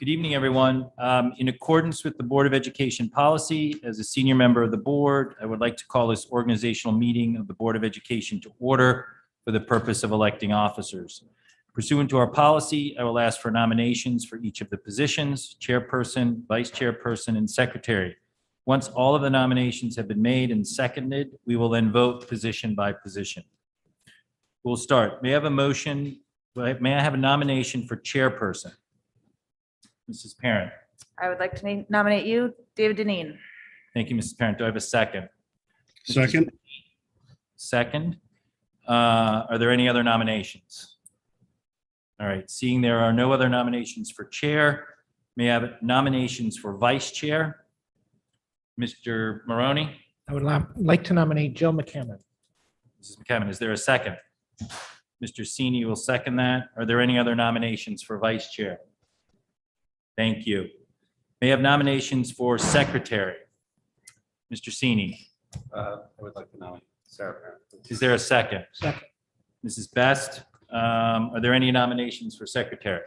Good evening, everyone. In accordance with the Board of Education policy, as a senior member of the board, I would like to call this organizational meeting of the Board of Education to order for the purpose of electing officers. Pursuant to our policy, I will ask for nominations for each of the positions, chairperson, vice chairperson, and secretary. Once all of the nominations have been made and seconded, we will then vote position by position. We'll start. May I have a motion? May I have a nomination for chairperson? Mrs. Parent. I would like to nominate you, David Deneen. Thank you, Mrs. Parent. Do I have a second? Second. Second. Are there any other nominations? All right, seeing there are no other nominations for chair, may I have nominations for vice chair? Mr. Maroney? I would like to nominate Jill McCammon. Mrs. McCammon, is there a second? Mr. Sini will second that. Are there any other nominations for vice chair? Thank you. May I have nominations for secretary? Mr. Sini, I would like to nominate Sarah Parent. is there a second? Second. Mrs. Best, are there any nominations for secretary?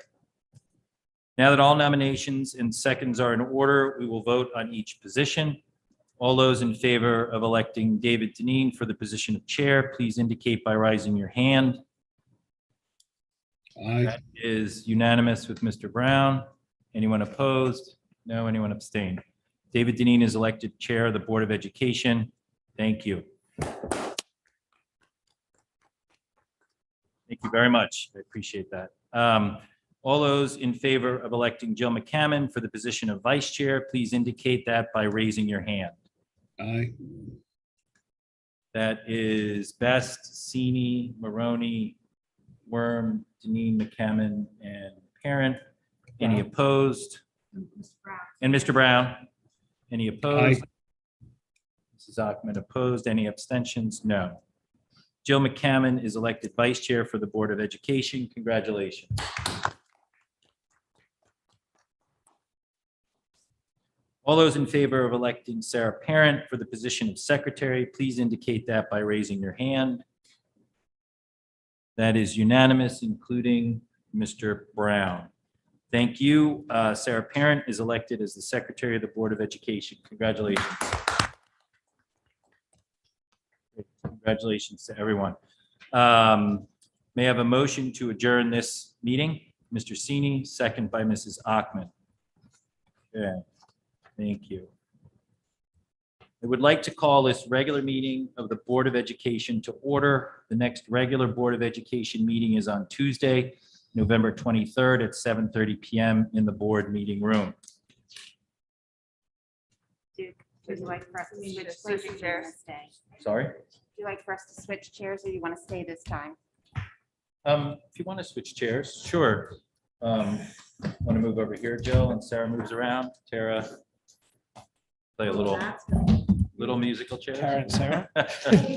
Now that all nominations and seconds are in order, we will vote on each position. All those in favor of electing David Deneen for the position of chair, please indicate by raising your hand. Aye. That is unanimous with Mr. Brown. Anyone opposed? No. Anyone abstained? David Deneen is elected chair of the Board of Education. Thank you. Thank you very much. I appreciate that. All those in favor of electing Jill McCammon for the position of vice chair, please indicate that by raising your hand. Aye. That is Best, Sini, Maroney, Worm, Deneen, McCammon, and Parent. Any opposed? And Mr. Brown? Any opposed? Mrs. Achman opposed. Any abstentions? No. Jill McCammon is elected vice chair for the Board of Education. Congratulations. All those in favor of electing Sarah Parent for the position of secretary, please indicate that by raising your hand. That is unanimous, including Mr. Brown. Thank you. Sarah Parent is elected as the secretary of the Board of Education. Congratulations. Congratulations to everyone. May I have a motion to adjourn this meeting? Mr. Sini, second by Mrs. Achman. Yeah. Thank you. I would like to call this regular meeting of the Board of Education to order. The next regular Board of Education meeting is on Tuesday, November 23rd at 7:30 p.m. in the board meeting room. Would you like for us to switch chairs? Sorry? Would you like for us to switch chairs or you want to stay this time? If you want to switch chairs, sure. Want to move over here, Jill, and Sarah moves around. Tara, play a little musical chair. Tara and Sarah.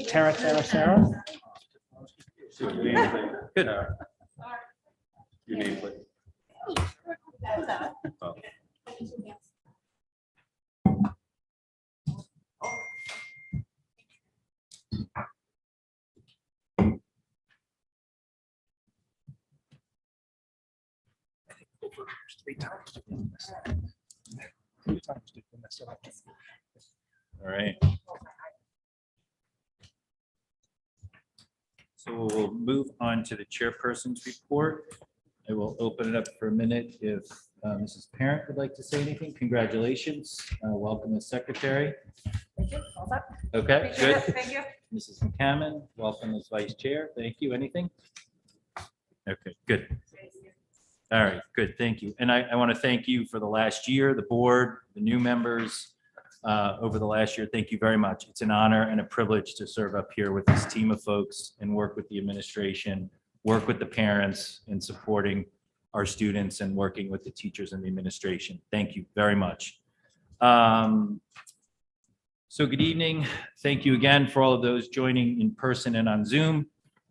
Tara, Sarah. Good. Your name, please. Oh. All right. So we'll move on to the chairperson's report. I will open it up for a minute if Mrs. Parent would like to say anything. Congratulations. Welcome as secretary. Thank you. All set? Okay, Appreciate it. good. Thank you. Mrs. McCammon, welcome as vice chair. Thank you. Anything? Okay, good. All right, good. Thank you. And I want to thank you for the last year, the board, the new members over the last year. Thank you very much. It's an honor and a privilege to serve up here with this team of folks and work with the administration, work with the parents in supporting our students and working with the teachers and the administration. Thank you very much. So good evening. Thank you again for all of those joining in person and on Zoom.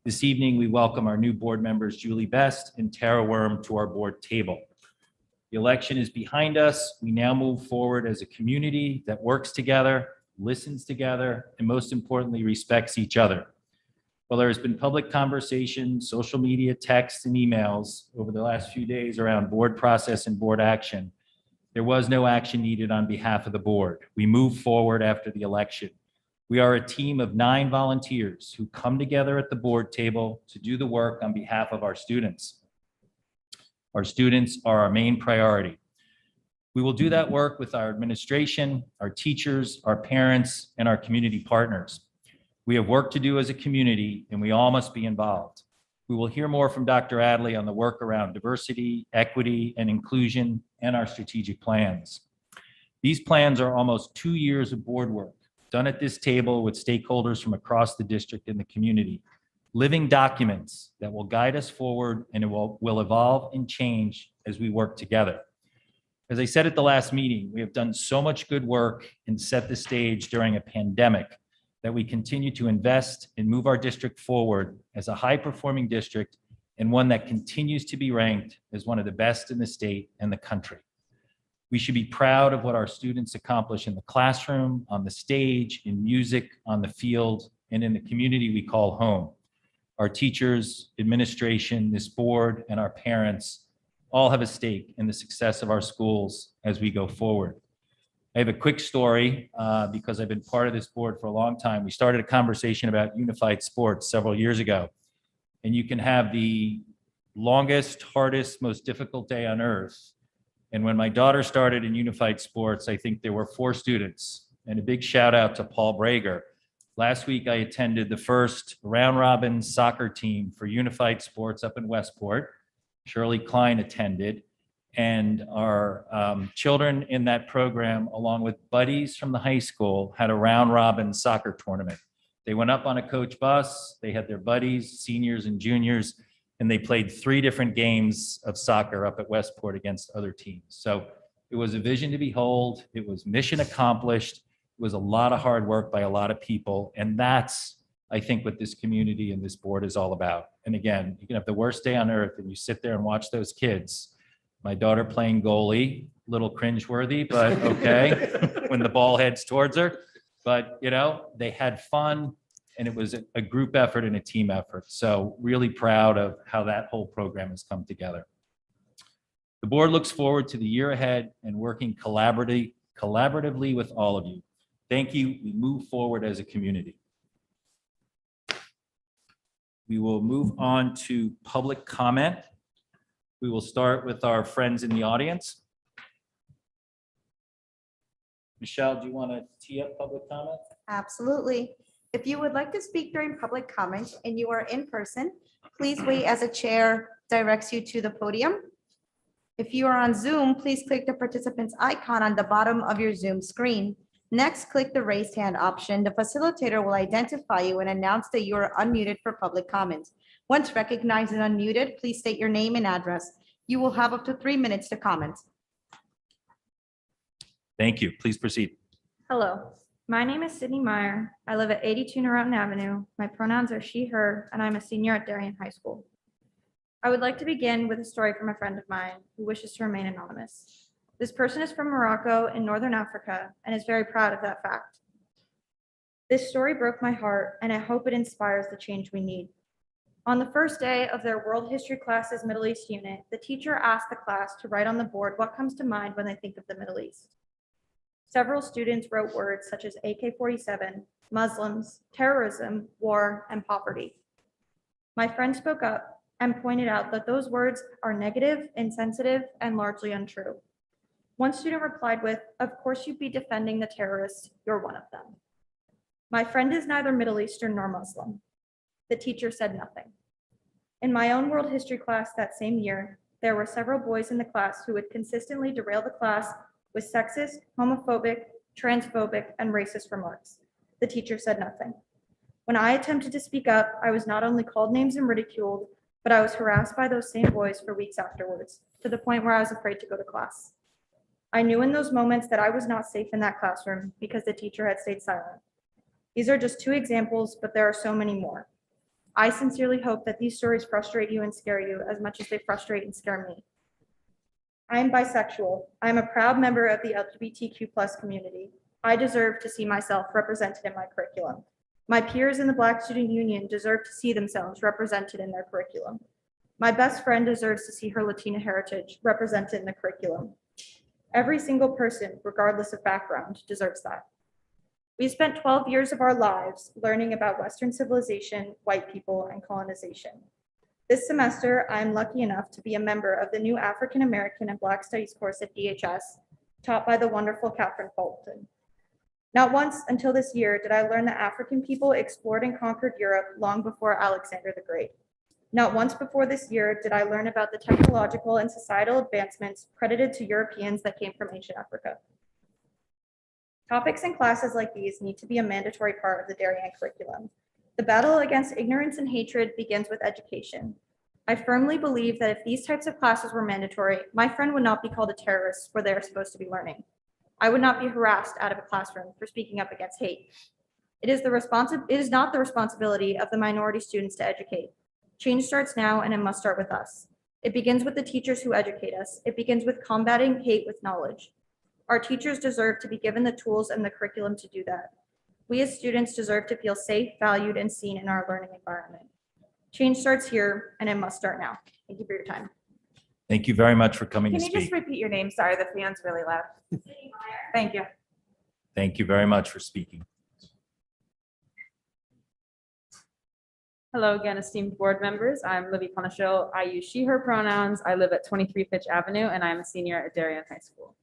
This evening, we welcome our new board members, Julie Best and Tara Worm, to our board table. The election is behind us. We now move forward as a community that works together, listens together, and most importantly, respects each other. While there has been public conversation, social media, texts, and emails over the last few days around board process and board action, there was no action needed on behalf of the board. We moved forward after the election. We are a team of 9 volunteers who come together at the board table to do the work on behalf of our students. Our students are our main priority. We will do that work with our administration, our teachers, our parents, and our community partners. We have work to do as a community, and we all must be involved. We will hear more from Dr. Adley on the work around diversity, equity, and inclusion, and our strategic plans. These plans are almost 2 years of board work done at this table with stakeholders from across the district and the community. Living documents that will guide us forward, and it will evolve and change as we work together. As I said at the last meeting, we have done so much good work and set the stage during a pandemic that we continue to invest and move our district forward as a high-performing district and one that continues to be ranked as one of the best in the state and the country. We should be proud of what our students accomplish in the classroom, on the stage, in music, on the field, and in the community we call home. Our teachers, administration, this board, and our parents all have a stake in the success of our schools as we go forward. I have a quick story because I've been part of this board for a long time. We started a conversation about unified sports several years ago, and you can have the longest, hardest, most difficult day on earth. And when my daughter started in unified sports, I think there were 4 students, and a big shout out to Paul Brager. Last week, I attended the first round robin soccer team for unified sports up in Westport. Shirley Klein attended, and our children in that program, along with buddies from the high school, had a round robin soccer tournament. They went up on a coach bus, they had their buddies, seniors and juniors, and they played 3 different games of soccer up at Westport against other teams. So it was a vision to behold, it was mission accomplished, it was a lot of hard work by a lot of people, and that's, I think, what this community and this board is all about. And again, you can have the worst day on earth and you sit there and watch those kids. My daughter playing goalie, a little cringeworthy, but okay, when the ball heads towards her. But, you know, they had fun, and it was a group effort and a team effort. So really proud of how that whole program has come together. The board looks forward to the year ahead and working collaboratively with all of you. Thank you. We move forward as a community. We will move on to public comment. We will start with our friends in the audience. Michelle, do you want to tee up public comment? Absolutely. If you would like to speak during public comment and you are in person, please wait as a chair directs you to the podium. If you are on Zoom, please click the participant's icon on the bottom of your Zoom screen. Next, click the raised hand option. The facilitator will identify you and announce that you are unmuted for public comment. Once recognized and unmuted, please state your name and address. You will have up to 3 minutes to comment. Thank you. Please proceed. Hello, my name is Sydney Meyer. I live at 82 Norotan Avenue. My pronouns are she, her, and I'm a senior at Darien High School. I would like to begin with a story from a friend of mine who wishes to remain anonymous. This person is from Morocco in Northern Africa and is very proud of that fact. This story broke my heart, and I hope it inspires the change we need. On the first day of their World History class's Middle East unit, the teacher asked the class to write on the board what comes to mind when they think of the Middle East. Several students wrote words such as AK-47, Muslims, terrorism, war, and poverty. My friend spoke up and pointed out that those words are negative, insensitive, and largely untrue. One student replied with, "Of course you'd be defending the terrorists, you're one of them." My friend is neither Middle Eastern nor Muslim. The teacher said nothing. In my own world history class that same year, there were several boys in the class who would consistently derail the class with sexist, homophobic, transphobic, and racist remarks. The teacher said nothing. When I attempted to speak up, I was not only called names and ridiculed, but I was harassed by those same boys for weeks afterwards, to the point where I was afraid to go to class. I knew in those moments that I was not safe in that classroom because the teacher had stayed silent. These are just 2 examples, but there are so many more. I sincerely hope that these stories frustrate you and scare you as much as they frustrate and scare me. I am bisexual. I am a proud member of the LGBTQ+ community. I deserve to see myself represented in my curriculum. My peers in the Black Student Union deserve to see themselves represented in their curriculum. My best friend deserves to see her Latina heritage represented in the curriculum. Every single person, regardless of background, deserves that. We spent 12 years of our lives learning about Western civilization, white people, and colonization. This semester, I am lucky enough to be a member of the new African American and Black Studies course at DHS, taught by the wonderful Catherine Fulton. Not once until this year did I learn that African people explored and conquered Europe long before Alexander the Great. Not once before this year did I learn about the technological and societal advancements credited to Europeans that came from ancient Africa. Topics in classes like these need to be a mandatory part of the Darien curriculum. The battle against ignorance and hatred begins with education. I firmly believe that if these types of classes were mandatory, my friend would not be called a terrorist where they are supposed to be learning. I would not be harassed out of a classroom for speaking up against hate. It is not the responsibility of the minority students to educate. Change starts now, and it must start with us. It begins with the teachers who educate us. It begins with combating hate with knowledge. Our teachers deserve to be given the tools and the curriculum to do that. We as students deserve to feel safe, valued, and seen in our learning environment. Change starts here, and it must start now. Thank you for your time. Thank you very much for coming to Can you just speak. repeat your name? Sorry, the fan's really loud. Thank you. Thank you very much for speaking. Hello again, esteemed board members. I'm Libby Punishil. I use she, her pronouns. I live at 23 Fitch Avenue, and I'm a senior at Darien High School.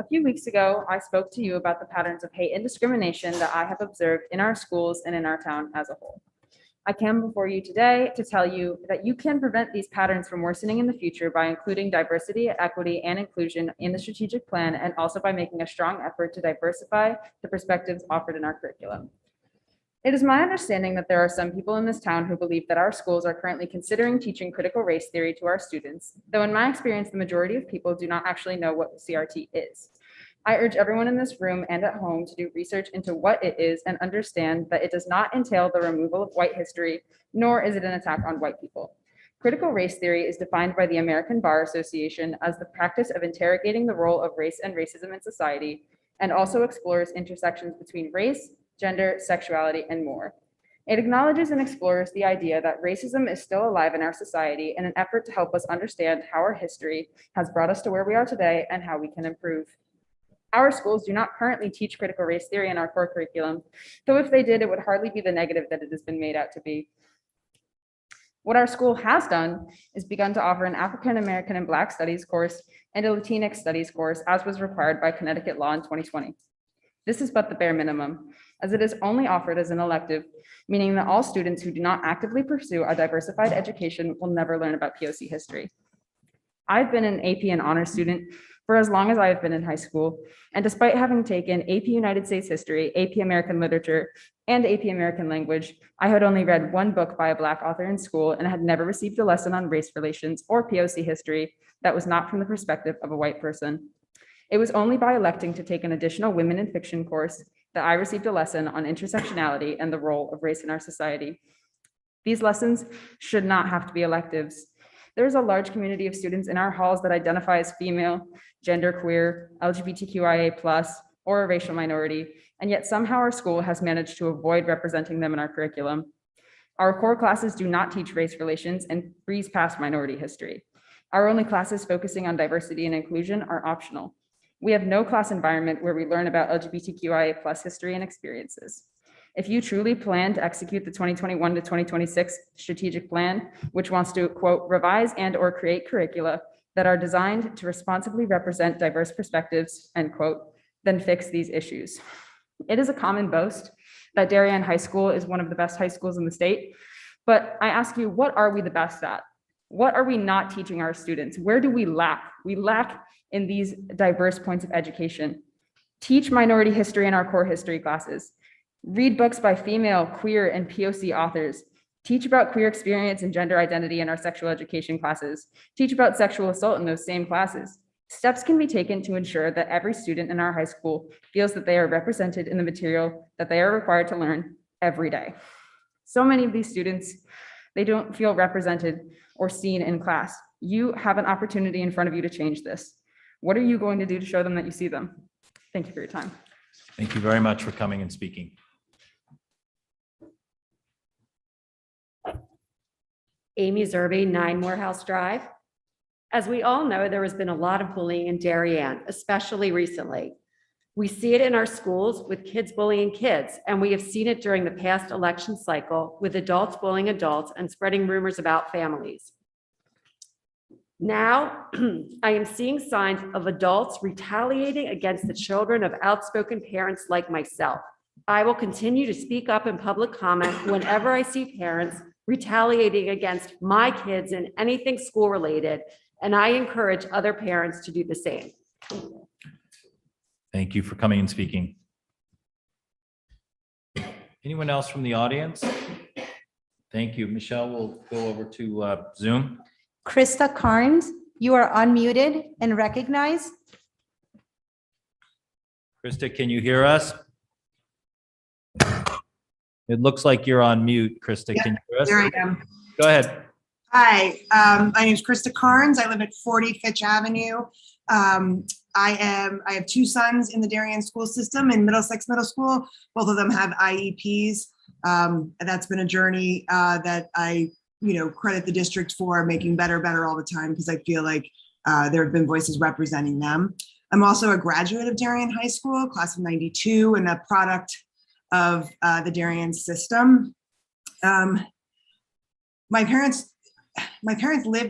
A few weeks ago, I spoke to you about the patterns of hate and discrimination that I have observed in our schools and in our town as a whole. I come before you today to tell you that you can prevent these patterns from worsening in the future by including diversity, equity, and inclusion in the strategic plan, and also by making a strong effort to diversify the perspectives offered in our curriculum. It is my understanding that there are some people in this town who believe that our schools are currently considering teaching critical race theory to our students, though in my experience, the majority of people do not actually know what CRT is. I urge everyone in this room and at home to do research into what it is and understand that it does not entail the removal of white history, nor is it an attack on white people. Critical race theory is defined by the American Bar Association as the practice of interrogating the role of race and racism in society, and also explores intersections between race, gender, sexuality, and more. It acknowledges and explores the idea that racism is still alive in our society in an effort to help us understand how our history has brought us to where we are today and how we can improve. Our schools do not currently teach critical race theory in our core curriculum, though if they did, it would hardly be the negative that it has been made out to be. What our school has done is begun to offer an African American and Black Studies course and a Latinx Studies course, as was required by Connecticut law in 2020. This is but the bare minimum, as it is only offered as an elective, meaning that all students who do not actively pursue a diversified education will never learn about POC history. I've been an AP and honors student for as long as I have been in high school, and despite having taken AP United States History, AP American Literature, and AP American Language, I had only read one book by a Black author in school and had never received a lesson on race relations or POC history that was not from the perspective of a white person. It was only by electing to take an additional Women in Fiction course that I received a lesson on intersectionality and the role of race in our society. These lessons should not have to be electives. There's a large community of students in our halls that identify as female, genderqueer, LGBTQIA+, or a racial minority, and yet somehow our school has managed to avoid representing them in our curriculum. Our core classes do not teach race relations and breeze past minority history. Our only classes focusing on diversity and inclusion are optional. We have no class environment where we learn about LGBTQIA+ history and experiences. If you truly plan to execute the 2021 to 2026 strategic plan, which wants to, quote, revise and or create curricula that are designed to responsibly represent diverse perspectives, end quote, then fix these issues. It is a common boast that Darien High School is one of the best high schools in the state, but I ask you, what are we the best at? What are we not teaching our students? Where do we lack? We lack in these diverse points of education. Teach minority history in our core history classes. Read books by female, queer, and POC authors. Teach about queer experience and gender identity in our sexual education classes. Teach about sexual assault in those same classes. Steps can be taken to ensure that every student in our high school feels that they are represented in the material that they are required to learn every day. So many of these students, they don't feel represented or seen in class. You have an opportunity in front of you to change this. What are you going to do to show them that you see them? Thank you for your time. Thank you very much for coming and speaking. Amy Zerby, 9 Morehouse Drive. As we all know, there has been a lot of bullying in Darien, especially recently. We see it in our schools with kids bullying kids, and we have seen it during the past election cycle with adults bullying adults and spreading rumors about families. Now, I am seeing signs of adults retaliating against the children of outspoken parents like myself. I will continue to speak up in public comment whenever I see parents retaliating against my kids in anything school-related, and I encourage other parents to do the same. Thank you for coming and speaking. Anyone else from the audience? Thank you. Michelle, we'll go over to Zoom. Krista Carnes, you are unmuted and recognized. Krista, can you hear us? It looks like you're on mute, Krista. Can you hear us? There I am. Go ahead. Hi, my name is Krista Carnes. I live at 40 Fitch Avenue. I have 2 sons in the Darien school system in Middlesex Middle School. Both of them have IEPs. That's been a journey that I, credit the district for making better all the time, because I feel like there have been voices representing them. I'm also a graduate of Darien High School, class of 92, and a product of the Darien system. My parents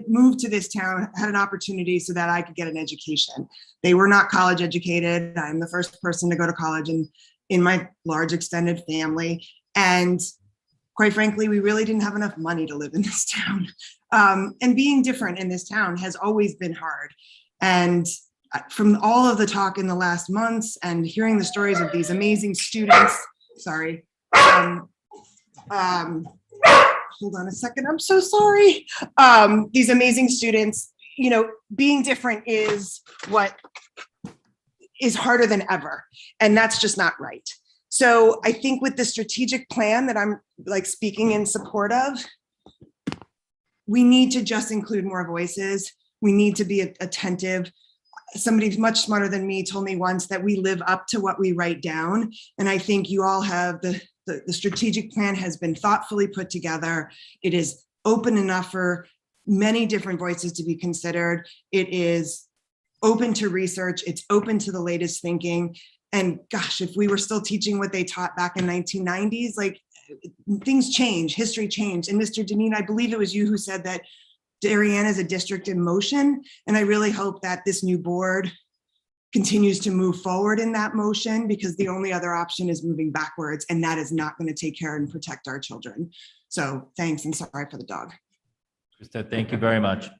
moved to this town, had an opportunity so that I could get an education. They were not college educated. I'm the first person to go to college in my large extended family. And quite frankly, we really didn't have enough money to live in this town. And being different in this town has always been hard. And from all of the talk in the last months and hearing the stories of these amazing students, sorry. Hold on a second, I'm so sorry. These amazing students, being different is what is harder than ever. And that's just not right. So I think with the strategic plan that I'm speaking in support of, we need to just include more voices. We need to be attentive. Somebody much smarter than me told me once that we live up to what we write down. And I think you all have the strategic plan has been thoughtfully put together. It is open enough for many different voices to be considered. It is open to research. It's open to the latest thinking. And gosh, if we were still teaching what they taught back in 1990s, things change, history changed. And Mr. Deneen, I believe it was you who said that Darien is a district in motion. And I really hope that this new board continues to move forward in that motion, because the only other option is moving backwards, and that is not going to take care and protect our children. So thanks, and sorry for the dog. Krista, thank you very much.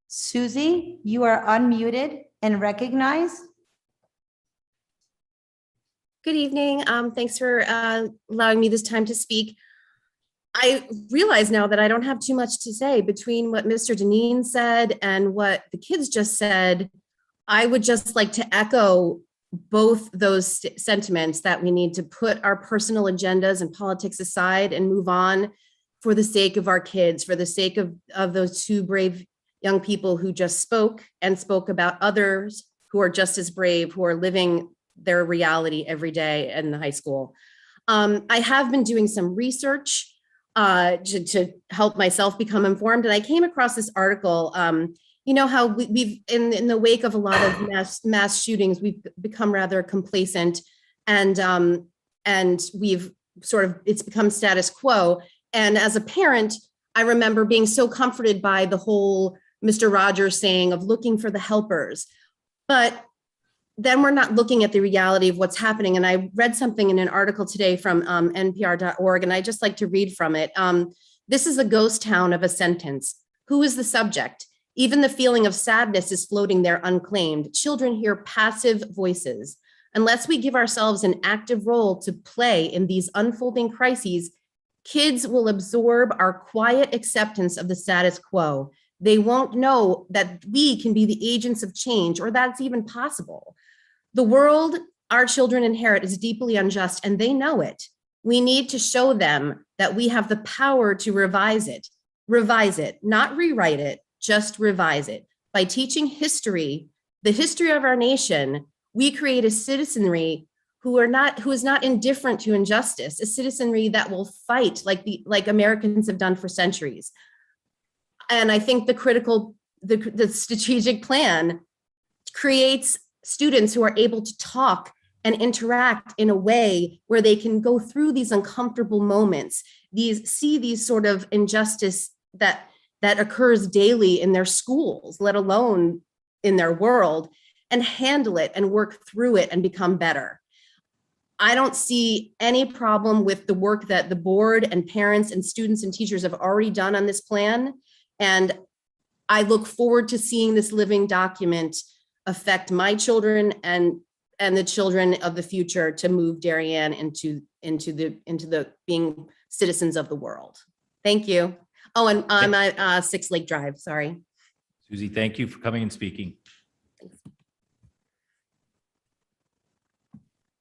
Susie, you are unmuted and recognized. Good evening. Thanks for allowing me this time to speak. I realize now that I don't have too much to say between what Mr. Deneen said and what the kids just said. I would just like to echo both those sentiments, that we need to put our personal agendas and politics aside and move on for the sake of our kids, for the sake of those 2 brave young people who just spoke about others who are just as brave, who are living their reality every day in the high school. I have been doing some research to help myself become informed. And I came across this article. You know how we've in the wake of a lot of mass shootings, we've become rather complacent, and we've it's become status quo. And as a parent, I remember being so comforted by the whole Mr. Rogers saying of looking for the helpers, but then we're not looking at the reality of what's happening. And I read something in an article today from npr.org, and I just like to read from it. This is a ghost town of a sentence. Who is the subject? Even the feeling of sadness is floating there unclaimed. Children hear passive voices. Unless we give ourselves an active role to play in these unfolding crises, kids will absorb our quiet acceptance of the status quo. They won't know that we can be the agents of change, or that's even possible. The world our children inherit is deeply unjust, and they know it. We need to show them that we have the power to revise it, not rewrite it, just revise it. By teaching history, the history of our nation, we create a citizenry who is not indifferent to injustice, a citizenry that will fight like Americans have done for centuries. And I think the strategic plan creates students who are able to talk and interact in a way where they can go through these uncomfortable moments, see these sort of injustice that occurs daily in their schools, let alone in their world, and handle it and work through it and become better. I don't see any problem with the work that the board and parents and students and teachers have already done on this plan. And I look forward to seeing this living document affect my children and the children of the future to move Darien into the being citizens of the world. Thank you. Oh, and I'm at 6 Lake Drive, sorry. Susie, thank you for coming and speaking.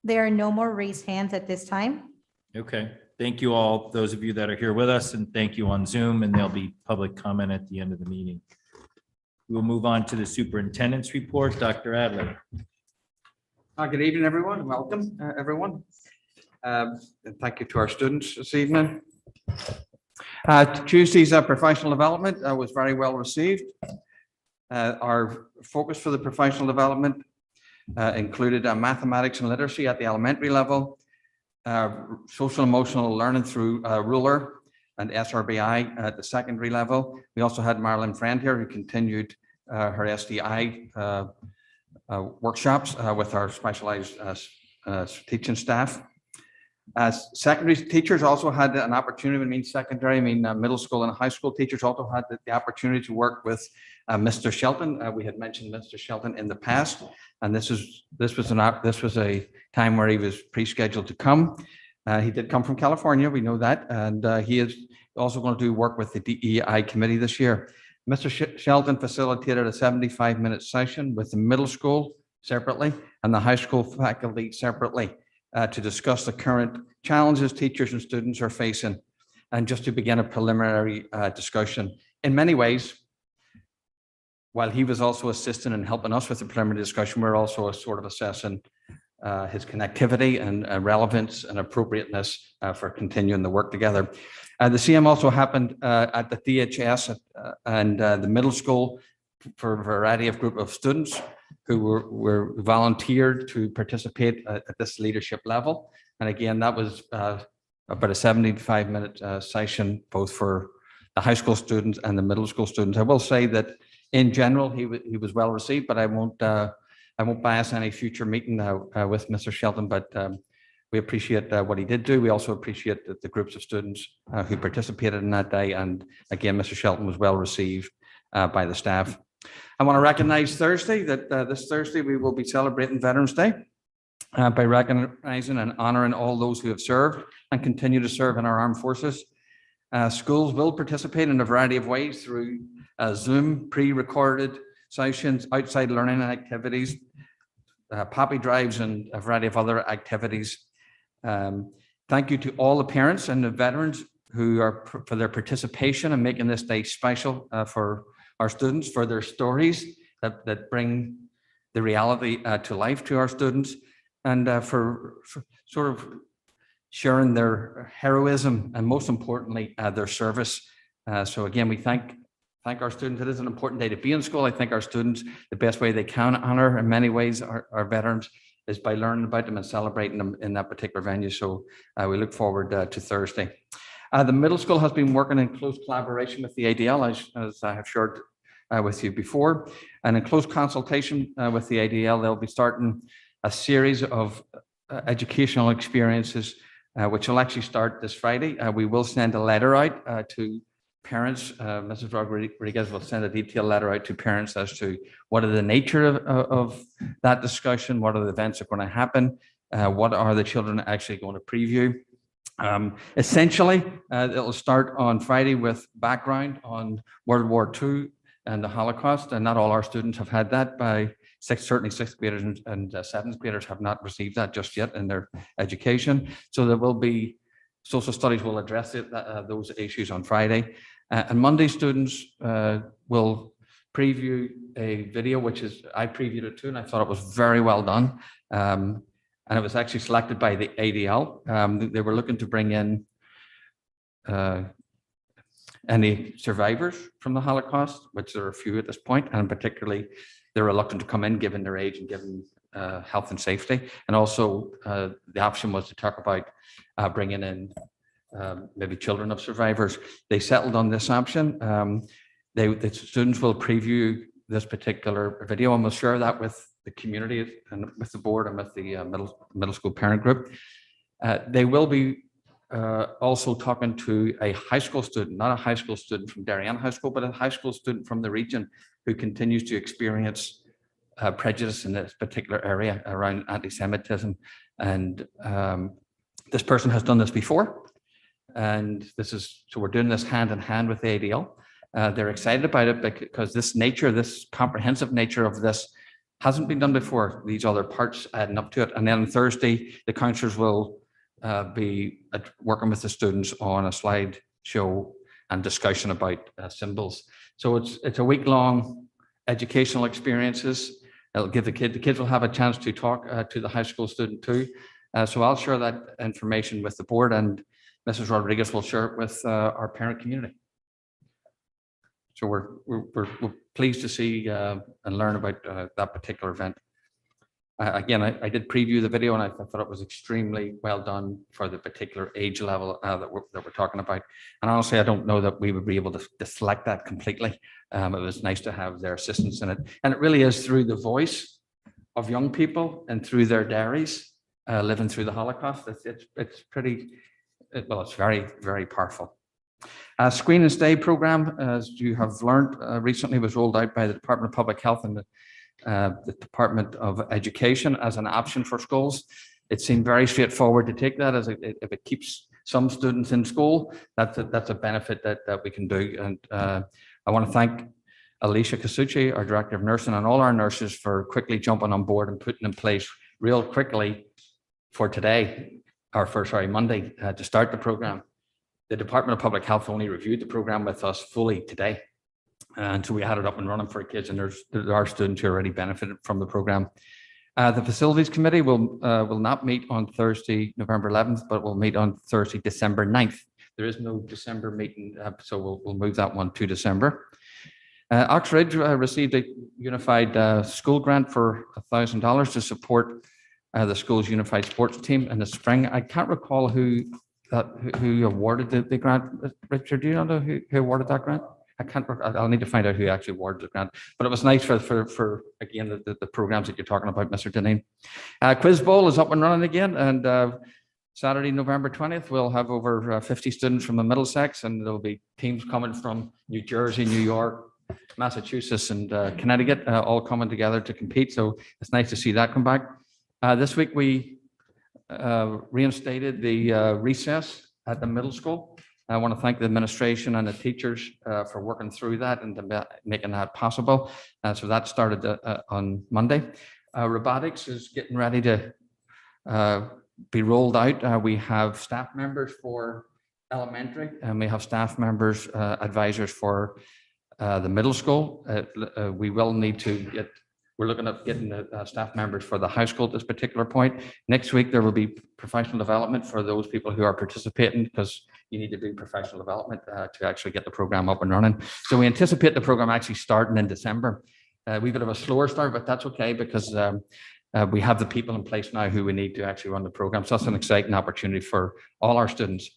There are no more raised hands at this time. Okay, thank you all, those of you that are here with us, and thank you on Zoom, and there'll be public comment at the end of the meeting. We'll move on to the superintendent's report. Dr. Adler. Good evening, everyone. Welcome, everyone. And thank you to our students this evening. Tuesday's professional development was very well received. Our focus for the professional development included mathematics and literacy at the elementary level, social emotional learning through ruler and SRBI at the secondary level. We also had Marilyn Friend here, who continued her SDI workshops with our specialized teaching staff. Secondary teachers also had an opportunity, middle school and high school teachers also had the opportunity to work with Mr. Shelton. We had mentioned Mr. Shelton in the past, and this was a time where he was pre-scheduled to come. He did come from California, we know that, and he is also going to do work with the DEI committee this year. Mr. Shelton facilitated a 75-minute session with the middle school separately and the high school faculty separately to discuss the current challenges teachers and students are facing, and just to begin a preliminary discussion. In many ways, while he was also assisting and helping us with the preliminary discussion, we're also sort of assessing his connectivity and relevance and appropriateness for continuing the work together. The CM also happened at the DHS and the middle school for a variety of group of students who were volunteered to participate at this leadership level. And again, that was about a 75-minute session, both for the high school students and the middle school students. I will say that in general, he was well received, but I won't bias any future meeting with Mr. Shelton, but we appreciate what he did do. We also appreciate the groups of students who participated in that day. And again, Mr. Shelton was well received by the staff. I want to recognize Thursday that this Thursday we will be celebrating Veterans Day by recognizing and honoring all those who have served and continue to serve in our armed forces. Schools will participate in a variety of ways through Zoom, pre-recorded sessions, outside learning activities, poppy drives, and a variety of other activities. Thank you to all the parents and the veterans who are for their participation and making this day special for our students, for their stories that bring the reality to life to our students, and for sort of sharing their heroism and most importantly, their service. So again, we thank our students. It is an important day to be in school. I think our students, the best way they can honor in many ways our veterans is by learning about them and celebrating them in that particular venue. So we look forward to Thursday. The middle school has been working in close collaboration with the ADL, as I have shared with you before. And in close consultation with the ADL, they'll be starting a series of educational experiences, which will actually start this Friday. We will send a letter out to parents. Mrs. Rodriguez will send a detailed letter out to parents as to what are the nature of that discussion, what are the events that are going to happen, what are the children actually going to preview. Essentially, it'll start on Friday with background on World War II and the Holocaust, and not all our students have had that. Certainly sixth graders and seventh graders have not received that just yet in their education. So there will be, social studies will address those issues on Friday. And Monday, students will preview a video, which I previewed it too, and I thought it was very well done. and it was actually selected by the ADL. They were looking to bring in any survivors from the Holocaust, which there are a few at this point, and particularly they're reluctant to come in given their age and given health and safety. And also the option was to talk about bringing in maybe children of survivors. They settled on this option. The students will preview this particular video, and we'll share that with the community and with the board and with the middle school parent group. They will be also talking to a high school student, not a high school student from Darien High School, but a high school student from the region who continues to experience prejudice in this particular area around anti-Semitism. And this person has done this before. And so we're doing this hand in hand with the ADL. They're excited about it because this comprehensive nature of this hasn't been done before, these other parts adding up to it. And then on Thursday, the counselors will be working with the students on a slide show and discussion about symbols. So it's a week-long educational experiences. It'll give the kids will have a chance to talk to the high school student too. So I'll share that information with the board, and Mrs. Rodriguez will share it with our parent community. So we're pleased to see and learn about that particular event. Again, I did preview the video, and I thought it was extremely well done for the particular age level that we're talking about. And honestly, I don't know that we would be able to select that completely. It was nice to have their assistance in it. And it really is through the voice of young people and through their diaries living through the Holocaust. It's very, very powerful. Screen and Stay program, as you have learned recently, was rolled out by the Department of Public Health and the Department of Education as an option for schools. It seemed very straightforward to take that, as if it keeps some students in school, that's a benefit that we can do. And I want to thank Alicia Casucci, our Director of Nursing, and all our nurses for quickly jumping on board and putting in place real quickly for today, or for Monday, to start the program. The Department of Public Health only reviewed the program with us fully today. And so we had it up and running for kids, and there are students who already benefited from the program. The Facilities Committee will not meet on Thursday, November 11th, but will meet on Thursday, December 9th. There is no December meeting, so we'll move that one to December. Oxford received a unified school grant for $1,000 to support the school's unified sports team in the spring. I can't recall who awarded the grant. Richard, do you know who awarded that grant? I'll need to find out who actually awarded the grant, but it was nice for again, the programs that you're talking about, Mr. Deneen. Quiz Bowl is up and running again, and Saturday, November 20th, we'll have over 50 students from the Middlesex, and there'll be teams coming from New Jersey, New York, Massachusetts, and Connecticut, all coming together to compete. So it's nice to see that come back. This week, we reinstated the recess at the middle school. I want to thank the administration and the teachers for working through that and making that possible. So that started on Monday. Robotics is getting ready to be rolled out. We have staff members for elementary, and we have staff members, advisors for the middle school. We will need to we're looking at getting the staff members for the high school at this particular point. Next week, there will be professional development for those people who are participating, because you need to do professional development to actually get the program up and running. So we anticipate the program actually starting in December. We've got a slower start, but that's okay, because we have the people in place now who we need to actually run the program. So that's an exciting opportunity for all our students.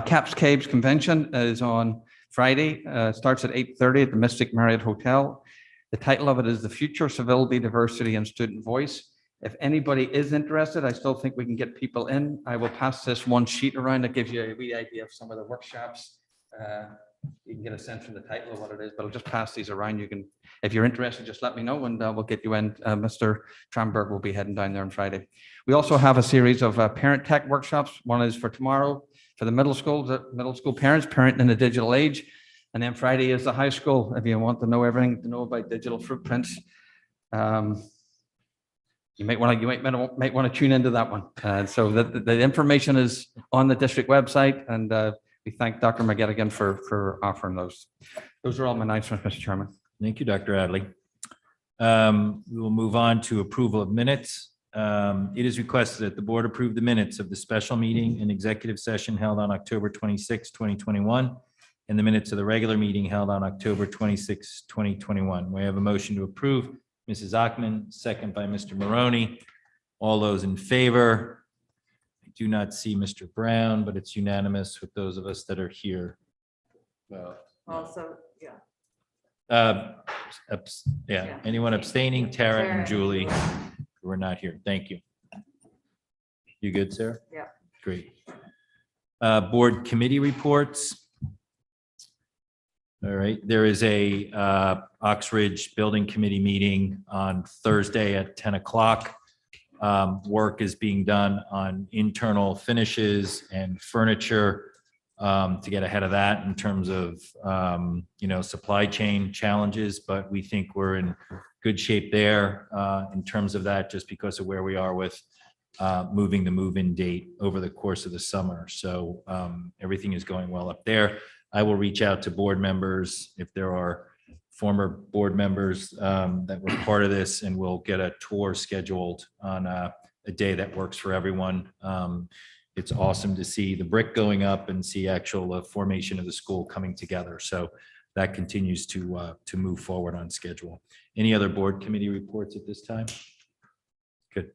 Caps Caves Convention is on Friday. Starts at 8:30 at the Mystic Marriott Hotel. The title of it is The Future, Civility, Diversity, and Student Voice. If anybody is interested, I still think we can get people in. I will pass this one sheet around that gives you a wee idea of some of the workshops. You can get a sense from the title of what it is, but I'll just pass these around. You can, if you're interested, just let me know, and we'll get you in. Mr. Tramberg will be heading down there on Friday. We also have a series of parent tech workshops. One is for tomorrow for the middle school parents, parenting in the digital age. And then Friday is the high school. If you want to know everything to know about digital footprints, you might want to tune into that one. So the information is on the district website, and we thank Dr. McGettigan for offering those. Those are all my announcements, Mr. Chairman. Thank you, Dr. Adley. We will move on to approval of minutes. It is requested that the board approve the minutes of the special meeting and executive session held on October 26, 2021, and the minutes of the regular meeting held on October 26, 2021. We have a motion to approve. Mrs. Ackman, second by Mr. Maroney. All those in favor? I do not see Mr. Brown, but it's unanimous with those of us that are here. Well, Also, yeah. Yeah, anyone abstaining? Tara and Julie, who are not here. Thank you. You good, Sarah? Yeah. Great. Board committee reports. All right, there is a Oxbridge Building Committee meeting on Thursday at 10 o'clock. Work is being done on internal finishes and furniture to get ahead of that in terms of, supply chain challenges, but we think we're in good shape there in terms of that, just because of where we are with moving the move-in date over the course of the summer. So everything is going well up there. I will reach out to board members if there are former board members that were part of this, and we'll get a tour scheduled on a day that works for everyone. It's awesome to see the brick going up and see actual formation of the school coming together. So that continues to move forward on schedule. Any other board committee reports at this time? Good.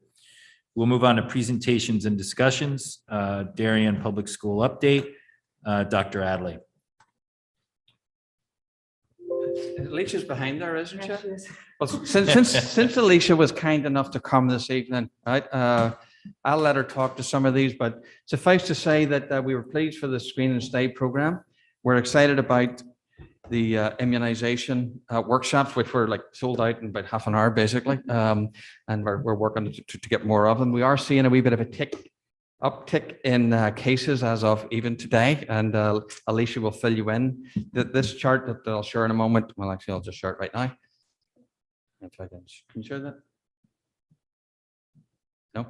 We'll move on to presentations and discussions. Darien Public School update. Dr. Adley. Alicia's behind there, isn't she? Well, since Alicia was kind enough to come this evening, right? I'll let her talk to some of these, but suffice to say that we were pleased for the Screen and Stay program. We're excited about the immunization workshops, which were like sold out in about half an hour, basically. And we're working to get more of them. We are seeing a wee bit of a uptick in cases as of even today, and Alicia will fill you in. This chart that I'll share in a moment, well, actually, I'll just share it right now. If I can you share that? No,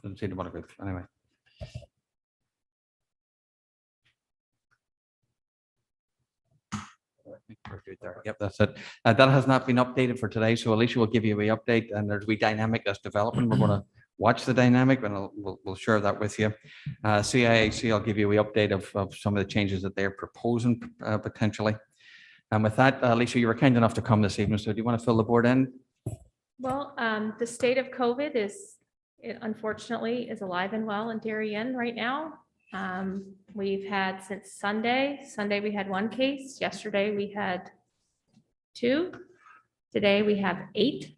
doesn't seem to want to go. Anyway. We're good there. Yep, that's it. That has not been updated for today, so Alicia will give you a update, and there's a wee dynamic that's developing. We're going to watch the dynamic, and we'll share that with you. CIAC, I'll give you a update of some of the changes that they're proposing potentially. And with that, Alicia, you were kind enough to come this evening, so do you want to fill the board in? Well, the state of COVID unfortunately is alive and well in Darien right now. We've had since Sunday we had 1 case. Yesterday we had 2. Today we have 8.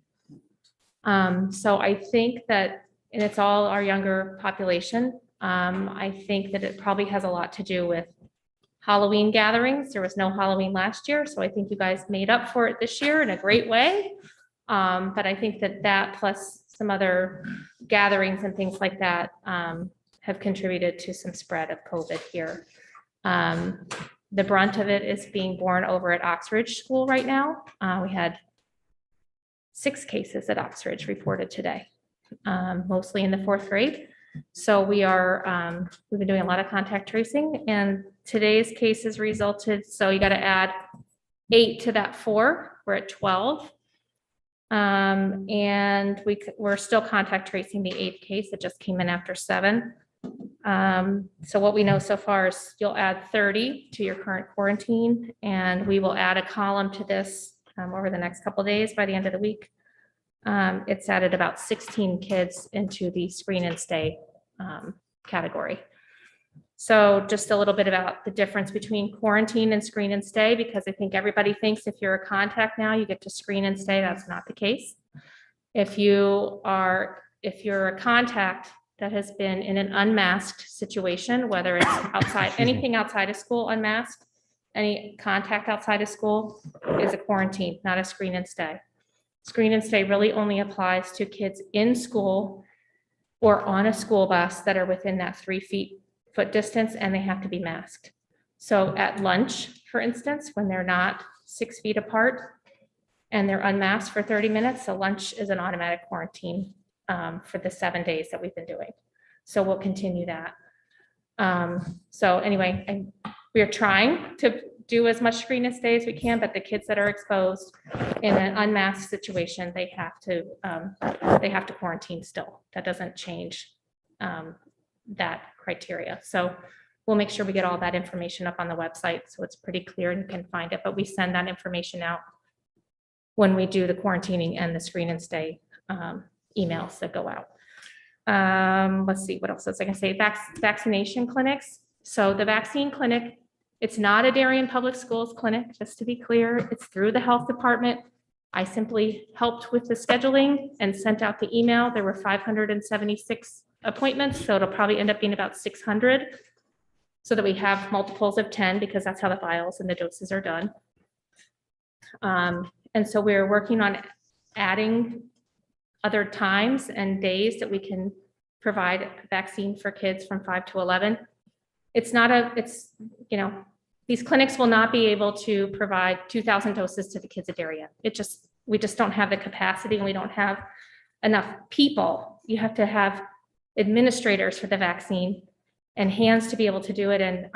So I think that, and it's all our younger population. I think that it probably has a lot to do with Halloween gatherings. There was no Halloween last year, so I think you guys made up for it this year in a great way. But I think that plus some other gatherings and things like that have contributed to some spread of COVID here. The brunt of it is being borne over at Oxbridge School right now. We had 6 cases at Oxbridge reported today, mostly in the 4th grade. So we've been doing a lot of contact tracing, and today's cases resulted, so you got to add 8 to that 4, we're at 12. And we're still contact tracing the 8th case that just came in after 7. So what we know so far is you'll add 30 to your current quarantine, and we will add a column to this over the next couple of days. By the end of the week, it's added about 16 kids into the Screen and Stay category. So just a little bit about the difference between quarantine and Screen and Stay, because I think everybody thinks if you're a contact now, you get to Screen and Stay. That's not the case. If you're a contact that has been in an unmasked situation, whether it's outside, anything outside of school unmasked, any contact outside of school is a quarantine, not a Screen and Stay. Screen and Stay really only applies to kids in school or on a school bus that are within that 3-foot distance, and they have to be masked. So at lunch, for instance, when they're not 6 feet apart and they're unmasked for 30 minutes, so lunch is an automatic quarantine for the 7 days that we've been doing. So we'll continue that. So anyway, we are trying to do as much screen and stay as we can, but the kids that are exposed in an unmasked situation, they have to quarantine still. That doesn't change that criteria. So we'll make sure we get all that information up on the website, so it's pretty clear and you can find it, but we send that information out when we do the quarantining and the screen and stay emails that go out. Let's see, what else was I gonna say? Vaccination clinics. So the vaccine clinic, it's not a Darien Public Schools clinic, just to be clear. It's through the health department. I simply helped with the scheduling and sent out the email. There were 576 appointments, so it'll probably end up being about 600, so that we have multiples of 10, because that's how the vials and the doses are done. And so we're working on adding other times and days that we can provide vaccine for kids from 5 to 11. These clinics will not be able to provide 2,000 doses to the kids of Darien. We just don't have the capacity, and we don't have enough people. You have to have administrators for the vaccine and hands to be able to do it. And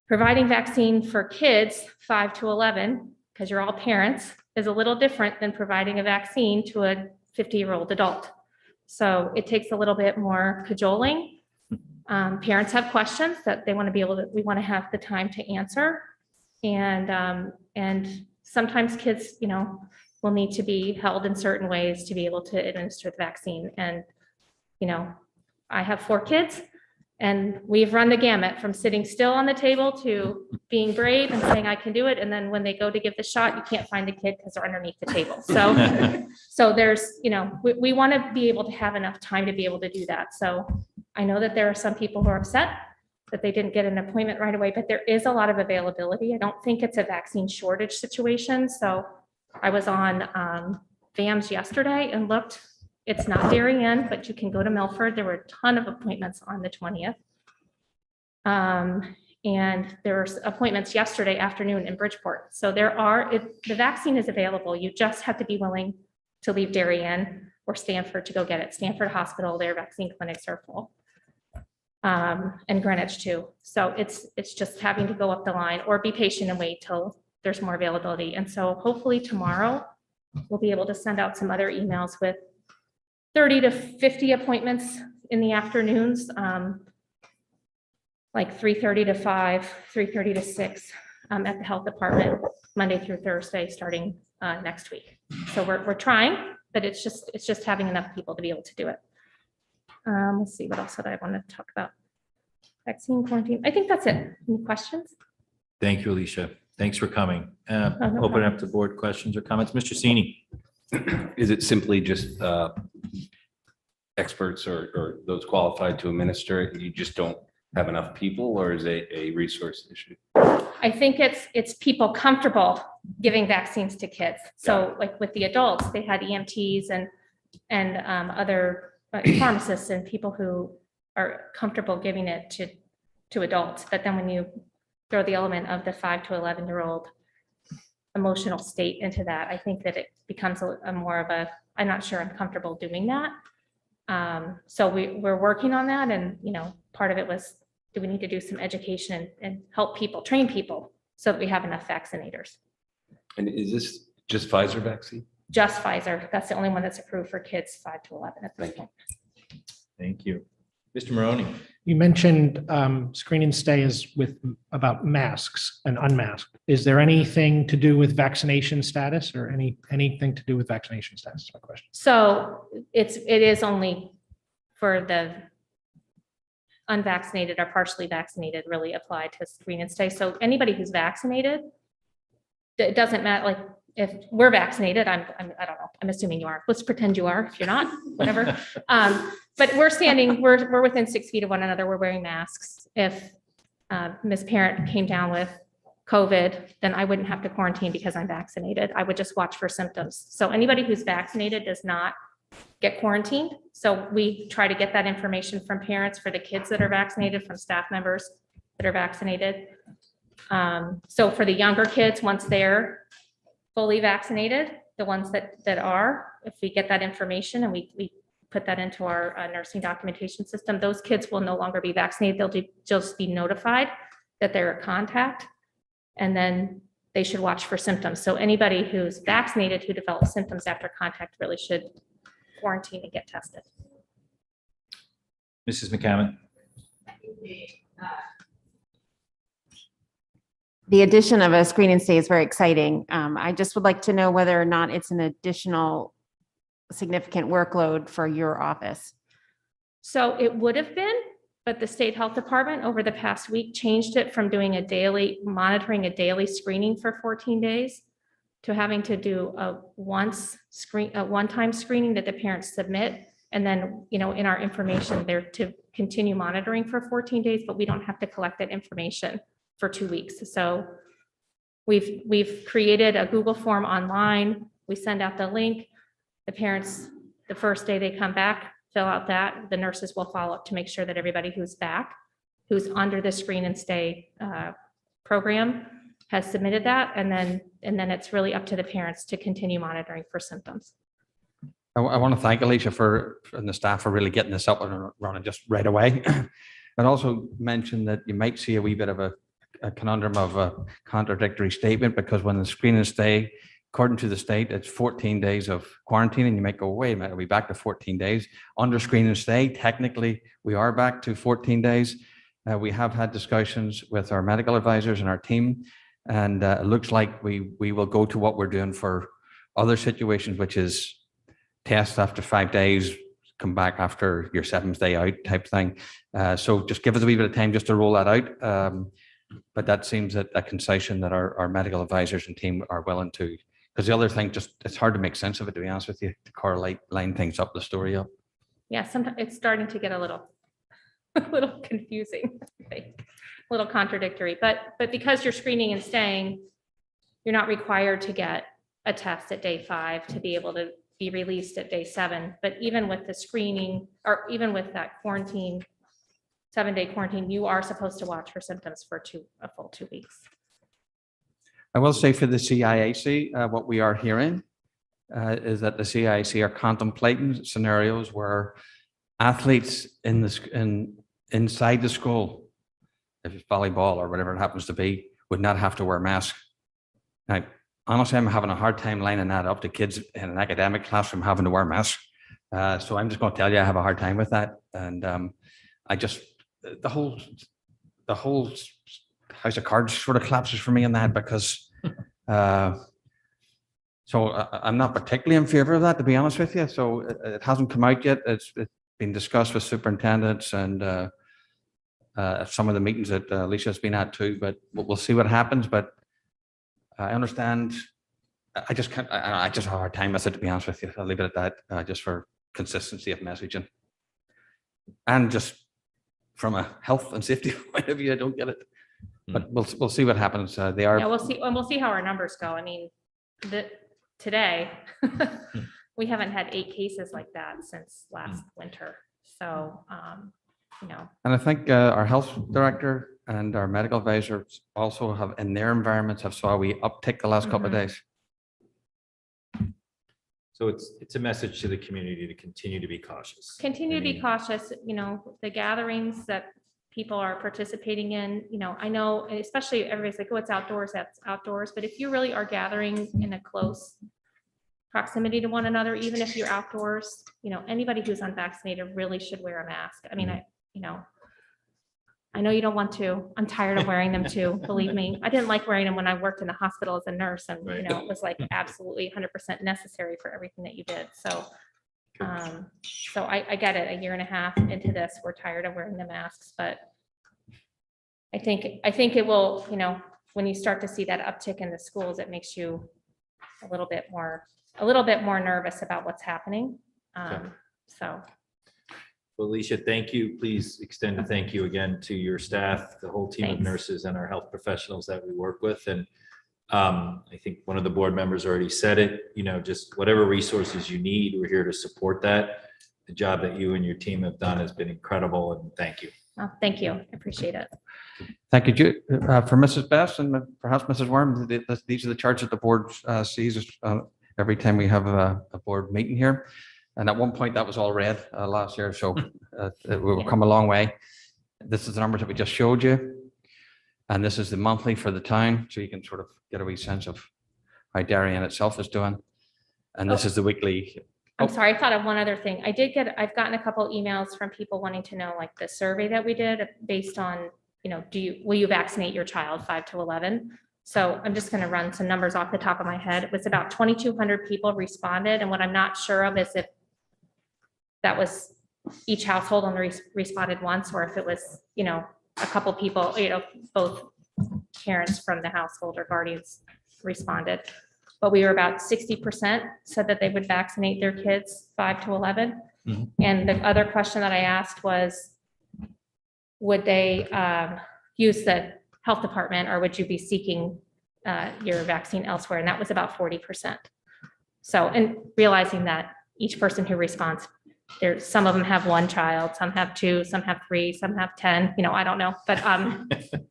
providing vaccine for kids 5 to 11, because you're all parents, is a little different than providing a vaccine to a 50-year-old adult. So it takes a little bit more cajoling. Parents have questions that they want to be able to, we want to have the time to answer. And sometimes kids, will need to be held in certain ways to be able to administer the vaccine. And, I have 4 kids, and we've run the gamut from sitting still on the table to being brave and saying, I can do it. And then when they go to give the shot, you can't find the kid because they're underneath the table. So there's, we want to be able to have enough time to be able to do that. So I know that there are some people who are upset that they didn't get an appointment right away, but there is a lot of availability. I don't think it's a vaccine shortage situation. So I was on VAMS yesterday and looked. It's not Darien, but you can go to Milford. There were a ton of appointments on the 20th. And there were appointments yesterday afternoon in Bridgeport. So the vaccine is available. You just have to be willing to leave Darien or Stanford to go get it. Stanford Hospital, their vaccine clinics are full. And Greenwich too. So it's just having to go up the line or be patient and wait till there's more availability. And so hopefully tomorrow we'll be able to send out some other emails with 30 to 50 appointments in the afternoons, like 3:30 to 5, 3:30 to 6 at the health department, Monday through Thursday, starting next week. So we're trying, but it's just having enough people to be able to do it. Let's see, what else did I want to talk about? Vaccine, quarantine. I think that's it. Any questions? Thank you, Alicia. Thanks for coming. no Open problem. up to board questions or comments. Mr. Sini. Is it simply just experts or those qualified to administer it? You just don't have enough people, or is it a resource issue? I think it's people comfortable giving vaccines to kids. So like with the adults, they had EMTs and other pharmacists and people who are comfortable giving it to adults. But then when you throw the element of the 5 to 11-year-old emotional state into that, I think that it becomes a more of a, I'm not sure I'm comfortable doing that. So we're working on that. And, part of it was, do we need to do some education and help people, train people so that we have enough vaccinators? And is this just Pfizer vaccine? Just Pfizer. That's the only one that's approved for kids 5 to 11 at this point. Thank you. Mr. Maroney. You mentioned screen and stay is about masks and unmasked. Is there anything to do with vaccination status or anything to do with vaccination status? Is my question. So it is only for the unvaccinated or partially vaccinated really apply to screen and stay. So anybody who's vaccinated, it doesn't matter. Like if we're vaccinated, I don't know. I'm assuming you are. Let's pretend you are. If you're not, whatever. But we're within 6 feet of one another. We're wearing masks. If Ms. Parent came down with COVID, then I wouldn't have to quarantine because I'm vaccinated. I would just watch for symptoms. So anybody who's vaccinated does not get quarantined. So we try to get that information from parents for the kids that are vaccinated, from staff members that are vaccinated. So for the younger kids, once they're fully vaccinated, the ones that are, if we get that information and we put that into our nursing documentation system, those kids will no longer be vaccinated. They'll just be notified that they're a contact. And then they should watch for symptoms. So anybody who's vaccinated who develops symptoms after contact really should quarantine and get tested. Mrs. McCammon. The addition of a screen and stay is very exciting. I just would like to know whether or not it's an additional significant workload for your office. So it would have been, but the state health department over the past week changed it from doing monitoring a daily screening for 14 days to having to do a one-time screening that the parents submit. And then, in our information there to continue monitoring for 14 days, but we don't have to collect that information for 2 weeks. So we've created a Google form online. We send out the link. The parents, the first day they come back, fill out that. The nurses will follow up to make sure that everybody who's back, who's under the screen and stay program has submitted that. And then it's really up to the parents to continue monitoring for symptoms. I want to thank Alicia and the staff for really getting this up and running just right away. I'd also mention that you might see a wee bit of a conundrum of a contradictory statement, because when the screen and stay, according to the state, it's 14 days of quarantine, and you might go, wait a minute, are we back to 14 days? Under screen and stay, technically, we are back to 14 days. We have had discussions with our medical advisors and our team, and it looks like we will go to what we're doing for other situations, which is test after 5 days, come back after your 7th day out type thing. So just give us a wee bit of time just to roll that out. But that seems a concession that our medical advisors and team are willing to, because the other thing, just it's hard to make sense of it, to be honest with you, to correlate, line things up, the story up. Yeah, sometimes it's starting to get a little confusing, I think, a little contradictory, but because you're screening and staying, you're not required to get a test at day 5 to be able to be released at day 7. But even with the screening, or even with that quarantine, 7-day quarantine, you are supposed to watch for symptoms for a full 2 weeks. I will say for the CIAC, what we are hearing is that the CIAC are contemplating scenarios where athletes inside the school, if it's volleyball or whatever it happens to be, would not have to wear masks. Now, honestly, I'm having a hard time lining that up to kids in an academic classroom having to wear masks. So I'm just going to tell you, I have a hard time with that. And the whole house of cards sort of collapses for me in that, because so I'm not particularly in favor of that, to be honest with you. So it hasn't come out yet. It's been discussed with superintendents and some of the meetings that Alicia's been at too, but we'll see what happens. But I understand. I just can't. I just have a hard time with it, to be honest with you. I'll leave it at that, just for consistency of messaging, and just from a health and safety point of view, I don't get it. But we'll see what happens. They are. Yeah, we'll see, and we'll see how our numbers go. I mean, today we haven't had 8 cases like that since last winter. So, And I think our health director and our medical advisors also have, in their environments, have saw we uptick the last couple of days. So it's a message to the community to continue to be cautious. Continue to be cautious, the gatherings that people are participating in, I know, and especially everybody's like, oh, it's outdoors, that's outdoors. But if you really are gathering in a close proximity to one another, even if you're outdoors, anybody who's unvaccinated really should wear a mask. I mean, I know you don't want to. I'm tired of wearing them too. Believe me. I didn't like wearing them when I worked in the hospital as a nurse, and it was like absolutely 100% necessary for everything that you did. So, so I get it. 1.5 years into this, we're tired of wearing the masks, but I think it will. When you start to see that uptick in the schools, it makes you a little bit more nervous about what's happening. So. Well, Alicia, thank you. Please extend a thank you again to your staff, the whole team of nurses and our health professionals that we work with. And I think one of the board members already said it, just whatever resources you need, we're here to support that. The job that you and your team have done has been incredible, and thank you. Oh, thank you. I appreciate it. Thank you, for Mrs. Best and perhaps Mrs. Worm. These are the charts that the board sees every time we have a board meeting here. And at one point that was all red last year. So we've come a long way. This is the numbers that we just showed you. And this is the monthly for the town, so you can sort of get a wee sense of how Darien itself is doing. And this is the weekly. I'm sorry, I thought of one other thing. I've gotten a couple emails from people wanting to know, like the survey that we did based on, will you vaccinate your child 5 to 11? So I'm just going to run some numbers off the top of my head. It was about 2,200 people responded. And what I'm not sure of is if that was each household only responded once, or if it was, a couple people, both parents from the household or guardians responded. But we were about 60% said that they would vaccinate their kids 5 to 11. Mhm. And the other question that I asked was, would they use the health department, or would you be seeking your vaccine elsewhere? And that was about 40%. So, and realizing that each person who responds, some of them have one child, some have 2, some have 3, some have 10, I don't know, but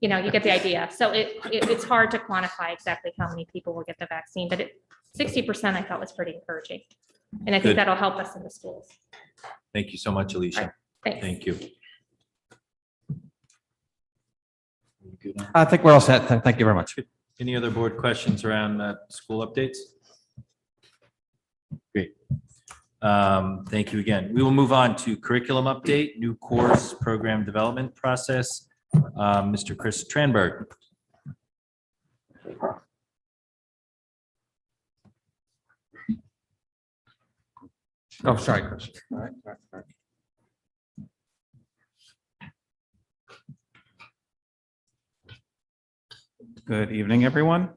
you get the idea. So it's hard to quantify exactly how many people will get the vaccine, but 60% I thought was pretty encouraging. And I think Good. that'll help us in the schools. Thank you so much, Alicia. Thanks. Thank you. You good on- I think we're all set. Thank you very much. Any other board questions around school updates? Great. Thank you again. We will move on to curriculum update, new course program development process. Mr. Chris Tranberg. Oh, sorry, Chris. All right. Good evening, everyone.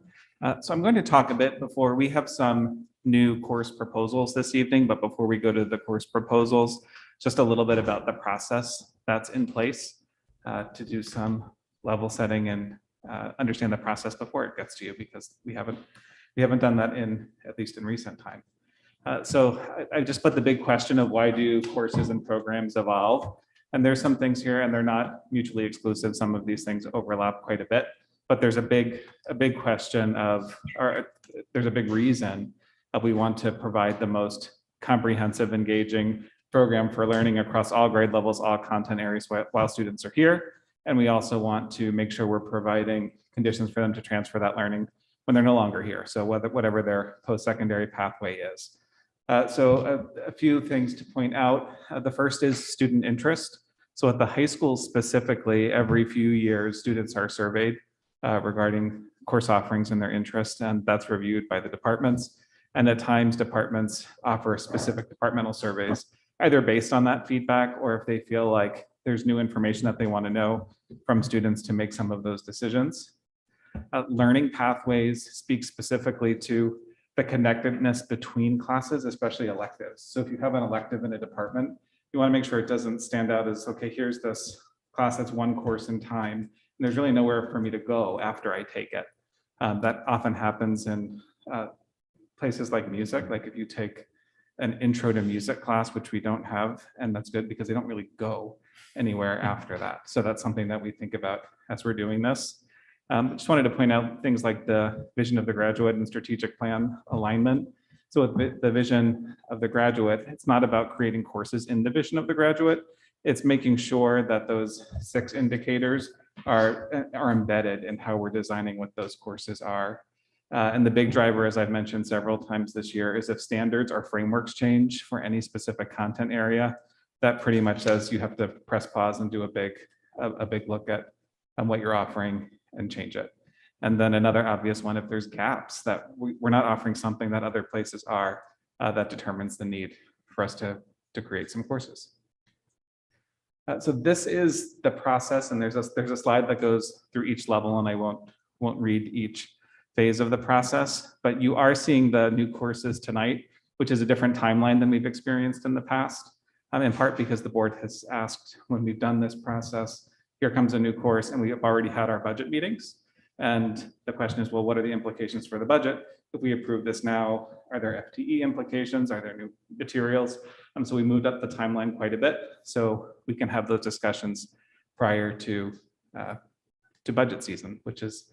So I'm going to talk a bit before we have some new course proposals this evening, but before we go to the course proposals, just a little bit about the process that's in place to do some level setting and understand the process before it gets to you, because we haven't done that at least in recent time. So I just put the big question of why do courses and programs evolve? And there's some things here, and they're not mutually exclusive. Some of these things overlap quite a bit, but there's a big question of, or there's a big reason that we want to provide the most comprehensive, engaging program for learning across all grade levels, all content areas while students are here. And we also want to make sure we're providing conditions for them to transfer that learning when they're no longer here. So whatever their post-secondary pathway is. So a few things to point out. The first is student interest. So at the high school specifically, every few years, students are surveyed regarding course offerings and their interest, and that's reviewed by the departments. And at times, departments offer specific departmental surveys, either based on that feedback or if they feel like there's new information that they want to know from students to make some of those decisions. Learning pathways speak specifically to the connectedness between classes, especially electives. So if you have an elective in a department, you want to make sure it doesn't stand out as, okay, here's this class that's one course in time, and there's really nowhere for me to go after I take it. That often happens in places like music, like if you take an intro to music class, which we don't have, and that's good because they don't really go anywhere after that. So that's something that we think about as we're doing this. Just wanted to point out things like the vision of the graduate and strategic plan alignment. So with the vision of the graduate, it's not about creating courses in the vision of the graduate. It's making sure that those 6 indicators are embedded in how we're designing what those courses are. And the big driver, as I've mentioned several times this year, is if standards or frameworks change for any specific content area, that pretty much says you have to press pause and do a big look at what you're offering and change it. And then another obvious one, if there's gaps that we're not offering something that other places are, that determines the need for us to create some courses. So this is the process, and there's a slide that goes through each level, and I won't read each phase of the process, but you are seeing the new courses tonight, which is a different timeline than we've experienced in the past, in part because the board has asked when we've done this process, here comes a new course, and we have already had our budget meetings. And the question is, well, what are the implications for the budget? If we approve this now, are there FTE implications? Are there new materials? So we moved up the timeline quite a bit so we can have those discussions prior to budget season, which is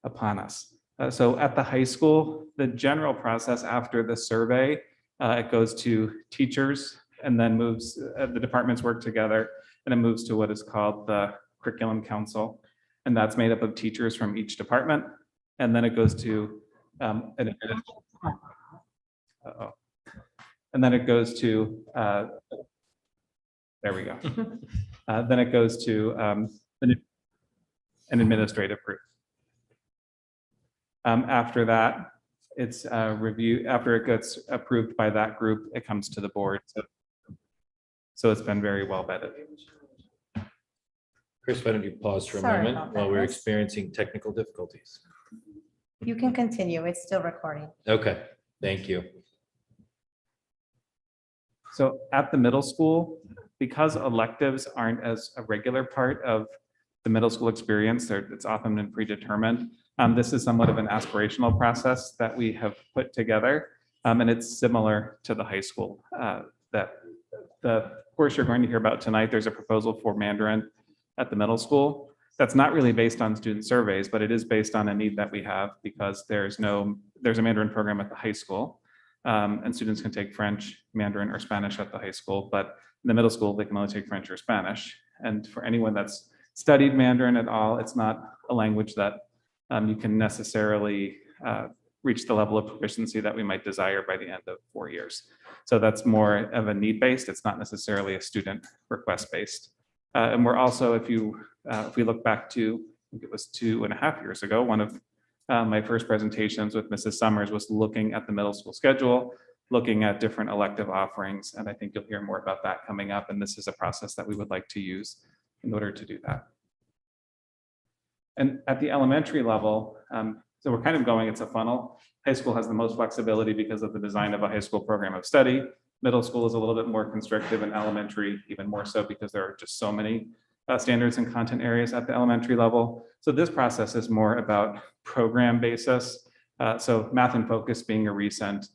upon us. So at the high school, the general process after the survey, it goes to teachers and then moves, the departments work together, and it moves to what is called the Curriculum Council. And that's made up of teachers from each department. And then it goes to uh-oh. And then it goes to, there we go. Then it goes to an administrative group. After that, it's review. After it gets approved by that group, it comes to the board. So it's been very well vetted. Chris, why don't you pause for a Sorry moment about while that, we're Liz. experiencing technical difficulties? You can continue. It's still recording. Okay, thank you. So at the middle school, because electives aren't as a regular part of the middle school experience, it's often been predetermined. This is somewhat of an aspirational process that we have put together, and it's similar to the high school. That the course you're going to hear about tonight, there's a proposal for Mandarin at the middle school. That's not really based on student surveys, but it is based on a need that we have because there's a Mandarin program at the high school. And students can take French, Mandarin, or Spanish at the high school, but in the middle school, they can only take French or Spanish. And for anyone that's studied Mandarin at all, it's not a language that you can necessarily reach the level of proficiency that we might desire by the end of 4 years. So that's more of a need-based. It's not necessarily a student request-based. And we're also, if we look back to, I think it was 2.5 years ago, one of my first presentations with Mrs. Summers was looking at the middle school schedule, looking at different elective offerings, and I think you'll hear more about that coming up. And this is a process that we would like to use in order to do that. And at the elementary level, so we're kind of going, it's a funnel. High school has the most flexibility because of the design of a high school program of study. Middle school is a little bit more constrictive, and elementary even more so because there are just so many standards and content areas at the elementary level. So this process is more about program basis. So Math in Focus being a recent,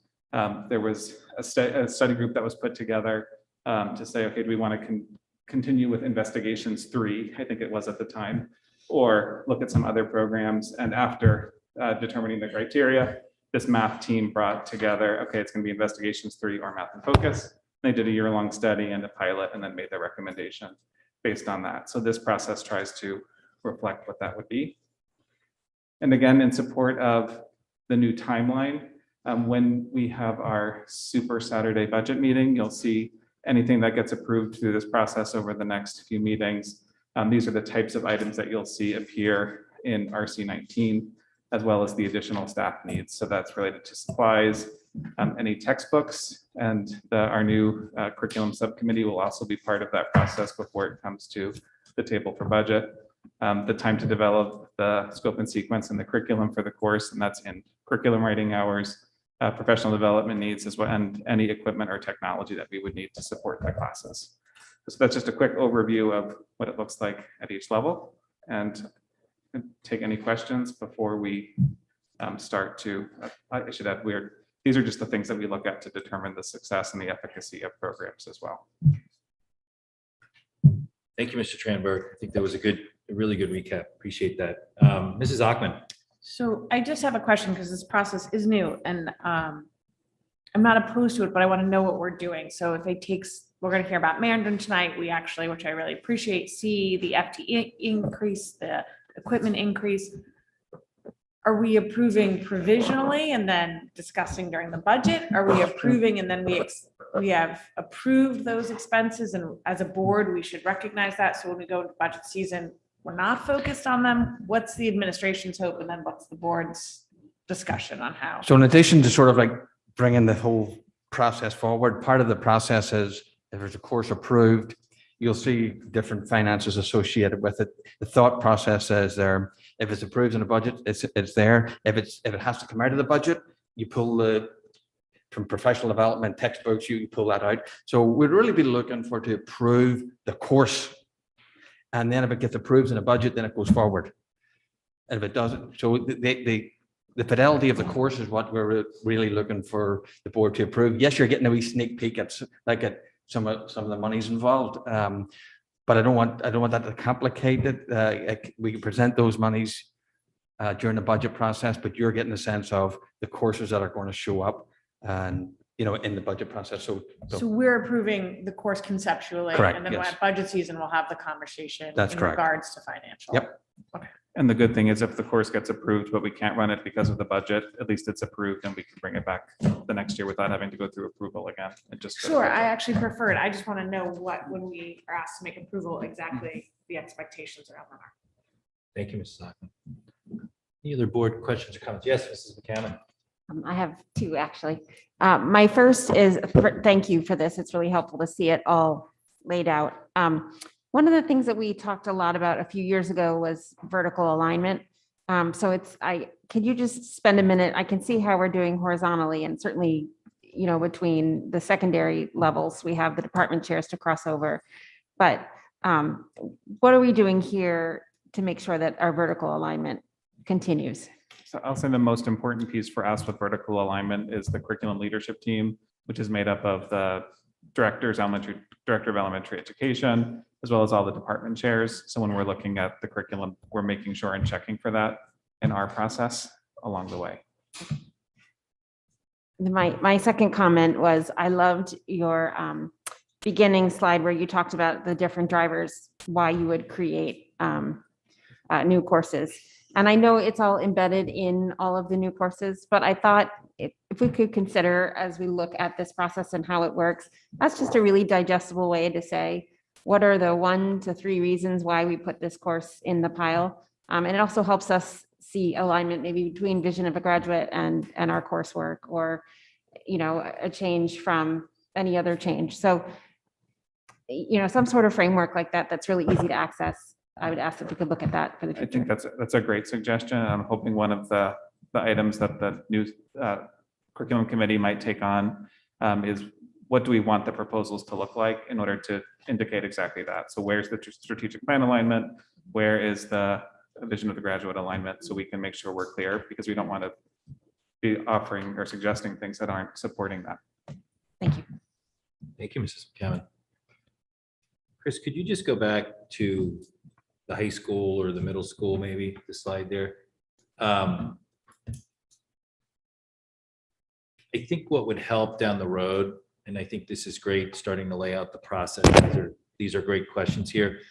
there was a study group that was put together to say, okay, do we want to continue with Investigations 3, I think it was at the time, or look at some other programs. And after determining the criteria, this math team brought together, okay, it's going to be Investigations 3 or Math in Focus. They did a year-long study and a pilot and then made their recommendation based on that. So this process tries to reflect what that would be. And again, in support of the new timeline, when we have our Super Saturday budget meeting, you'll see anything that gets approved through this process over the next few meetings. These are the types of items that you'll see appear in RC19, as well as the additional staff needs. So that's related to supplies, any textbooks, and our new curriculum subcommittee will also be part of that process before it comes to the table for budget. The time to develop the scope and sequence and the curriculum for the course, and that's in curriculum writing hours, professional development needs as well, and any equipment or technology that we would need to support the classes. So that's just a quick overview of what it looks like at each level, and take any questions before we start to, I should add, these are just the things that we look at to determine the success and the efficacy of programs as well. Thank you, Mr. Tranberg. I think that was a really good recap. Appreciate that. Mrs. Achman. So I just have a question because this process is new and I'm not opposed to it, but I want to know what we're doing. So if it takes, we're going to hear about Mandarin tonight. We actually, which I really appreciate, see the FTE increase, the equipment increase. Are we approving provisionally and then discussing during the budget? Are we approving and then we have approved those expenses, and as a board, we should recognize that. So when we go into budget season, we're not focused on them. What's the administration's hope? And then what's the board's discussion on how? So in addition to sort of like bringing the whole process forward, part of the process is if there's a course approved, you'll see different finances associated with it. The thought process is there, if it's approved in a budget, it's there. If it has to come out of the budget, you pull from professional development textbooks, you pull that out. So we'd really be looking to approve the course. And then if it gets approved in a budget, then it goes forward. And if it doesn't, so the fidelity of the course is what we're really looking for the board to approve. Yes, you're getting a wee sneak peek at some of the monies involved. But I don't want that to complicate it. We can present those monies during the budget process, but you're getting a sense of the courses that are going to show up and, in the budget process. So we're approving the course conceptually. Correct, And then yes. at budget season, we'll have the conversation That's in correct. regards to financial. Yep. Okay. And the good thing is if the course gets approved, but we can't run it because of the budget, at least it's approved and we can bring it back the next year without having to go through approval again. It just. Sure, I actually prefer it. I just want to know what, when we are asked to make approval, exactly the expectations around that are. Thank you, Mrs. Hockman. Any other board questions or comments? Yes, Mrs. McCammon. I have two, actually. My first is, thank you for this. It's really helpful to see it all laid out. One of the things that we talked a lot about a few years ago was vertical alignment. So could you just spend a minute? I can see how we're doing horizontally, and certainly, between the secondary levels, we have the department chairs to cross over. But what are we doing here to make sure that our vertical alignment continues? So I'll say the most important piece for us with vertical alignment is the curriculum leadership team, which is made up of the director of elementary education, as well as all the department chairs. So when we're looking at the curriculum, we're making sure and checking for that in our process along the way. My second comment was, I loved your beginning slide where you talked about the different drivers, why you would create new courses. And I know it's all embedded in all of the new courses, but I thought if we could consider, as we look at this process and how it works, that's just a really digestible way to say, what are the 1 to 3 reasons why we put this course in the pile? And it also helps us see alignment maybe between vision of a graduate and our coursework, or, a change from any other change. So, some sort of framework like that, that's really easy to access. I would ask if we could look at that for the I future. think that's a great suggestion. I'm hoping one of the items that the new curriculum committee might take on is, what do we want the proposals to look like in order to indicate exactly that? So where's the strategic plan alignment? Where is the vision of the graduate alignment? So we can make sure we're clear, because we don't want to be offering or suggesting things that aren't supporting that. Thank you. Thank you, Mrs. McCammon. Chris, could you just go back to the high school or the middle school, maybe the slide there? I think what would help down the road, and I think this is great, starting to lay out the process. These are great questions here.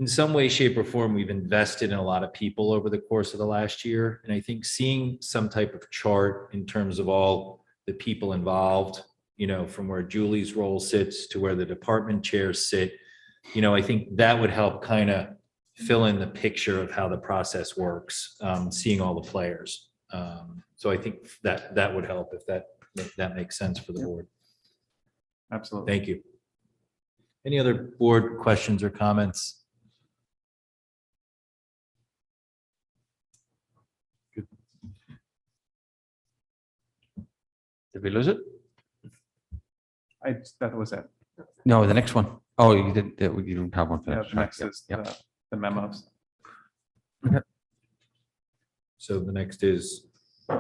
In some way, shape, or form, we've invested in a lot of people over the course of the last year. And I think seeing some type of chart in terms of all the people involved, from where Julie's role sits to where the department chairs sit, I think that would help kind of fill in the picture of how the process works, seeing all the players. So I think that would help, if that makes sense for the board. Absolutely. Thank you. Any other board questions or comments? Good. Did we lose it? That was it. No, the next one. Oh, you didn't have one Yeah, finished. the next is Yep. the memos, So the next is,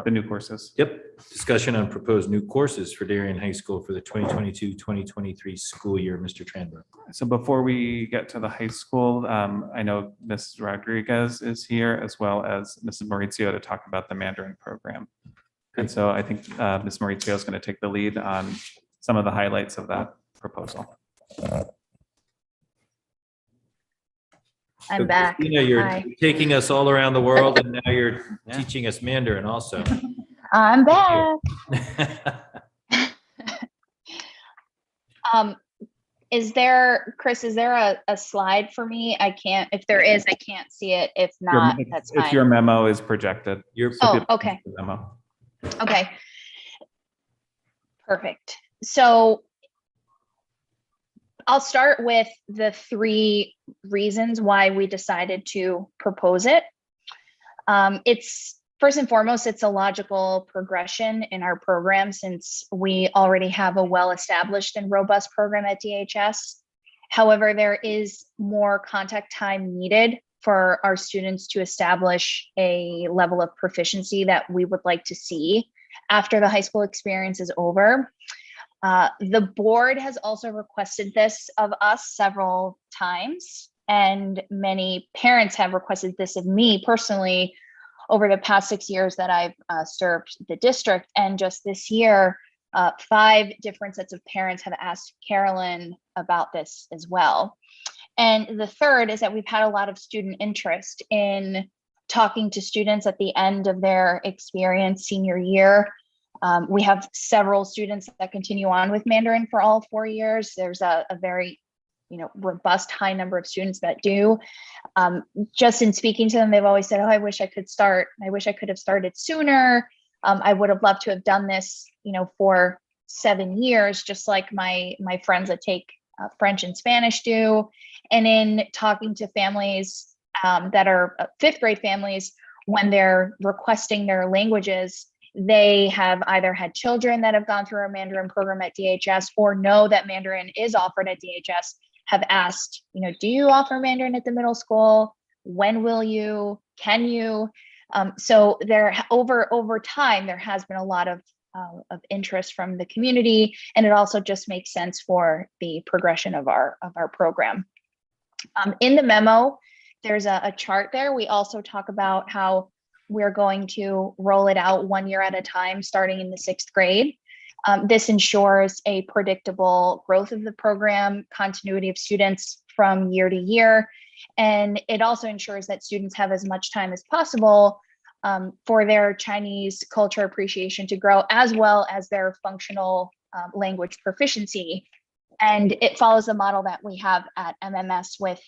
the new courses. yep, discussion on proposed new courses for Darien High School for the 2022-2023 school year. Mr. Tranbrook. So before we get to the high school, I know Mrs. Rodriguez is here, as well as Mrs. Maurizio, to talk about the Mandarin program. And so I think Ms. Maurizio is going to take the lead on some of the highlights of that proposal. I'm back. Christina, you're Hi. taking us all around the world, and now you're teaching us Mandarin also. I'm back. Chris, is there a slide for me? If there is, I can't see it. If not, that's If your fine. memo is projected. Oh, okay. The memo. Okay. Perfect. So I'll start with the 3 reasons why we decided to propose it. It's first and foremost, it's a logical progression in our program, since we already have a well-established and robust program at DHS. However, there is more contact time needed for our students to establish a level of proficiency that we would like to see after the high school experience is over. The board has also requested this of us several times, and many parents have requested this of me personally over the past 6 years that I've served the district. And just this year, 5 different sets of parents have asked Carolyn about this as well. And the third is that we've had a lot of student interest in talking to students at the end of their experience senior year. We have several students that continue on with Mandarin for all 4 years. There's a very, robust high number of students that do. Just in speaking to them, they've always said, "Oh, I wish I could start. I wish I could have started sooner. I would have loved to have done this, for 7 years, just like my friends that take French and Spanish do." And in talking to families that are fifth grade families, when they're requesting their languages, they have either had children that have gone through a Mandarin program at DHS or know that Mandarin is offered at DHS, have asked, do you offer Mandarin at the middle school? When will you? Can you? So there, over time, there has been a lot of interest from the community, and it also just makes sense for the progression of our program. In the memo, there's a chart there. We also talk about how we're going to roll it out 1 year at a time, starting in the 6th grade. This ensures a predictable growth of the program, continuity of students from year to year, and it also ensures that students have as much time as possible for their Chinese culture appreciation to grow, as well as their functional language proficiency. And it follows the model that we have at MMS with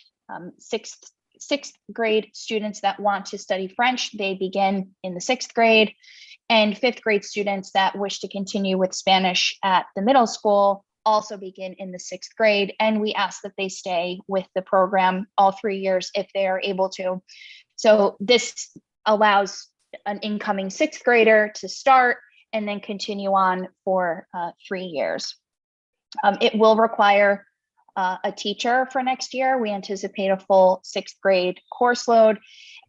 sixth grade students that want to study French. They begin in the 6th grade, and 5th grade students that wish to continue with Spanish at the middle school also begin in the 6th grade. And we ask that they stay with the program all 3 years if they are able to. So this allows an incoming 6th grader to start and then continue on for 3 years. It will require a teacher for next year. We anticipate a full 6th grade course load,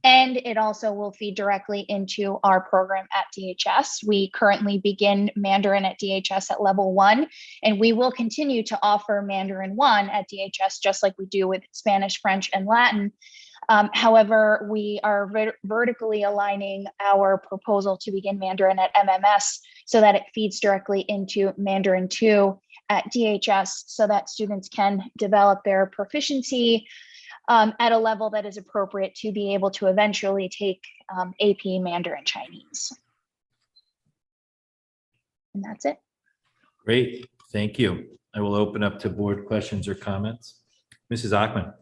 and it also will feed directly into our program at DHS. We currently begin Mandarin at DHS at level 1, and we will continue to offer Mandarin 1 at DHS, just like we do with Spanish, French, and Latin. However, we are vertically aligning our proposal to begin Mandarin at MMS so that it feeds directly into Mandarin 2 at DHS, so that students can develop their proficiency at a level that is appropriate to be able to eventually take AP Mandarin Chinese. And that's it. Great, thank you. I will open up to board questions or comments. Mrs. Ackman.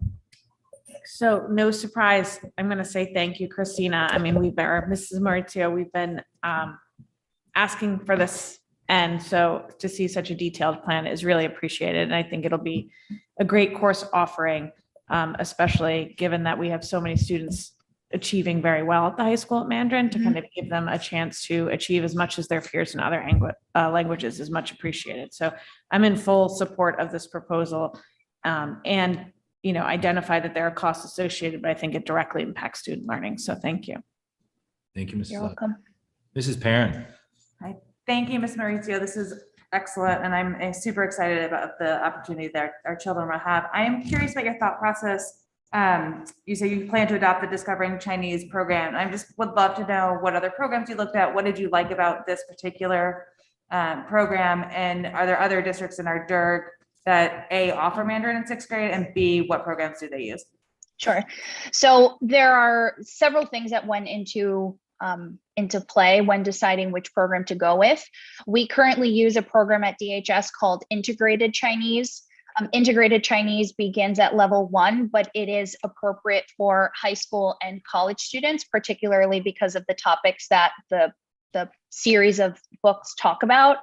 So no surprise, I'm going to say thank you, Christina. I mean, Mrs. Maurizio, we've been asking for this. And so to see such a detailed plan is really appreciated. And I think it'll be a great course offering, especially given that we have so many students achieving very well at the high school at Mandarin, to kind of give them a chance to achieve as much as their peers in other languages is much appreciated. So I'm in full support of this proposal, and identify that there are costs associated, but I think it directly impacts student learning. So thank you. Thank you, Mrs. You're welcome. Mrs. Perrin. Thank you, Ms. Maurizio. This is excellent, and I'm super excited about the opportunity that our children will have. I am curious about your thought process. You say you plan to adopt the Discovering Chinese program. I just would love to know what other programs you looked at. What did you like about this particular program? And are there other districts in our DIRG that A, offer Mandarin in 6th grade, and B, what programs do they use? Sure. So there are several things that went into play when deciding which program to go with. We currently use a program at DHS called Integrated Chinese. Integrated Chinese begins at level 1, but it is appropriate for high school and college students, particularly because of the topics that the series of books talk about.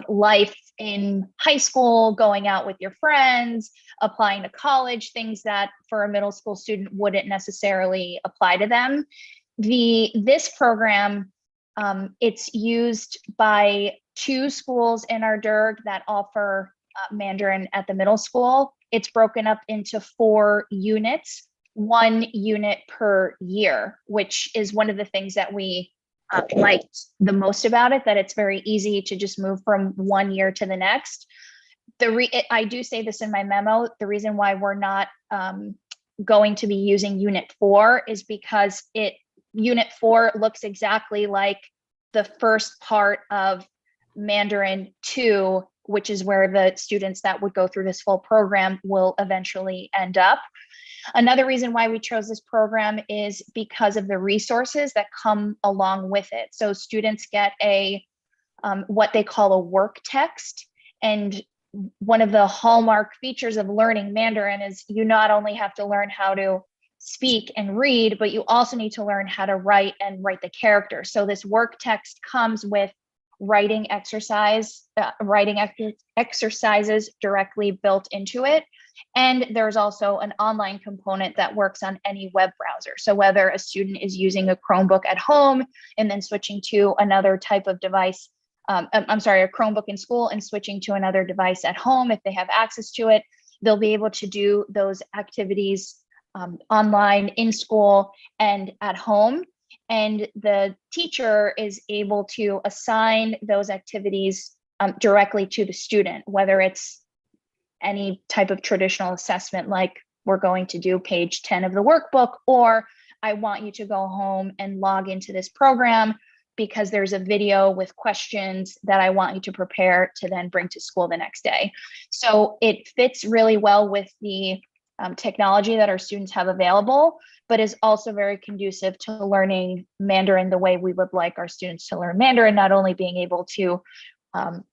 Life in high school, going out with your friends, applying to college, things that for a middle school student wouldn't necessarily apply to them. This program, it's used by 2 schools in our DIRG that offer Mandarin at the middle school. It's broken up into 4 units, 1 unit per year, which is one of the things that we liked the most about it, that it's very easy to just move from 1 year to the next. I do say this in my memo, the reason why we're not going to be using unit 4 is because unit 4 looks exactly like the first part of Mandarin 2 which is where the students that would go through this full program will eventually end up. Another reason why we chose this program is because of the resources that come along with it. So students get what they call a work text. And one of the hallmark features of learning Mandarin is you not only have to learn how to speak and read, but you also need to learn how to write and write the characters. So this work text comes with writing exercises directly built into it. And there's also an online component that works on any web browser. So whether a student is using a Chromebook at home and then switching to another type of device, a Chromebook in school and switching to another device at home, if they have access to it, they'll be able to do those activities online, in school, and at home. And the teacher is able to assign those activities directly to the student, whether it's any type of traditional assessment, like we're going to do page 10 of the workbook, or I want you to go home and log into this program because there's a video with questions that I want you to prepare to then bring to school the next day. So it fits really well with the technology that our students have available, but is also very conducive to learning Mandarin the way we would like our students to learn Mandarin, not only being able to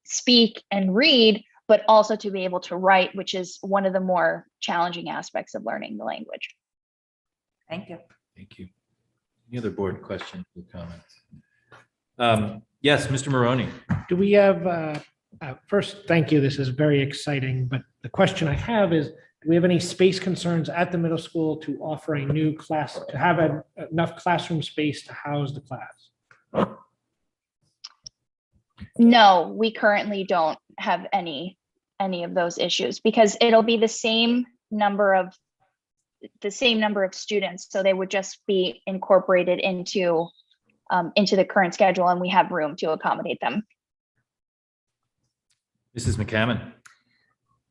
speak and read, but also to be able to write, which is one of the more challenging aspects of learning the language. Thank you. Thank you. Any other board questions or comments? Yes, Mr. Maroney. Do we have, first, thank you. This is very exciting. But the question I have is, do we have any space concerns at the middle school to offer a new class, to have enough classroom space to house the class? No, we currently don't have any of those issues because it'll be the same number of students. So they would just be incorporated into the current schedule, and we have room to accommodate them. Mrs. McCammon.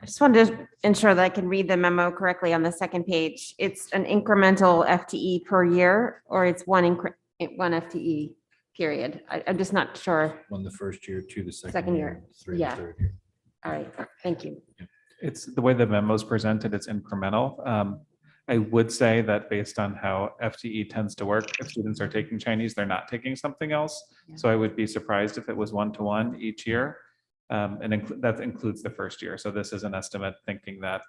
I just wanted to ensure that I can read the memo correctly on the second page. It's an incremental FTE per year, or it's one FTE period. I'm just not sure. One the first year, two the second Second year, year. three the Yeah. third year. All right, thank you. It's the way the memo is presented, it's incremental. I would say that based on how FTE tends to work, if students are taking Chinese, they're not taking something else. So I would be surprised if it was 1-to-1 each year. That includes the first year. So this is an estimate thinking that,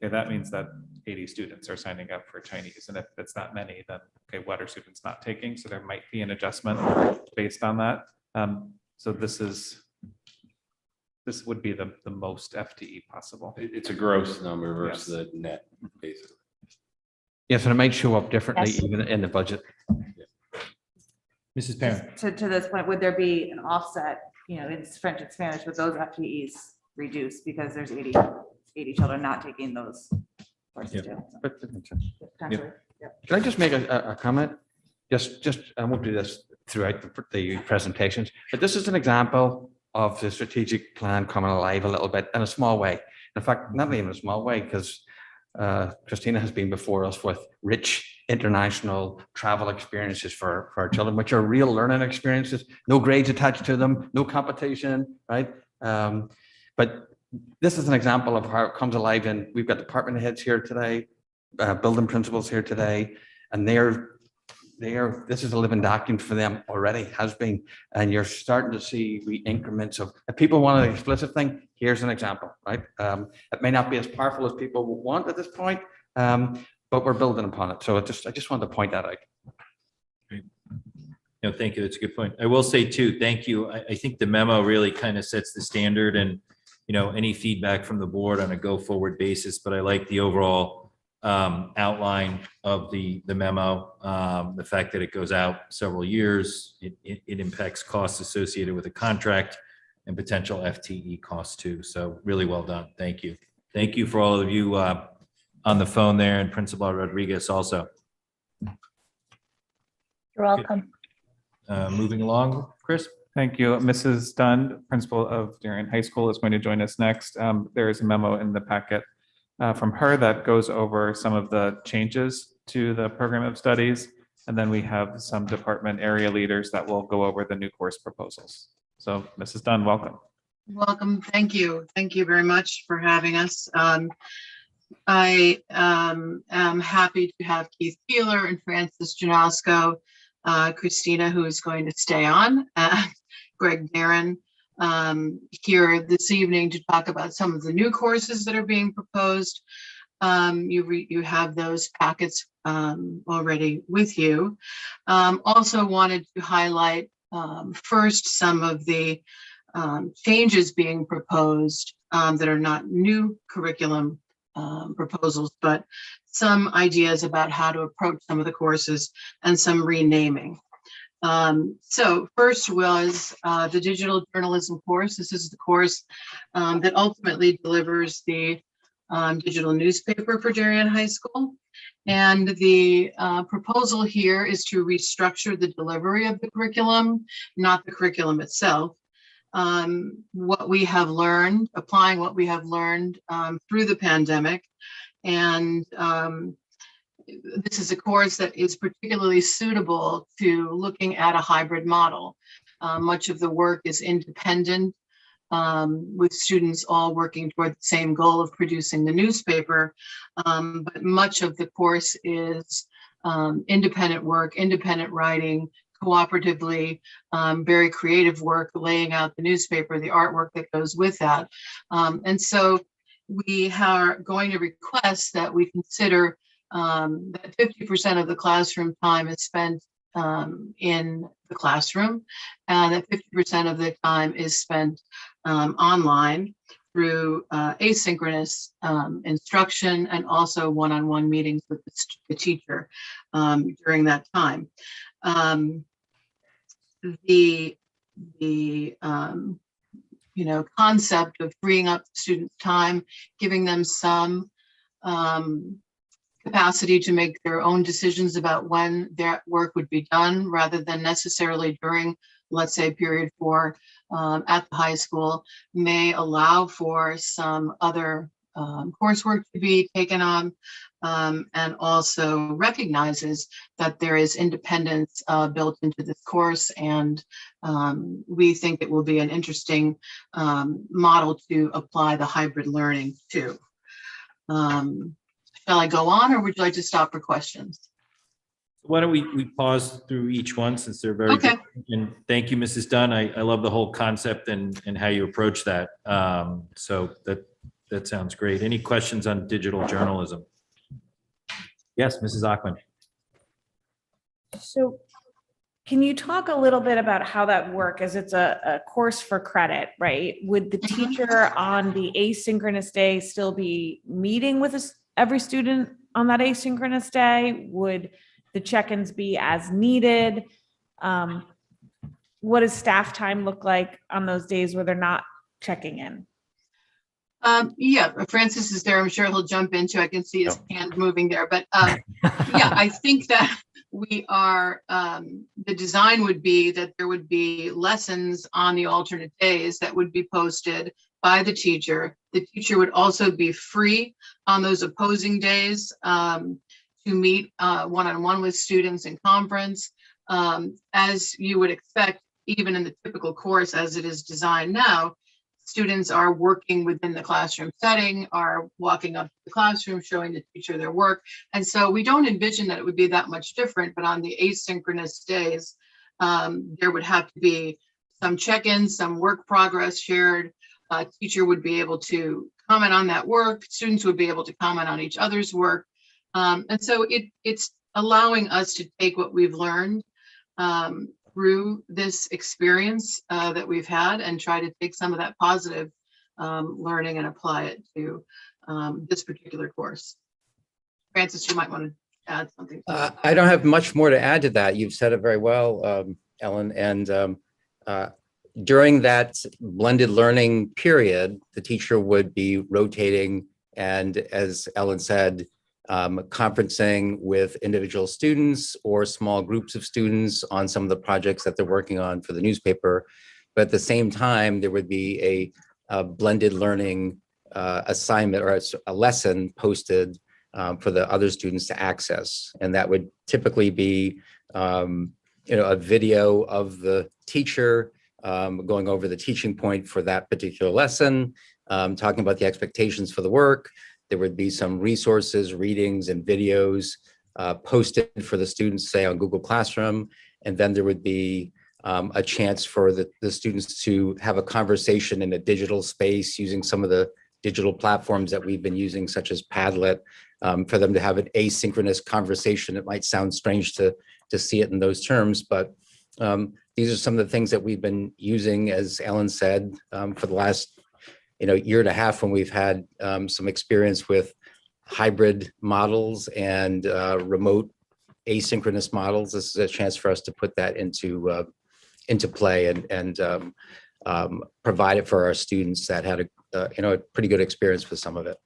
okay, that means that 80 students are signing up for Chinese. And if it's that many, then, okay, what are students not taking? So there might be an adjustment based on that. So this would be the most FTE possible. It's a gross number versus the net, basically. Yes, and it might show up differently Yes. even in the budget. Mrs. Parent. To this point, would there be an offset, in French and Spanish with those FTEs reduced because there's 80 children not taking those courses too? Potentially. Yep. Can I just make a comment? I won't do this throughout the presentations, but this is an example of the strategic plan coming alive a little bit in a small way. In fact, not even a small way, because Christina has been before us with rich international travel experiences for our children, which are real learning experiences, no grades attached to them, no competition, right? But this is an example of how it comes alive, and we've got department heads here today, building principals here today, and this is a living document for them already, has been, and you're starting to see increments of, if people want an explicit thing, here's an example, right? It may not be as powerful as people want at this point, but we're building upon it. So I just wanted to point that out. Great. No, thank you. That's a good point. I will say too, thank you. I think the memo really kind of sets the standard and, any feedback from the board on a go forward basis, but I like the overall outline of the memo, the fact that it goes out several years, it impacts costs associated with a contract and potential FTE costs too. So really well done. Thank you. Thank you for all of you on the phone there, and Principal Rodriguez also. You're welcome. Moving along, Chris. Thank you. Mrs. Dunn, Principal of Darien High School, is going to join us next. There is a memo in the packet from her that goes over some of the changes to the program of studies. And then we have some department area leaders that will go over the new course proposals. So Mrs. Dunn, welcome. Welcome. Thank you. Thank you very much for having us. I am happy to have Keith Keeler and Francis Janowsko, Christina, who is going to stay on, Greg Darren, here this evening to talk about some of the new courses that are being proposed. You have those packets already with you. Also wanted to highlight first some of the changes being proposed that are not new curriculum proposals, but some ideas about how to approach some of the courses and some renaming. So first was the digital journalism course. This is the course that ultimately delivers the digital newspaper for Darien High School. And the proposal here is to restructure the delivery of the curriculum, not the curriculum itself. What we have learned, applying what we have learned through the pandemic. And this is a course that is particularly suitable to looking at a hybrid model. Much of the work is independent, with students all working toward the same goal of producing the newspaper. But much of the course is independent work, independent writing, cooperatively, very creative work, laying out the newspaper, the artwork that goes with that. And so we are going to request that we consider that 50% of the classroom time is spent in the classroom, and that 50% of the time is spent online through asynchronous instruction and also one-on-one meetings with the teacher during that time. The concept of freeing up students' time, giving them some capacity to make their own decisions about when their work would be done, rather than necessarily during, let's say, period 4 at the high school, may allow for some other coursework to be taken on, and also recognizes that there is independence built into this course. And we think it will be an interesting model to apply the hybrid learning to. Shall I go on, or would you like to stop for questions? Why don't we pause through each one, since they're very Okay. different. And thank you, Mrs. Dunn. I love the whole concept and how you approach that. So that sounds great. Any questions on digital journalism? Yes, Mrs. Ackman. So can you talk a little bit about how that works, as it's a course for credit, right? Would the teacher on the asynchronous day still be meeting with every student on that asynchronous day? Would the check-ins be as needed? What does staff time look like on those days where they're not checking in? Yeah, Francis is there. I'm sure he'll jump into. I can see his hand moving there, but yeah, I think that we are. The design would be that there would be lessons on the alternate days that would be posted by the teacher. The teacher would also be free on those opposing days to meet one-on-one with students in conference, as you would expect, even in the typical course as it is designed now. Students are working within the classroom setting, are walking up to the classroom, showing the teacher their work. And so we don't envision that it would be that much different, but on the asynchronous days, there would have to be some check-ins, some work progress shared. Teacher would be able to comment on that work. Students would be able to comment on each other's work. And so it's allowing us to take what we've learned through this experience that we've had, and try to take some of that positive learning and apply it to this particular course. Francis, you might want to add something. I don't have much more to add to that. You've said it very well, Ellen. And during that blended learning period, the teacher would be rotating and, as Ellen said, conferencing with individual students or small groups of students on some of the projects that they're working on for the newspaper. But at the same time, there would be a blended learning assignment or a lesson posted for the other students to access. And that would typically be a video of the teacher going over the teaching point for that particular lesson, talking about the expectations for the work. There would be some resources, readings, and videos posted for the students, say on Google Classroom. And then there would be a chance for the students to have a conversation in a digital space using some of the digital platforms that we've been using, such as Padlet, for them to have an asynchronous conversation. It might sound strange to see it in those terms, but these are some of the things that we've been using, as Ellen said, for the last year and a half, when we've had some experience with hybrid models and remote asynchronous models. This is a chance for us to put that into play and provide it for our students that had a pretty good experience with some of it.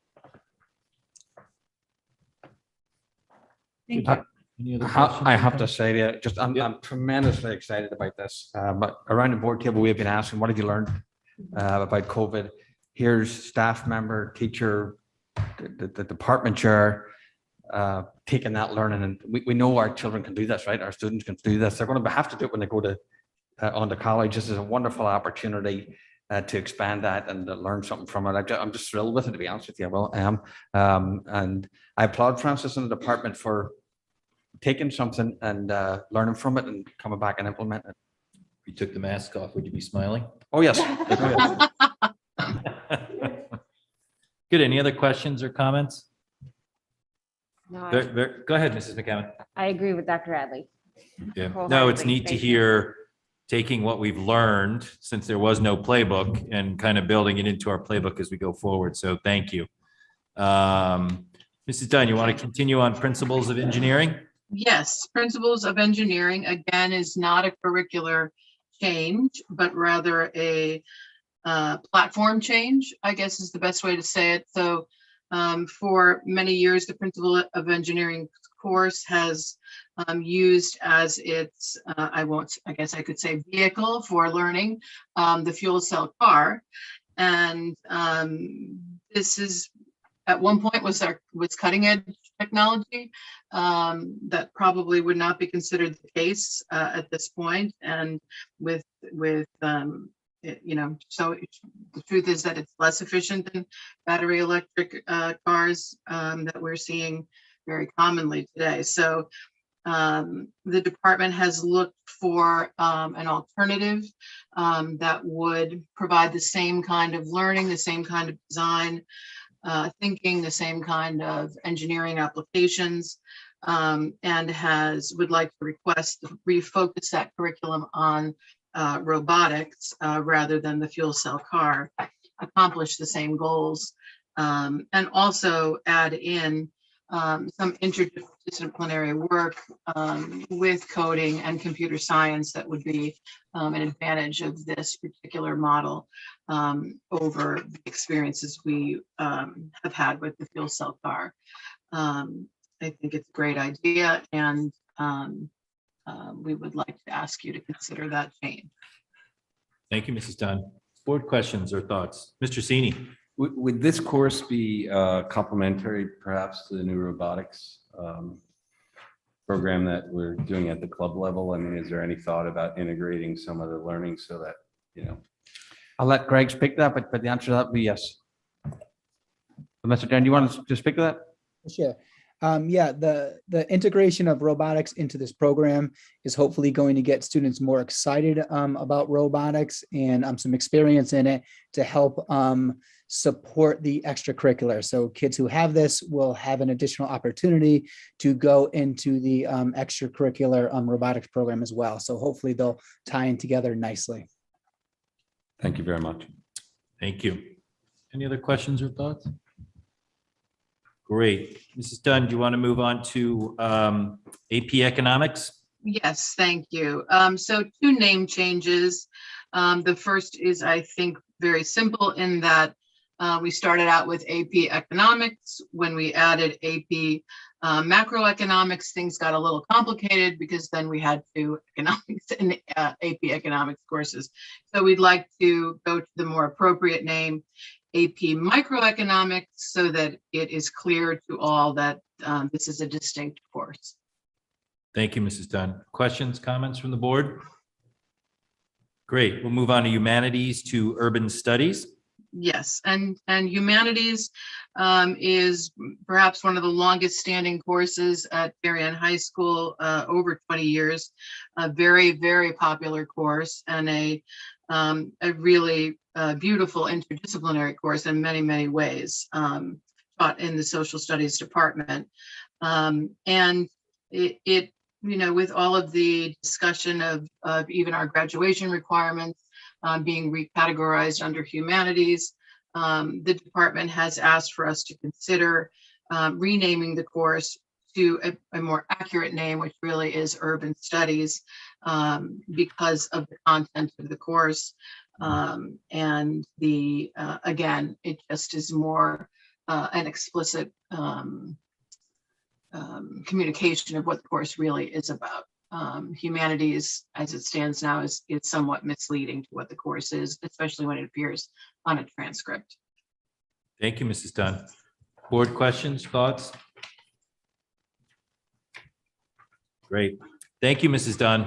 Thank you. Any other questions? I have to say that just I'm tremendously excited about this. But around the board table, we have been asking, what have you learned about COVID? Here's staff member, teacher, the department chair taking that learning, and we know our children can do this, right? Our students can do this. They're going to have to do it when they go to on to college. This is a wonderful opportunity to expand that and to learn something from it. I'm just thrilled with it, to be honest with you. Well, I am. And I applaud Francis and the department for taking something and learning from it and coming back and implementing it. If you took the mask off, would you be smiling? Oh, yes. Oh, yes. Good. Any other questions or comments? No, Go ahead, Mrs. McCammon. I agree with Dr. Adley. Yeah. No, it's Wholeheartedly. neat to Thank you. hear taking what we've learned, since there was no playbook, and kind of building it into our playbook as we go forward. So thank you. Mrs. Dunn, you want to continue on principles of engineering? Yes, Principles of Engineering, again, is not a curricular change, but rather a platform change, I guess is the best way to say it. So for many years, the Principle of Engineering course has used as its, I guess I could say, vehicle for learning the fuel cell car. And this is, at one point, was cutting edge technology that probably would not be considered the case at this point. And with so the truth is that it's less efficient than battery electric cars that we're seeing very commonly today. So the department has looked for an alternative that would provide the same kind of learning, the same kind of design thinking, the same kind of engineering applications, and would like to request to refocus that curriculum on robotics rather than the fuel cell car, accomplish the same goals, and also add in some interdisciplinary work with coding and computer science that would be an advantage of this particular model over the experiences we have had with the fuel cell car. I think it's a great idea, and we would like to ask you to consider that change. Thank you, Mrs. Dunn. Board questions or thoughts? Mr. Sini. Would this course be complementary perhaps to the new robotics program that we're doing at the club level? I mean, is there any thought about integrating some of the learning so that, I'll let Greg speak to that, but the answer to that would be yes. Mr. Dan, do you want to speak to that? Sure. Yeah, the integration of robotics into this program is hopefully going to get students more excited about robotics and some experience in it to help support the extracurricular. So kids who have this will have an additional opportunity to go into the extracurricular robotics program as well. So hopefully they'll tie in together nicely. Thank you very much. Thank you. Any other questions or thoughts? Great. Mrs. Dunn, do you want to move on to AP Economics? Yes, thank you. So 2 name changes. The first is, I think, very simple in that we started out with AP Economics. When we added AP Macroeconomics, things got a little complicated because then we had 2 economics and AP Economics courses. So we'd like to go to the more appropriate name, AP Microeconomics, so that it is clear to all that this is a distinct course. Thank you, Mrs. Dunn. Questions, comments from the board? Great. We'll move on to humanities to urban studies. Yes, and humanities is perhaps one of the longest standing courses at Darien High School, over 20 years. A very, very popular course and a really beautiful interdisciplinary course in many, many ways, taught in the social studies department. And it, you know, with all of the discussion of even our graduation requirements being recategorized under humanities, the department has asked for us to consider renaming the course to a more accurate name, which really is urban studies, because of the content of the course. And the again, it just is more an explicit communication of what the course really is about. Humanities, as it stands now, is somewhat misleading to what the course is, especially when it appears on a transcript. Thank you, Mrs. Dunn. Board questions, thoughts? Great. Thank you, Mrs. Dunn.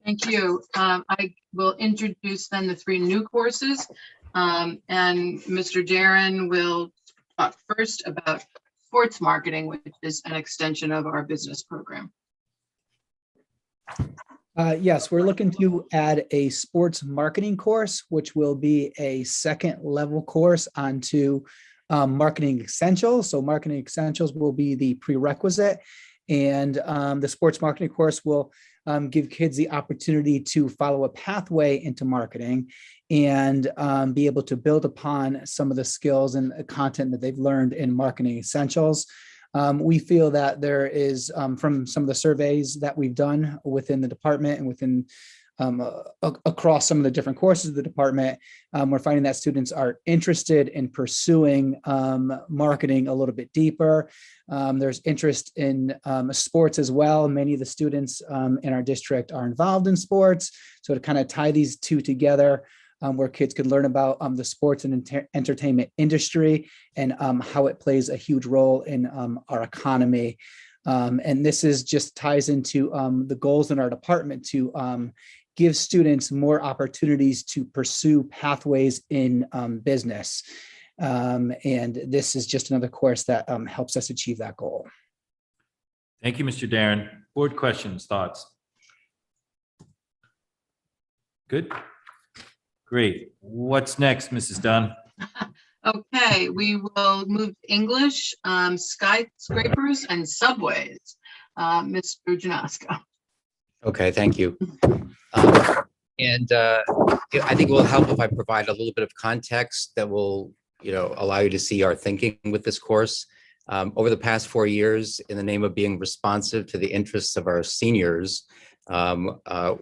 Thank you. I will introduce then the three new courses, and Mr. Darren will talk first about sports marketing, which is an extension of our business program. Yes, we're looking to add a sports marketing course, which will be a second level course onto marketing essentials. So marketing essentials will be the prerequisite, and the sports marketing course will give kids the opportunity to follow a pathway into marketing and be able to build upon some of the skills and content that they've learned in marketing essentials. We feel that there is, from some of the surveys that we've done within the department and within across some of the different courses of the department, we're finding that students are interested in pursuing marketing a little bit deeper. There's interest in sports as well. Many of the students in our district are involved in sports. So to kind of tie these two together, where kids could learn about the sports and entertainment industry and how it plays a huge role in our economy. And this is just ties into the goals in our department to give students more opportunities to pursue pathways in business. And this is just another course that helps us achieve that goal. Thank you, Mr. Darren. Board questions, thoughts? Good. Great. What's next, Mrs. Dunn? Okay, we will move to English, skyscrapers and subways. Mr. Janosko. Okay, thank you. And I think it will help if I provide a little bit of context that will, allow you to see our thinking with this course. Over the past 4 years, in the name of being responsive to the interests of our seniors,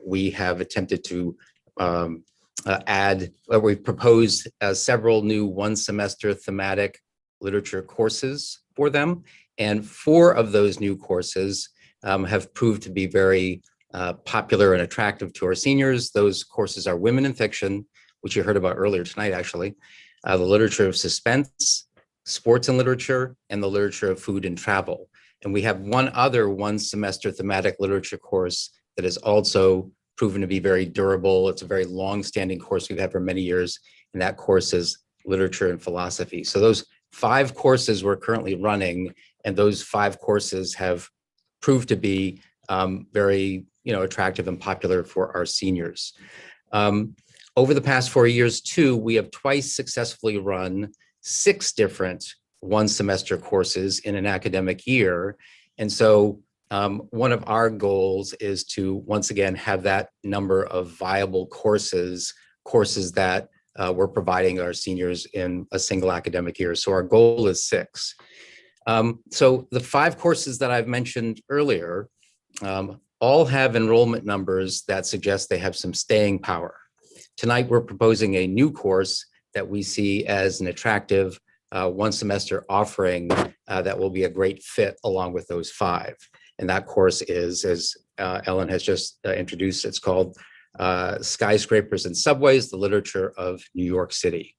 we have attempted to we've proposed several new one-semester thematic literature courses for them. And 4 of those new courses have proved to be very popular and attractive to our seniors. Those courses are Women in Fiction, which you heard about earlier tonight, actually, the Literature of Suspense, Sports and Literature, and the Literature of Food and Travel. And we have one other one-semester thematic literature course that is also proven to be very durable. It's a very long-standing course we've had for many years, and that course is Literature and Philosophy. So those 5 courses we're currently running, and those 5 courses have proved to be very attractive and popular for our seniors. Over the past 4 years, too, we have twice successfully run 6 different one-semester courses in an academic year. And so one of our goals is to, once again, have that number of viable courses that we're providing our seniors in a single academic year. So our goal is 6. So the 5 courses that I've mentioned earlier all have enrollment numbers that suggest they have some staying power. Tonight, we're proposing a new course that we see as an attractive one-semester offering that will be a great fit along with those 5. And that course is, as Ellen has just introduced, it's called Skyscrapers and Subways, the Literature of New York City.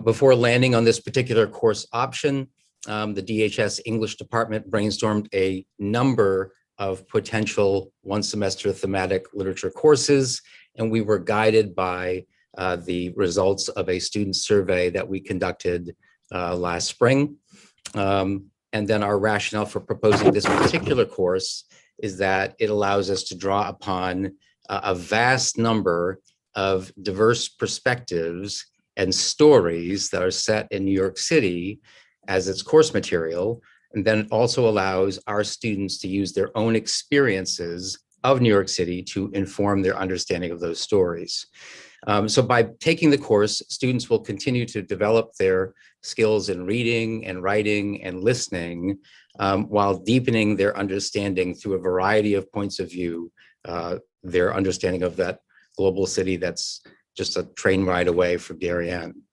Before landing on this particular course option, the DHS English department brainstormed a number of potential one-semester thematic literature courses, and we were guided by the results of a student survey that we conducted last spring. And then our rationale for proposing this particular course is that it allows us to draw upon a vast number of diverse perspectives and stories that are set in New York City as its course material. And then it also allows our students to use their own experiences of New York City to inform their understanding of those stories. So by taking the course, students will continue to develop their skills in reading and writing and listening, while deepening their understanding through a variety of points of view, their understanding of that global city that's just a train ride away from Darien.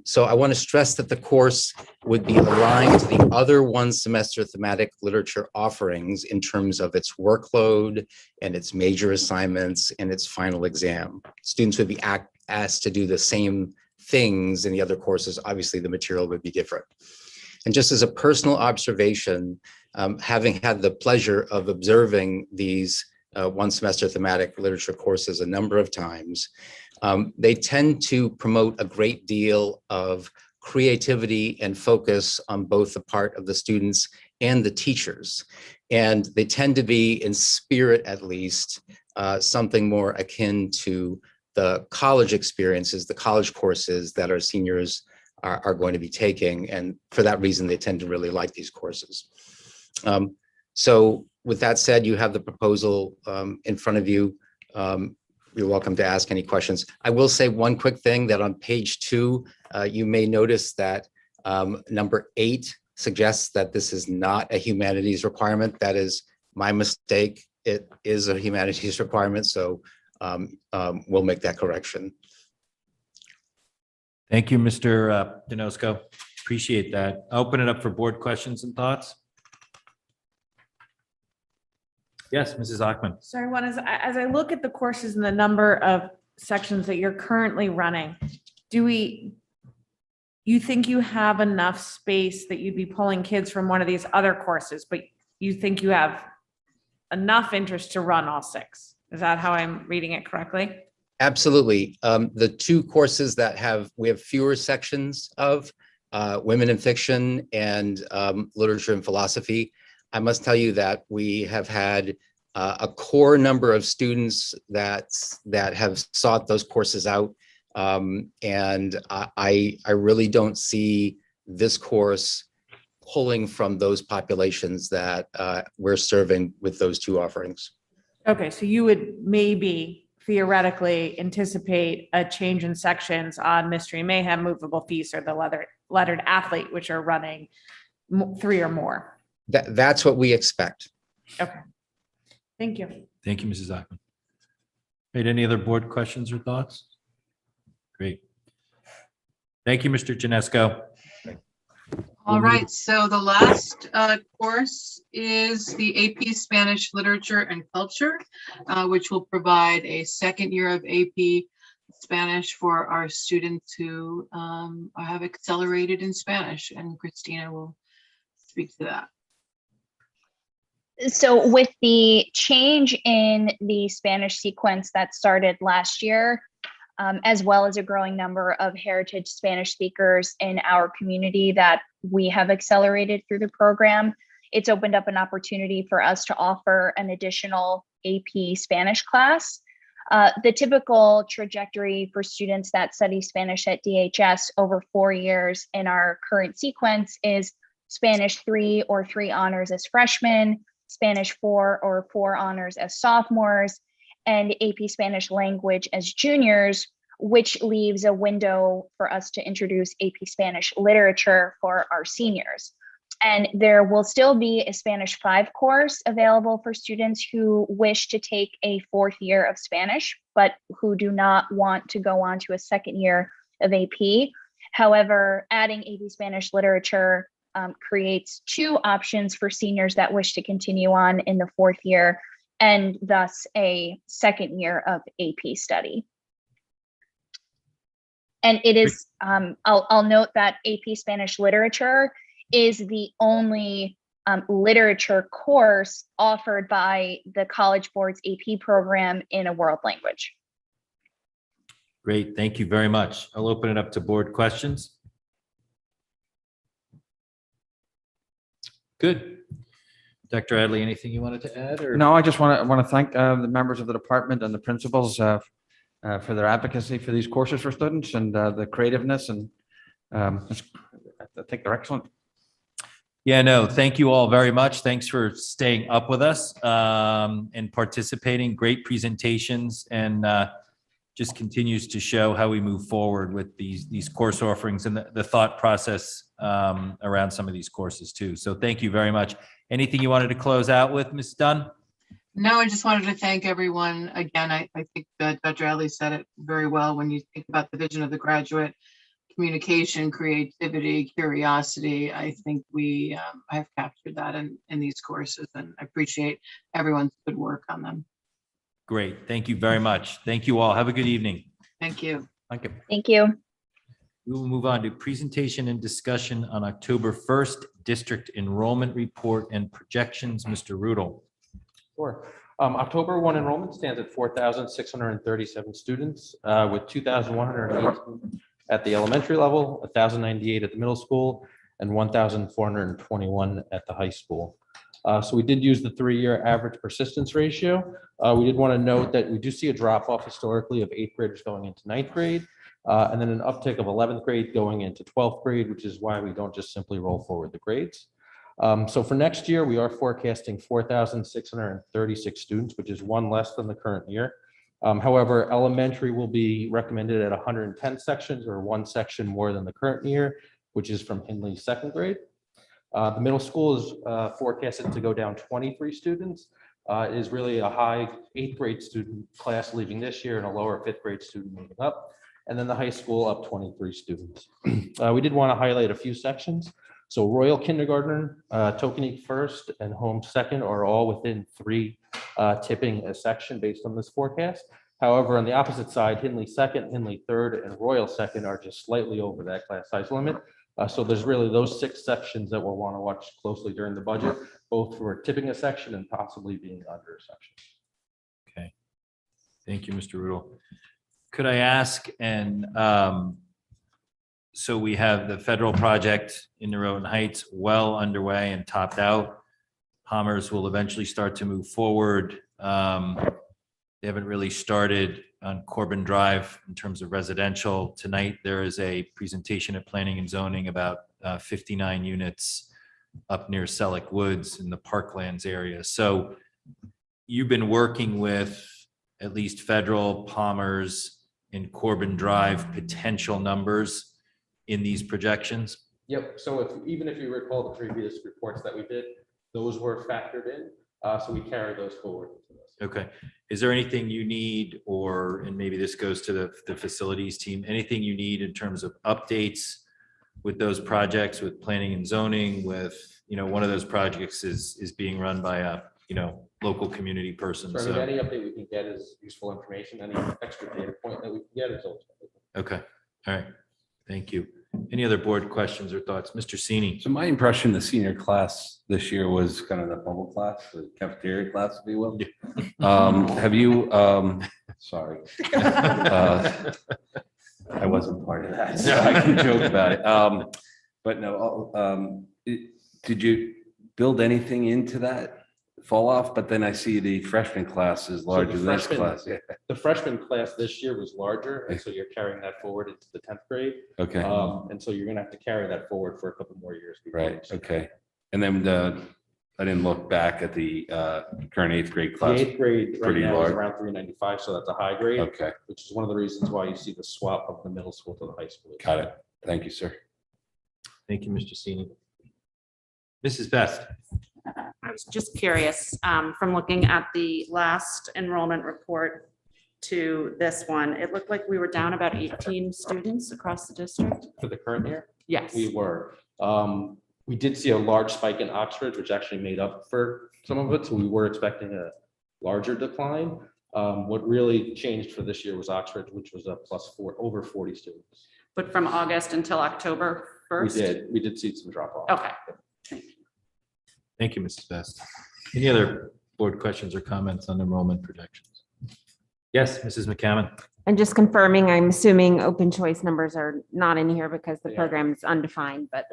So I want to stress that the course would be aligned to the other one semester thematic literature offerings in terms of its workload and its major assignments and its final exam. Students would be asked to do the same things in the other courses. Obviously, the material would be different. And just as a personal observation, having had the pleasure of observing these one semester thematic literature courses a number of times, they tend to promote a great deal of creativity and focus on both the part of the students and the teachers. And they tend to be, in spirit at least, something more akin to the college experiences, the college courses that our seniors are going to be taking. And for that reason, they tend to really like these courses. So with that said, you have the proposal in front of you. You're welcome to ask any questions. I will say one quick thing, that on page 2, you may notice that number 8 suggests that this is not a humanities requirement. That is my mistake. It is a humanities requirement, so we'll make that correction. Thank you, Mr. Denosko. Appreciate that. I'll open it up for board questions and thoughts. Yes, Mrs. Achman. Sorry, one is, as I look at the courses and the number of sections that you're currently running, you think you have enough space that you'd be pulling kids from one of these other courses, but you think you have enough interest to run all 6? Is that how I'm reading it correctly? Absolutely. The 2 courses that we have fewer sections of, Women in Fiction and Literature and Philosophy, I must tell you that we have had a core number of students that have sought those courses out. And I really don't see this course pulling from those populations that we're serving with those 2 offerings. Okay, so you would maybe theoretically anticipate a change in sections on Mystery Mayhem, Movable Feast, or the Lettered Athlete, which are running 3 or more. That's what we expect. Okay. Thank you. Thank you, Mrs. Achman. Right, any other board questions or thoughts? Great. Thank you, Mr. Janesko. All right, so the last course is the AP Spanish Literature and Culture, which will provide a second year of AP Spanish for our students who have accelerated in Spanish, and Christina will speak to that. So with the change in the Spanish sequence that started last year, as well as a growing number of heritage Spanish speakers in our community that we have accelerated through the program, it's opened up an opportunity for us to offer an additional AP Spanish class. The typical trajectory for students that study Spanish at DHS over 4 years in our current sequence is Spanish 3 or 3 honors as freshmen, Spanish 4 or 4 honors as sophomores, and AP Spanish language as juniors, which leaves a window for us to introduce AP Spanish literature for our seniors. And there will still be a Spanish 5 course available for students who wish to take a 4th year of Spanish, but who do not want to go on to a 2nd year of AP. However, adding AP Spanish literature creates 2 options for seniors that wish to continue on in the 4th year, and thus a 2nd year of AP study. And it is, I'll note that AP Spanish literature is the only literature course offered by the College Board's AP program in a world language. Great, thank you very much. I'll open it up to board questions. Good. Dr. Adley, anything you wanted to add or? No, I just want to thank the members of the department and the principals for their advocacy for these courses for students and the creativeness and I think they're excellent. Yeah, no, thank you all very much. Thanks for staying up with us and participating. Great presentations and just continues to show how we move forward with these course offerings and the thought process around some of these courses too. So thank you very much. Anything you wanted to close out with, Ms. Dunn? No, I just wanted to thank everyone. Again, I think that Dr. Adley said it very well. When you think about the vision of the graduate, communication, creativity, curiosity, I think we have captured that in these courses, and I appreciate everyone's good work on them. Great. Thank you very much. Thank you all. Have a good evening. Thank you. Thank you. Thank you. We will move on to presentation and discussion on October 1st, district enrollment report and projections. Mr. Rudel. Sure. October 1 enrollment stands at 4,637 students with 2,118 at the elementary level, 1,098 at the middle school, and 1,421 at the high school. So we did use the 3-year average persistence ratio. We did want to note that we do see a drop off historically of 8th graders going into 9th grade, and then an uptick of 11th grade going into 12th grade, which is why we don't just simply roll forward the grades. So for next year, we are forecasting 4,636 students, which is one less than the current year. However, elementary will be recommended at 110 sections or one section more than the current year, which is from Hindley's 2nd grade. The middle school is forecasted to go down 23 students. It is really a high 8th grade student class leaving this year and a lower 5th grade student moving up. And then the high school up 23 students. We did want to highlight a few sections. So Royal Kindergarten, Tokenique first, and Home second are all within 3 tipping a section based on this forecast. However, on the opposite side, Hindley second, Hindley third, and Royal second are just slightly over that class size limit. So there's really those 6 sections that we'll want to watch closely during the budget, both for tipping a section and possibly being under a section. Okay. Thank you, Mr. Rudel. Could I ask, and so we have the federal project in Norotan Heights well underway and topped out. Palmer's will eventually start to move forward. They haven't really started on Corbin Drive in terms of residential. Tonight, there is a presentation at Planning and Zoning about 59 units up near Selleck Woods in the Parklands area. So you've been working with at least federal, Palmer's, and Corbin Drive potential numbers in these projections? Yep. So even if you recall the previous reports that we did, those were factored in. So we carry those forward. Okay. Is there anything you need, or, and maybe this goes to the facilities team, anything you need in terms of updates with those projects, with planning and zoning, with, one of those projects is being run by a, local community person. So So, any update we can get is useful information. Any extra data point that we can get is also. okay. All right. Thank you. Any other board questions or thoughts? Mr. Sini? So my impression, the senior class this year was kind of the bubble class, the cafeteria class, if you will. Have you, sorry. I wasn't part of that, so I can joke about it. But no, did you build anything into that fall off? But then I see the freshman class is larger than this class. Yeah. The freshman class this year was larger, and so you're carrying that forward into the 10th grade. Okay. And so you're gonna have to carry that forward for a couple more years. Right, okay. And then I didn't look back at the current 8th grade The class. 8th grade right Pretty now is large. around 395, so that's a high grade. Okay. Which is one of the reasons why you see the swap of the middle school to the high school. Got it. Thank you, sir. Thank you, Mr. Sini. Mrs. Best? I was just curious, from looking at the last enrollment report to this one, it looked like we were down about 18 students across the district. For the current year? Yes. We were. We did see a large spike in Oxford, which actually made up for some of it, so we were expecting a larger decline. What really changed for this year was Oxford, which was up over 40 students. But from August until October 1st? We did see some drop off. Okay. Thank you, Mrs. Best. Any other board questions or comments on enrollment projections? Yes, Mrs. McCammon. And just confirming, I'm assuming open choice numbers are not in here because the Yeah. program is undefined, but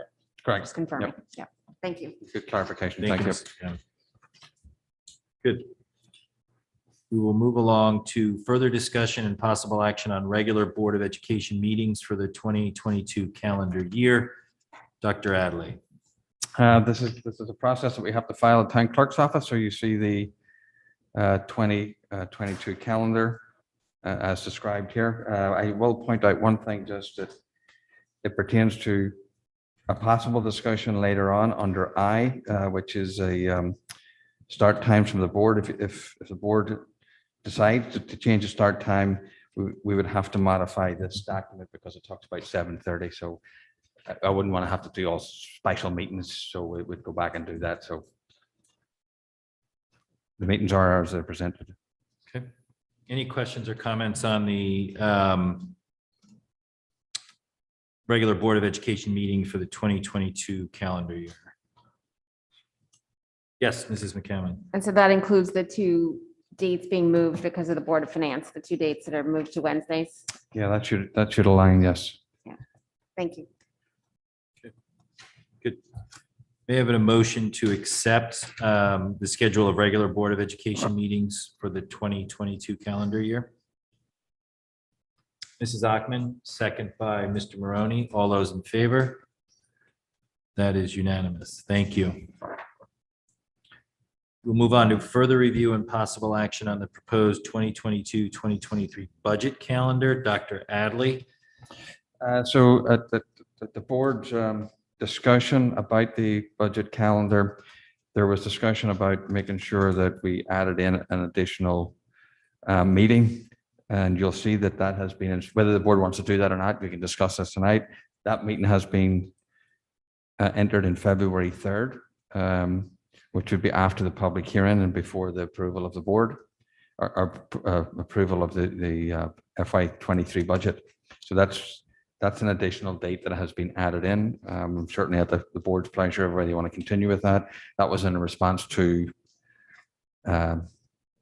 Correct. just confirming. Yeah, thank you. Good clarification. Thank Thank you. Mr. Chairman. Good. We will move along to further discussion and possible action on regular Board of Education meetings for the 2022 calendar year. Dr. Adley. This is a process that we have to file at town clerk's office. So you see the 2022 calendar as described here. I will point out one thing, just that it pertains to a possible discussion later on under I, which is a start times from the board. If the board decides to change the start time, we would have to modify this document because it talks about 7:30. So I wouldn't want to have to do all special meetings, so we would go back and do that. So the meetings are as they're presented. Okay. Any questions or comments on the regular Board of Education meeting for the 2022 calendar year? Yes, Mrs. McCammon. And so that includes the two dates being moved because of the Board of Finance, the 2 dates that are moved to Wednesdays. Yeah, that should align, yes. Thank you. Good. May I have a motion to accept the schedule of regular Board of Education meetings for the 2022 calendar year? Mrs. Ackman, second by Mr. Maroney. All those in favor? That is unanimous. Thank you. We'll move on to further review and possible action on the proposed 2022-2023 budget calendar. Dr. Adley. So at the board's discussion about the budget calendar, there was discussion about making sure that we added in an additional meeting. And you'll see that that has been, whether the board wants to do that or not, we can discuss this tonight. That meeting has been entered in February 3rd, which would be after the public hearing and before the approval of the board or approval of the FY23 budget. So that's an additional date that has been added in. Certainly at the board's pleasure, whether you want to continue with that. That was in response to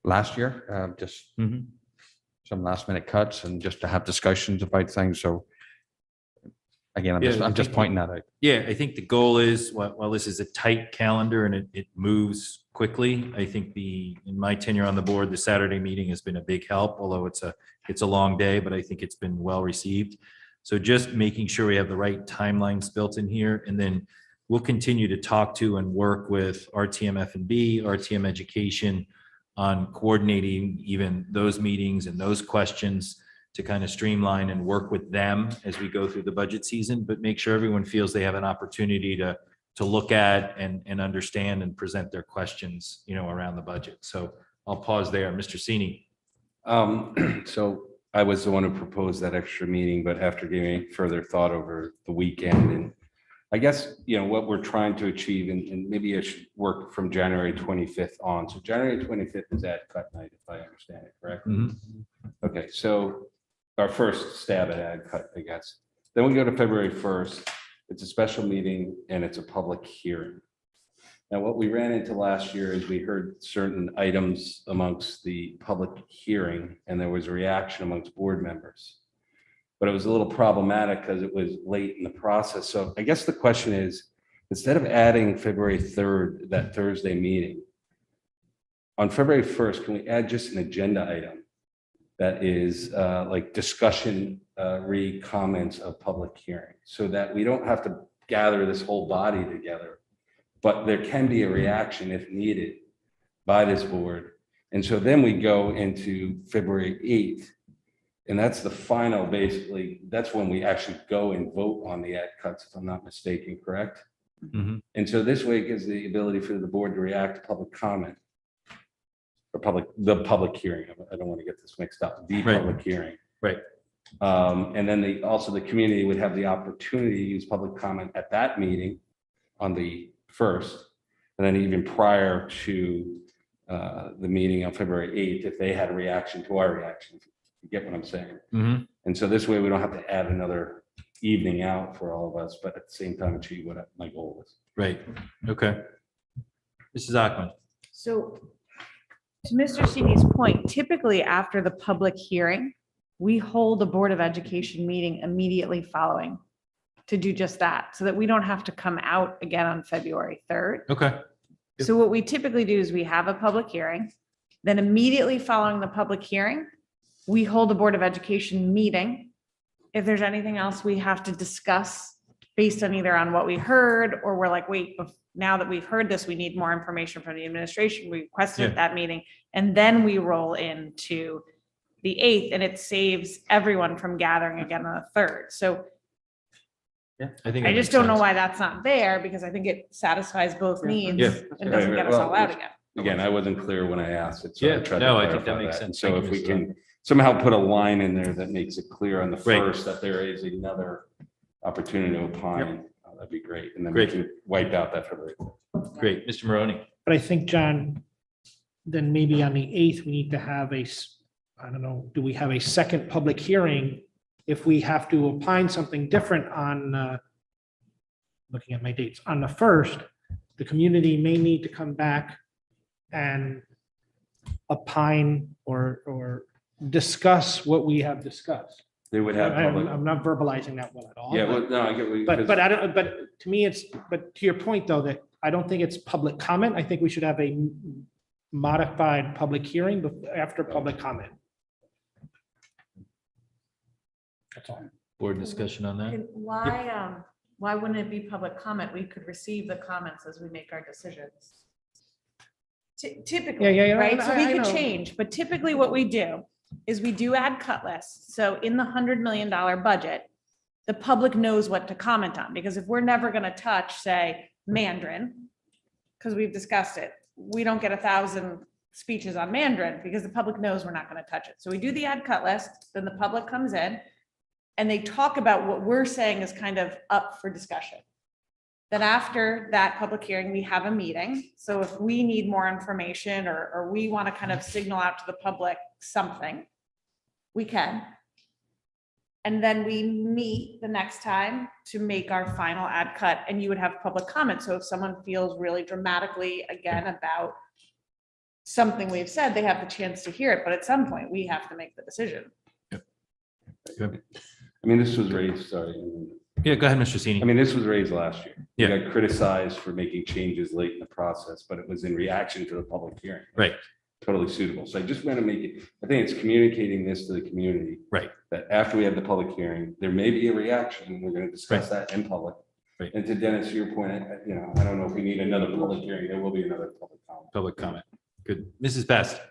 last year, just some last minute cuts and just to have discussions about things. So again, I'm just pointing that out. Yeah, I think the goal is, while this is a tight calendar and it moves quickly, I think in my tenure on the board, the Saturday meeting has been a big help, although it's a long day, but I think it's been well received. So just making sure we have the right timelines built in here, and then we'll continue to talk to and work with RTM F&B, RTM Education on coordinating even those meetings and those questions to kind of streamline and work with them as we go through the budget season, but make sure everyone feels they have an opportunity to look at and understand and present their questions, around the budget. So I'll pause there. Mr. Sini. So I was the one who proposed that extra meeting, but after giving further thought over the weekend, and I guess, what we're trying to achieve, and maybe I should work from January 25th on. So January 25th is ad cut night, if I understand it correctly. Okay, so our first stab at ad cut, I guess. Then we go to February 1st. It's a special meeting and it's a public hearing. Now, what we ran into last year is we heard certain items amongst the public hearing, and there was a reaction amongst board members. But it was a little problematic because it was late in the process. So I guess the question is, instead of adding February 3rd, that Thursday meeting, on February 1st, can we add just an agenda item that is like discussion, comments of public hearing, so that we don't have to gather this whole body together, but there can be a reaction if needed by this board. And so then we go into February 8th, and that's the final, basically, that's when we actually go and vote on the ad cuts, if I'm not mistaken, correct? And so this way gives the ability for the board to react to public comment. Or the public hearing. I don't want to get this mixed up. The public hearing. Right. And then also the community would have the opportunity to use public comment at that meeting on the 1st, and then even prior to the meeting on February 8th, if they had a reaction to our reaction. You get what I'm saying? And so this way we don't have to add another evening out for all of us, but at the same time achieve what my goal was. Right. Okay. Mrs. Ackman. So to Mr. Sini's point, typically after the public hearing, we hold a Board of Education meeting immediately following to do just that, so that we don't have to come out again on February 3rd. Okay. So what we typically do is we have a public hearing, then immediately following the public hearing, we hold a Board of Education meeting. If there's anything else we have to discuss based on either on what we heard, or we're like, wait, now that we've heard this, we need more information from the administration, we requested Yeah. that meeting, and then we roll into the 8th, and it saves everyone from gathering again on the 3rd. So Yeah, I think. I that just makes don't know sense. why that's not there, because I think it satisfies both needs Yeah. and doesn't get us all out again. Again, I wasn't clear when I asked it. so I Yeah, tried to no, I think that clarify makes sense. So Thank if you, we Mr. can somehow put a line in there that makes it clear on the Right. first that there is another opportunity to opine, that'd be great. And then we Great. can wipe out that February. Great, Mr. Maroney. But I think, John, then maybe on the 8th, we need to have I don't know, do we have a second public hearing if we have to opine something different on, looking at my dates, on the 1st, the community may need to come back and opine or discuss what we have discussed. They would have public. I'm not verbalizing that well at all. Yeah, but- well, no, I get what you. But I don't, but to me, but to your point though, that I don't think it's public comment. I think we should have a modified public hearing after public comment. That's all. Board discussion on that? And why wouldn't it be public comment? We could receive the comments as we make our decisions. Typically, Yeah, right? So we I could know. change, but typically what we do is we do add cut lists. So in the $100 million budget, the public knows what to comment on, because if we're never going to touch, say, Mandarin, because we've discussed it, we don't get 1,000 speeches on Mandarin because the public knows we're not going to touch it. So we do the add cut list, then the public comes in and they talk about what we're saying is kind of up for discussion. Then after that public hearing, we have a meeting. So if we need more information or we want to kind of signal out to the public something, we can. And then we meet the next time to make our final ad cut, and you would have public comment. So if someone feels really dramatically again about something we've said, they have the chance to hear it, but at some point we have to make the decision. I mean, this was raised, sorry. Yeah, go ahead, Mr. Sini. I mean, this was raised last year. We Yeah. got criticized for making changes late in the process, but it was in reaction to the public hearing. Right. Totally suitable. So I just want to make it, I think it's communicating this to the community. Right. That after we have the public hearing, there may be a reaction. We're going to discuss that in public. Right. And to Dennis, your point, I don't know if we need another public hearing. There will be another public comment. Public comment. Good. Mrs. Best.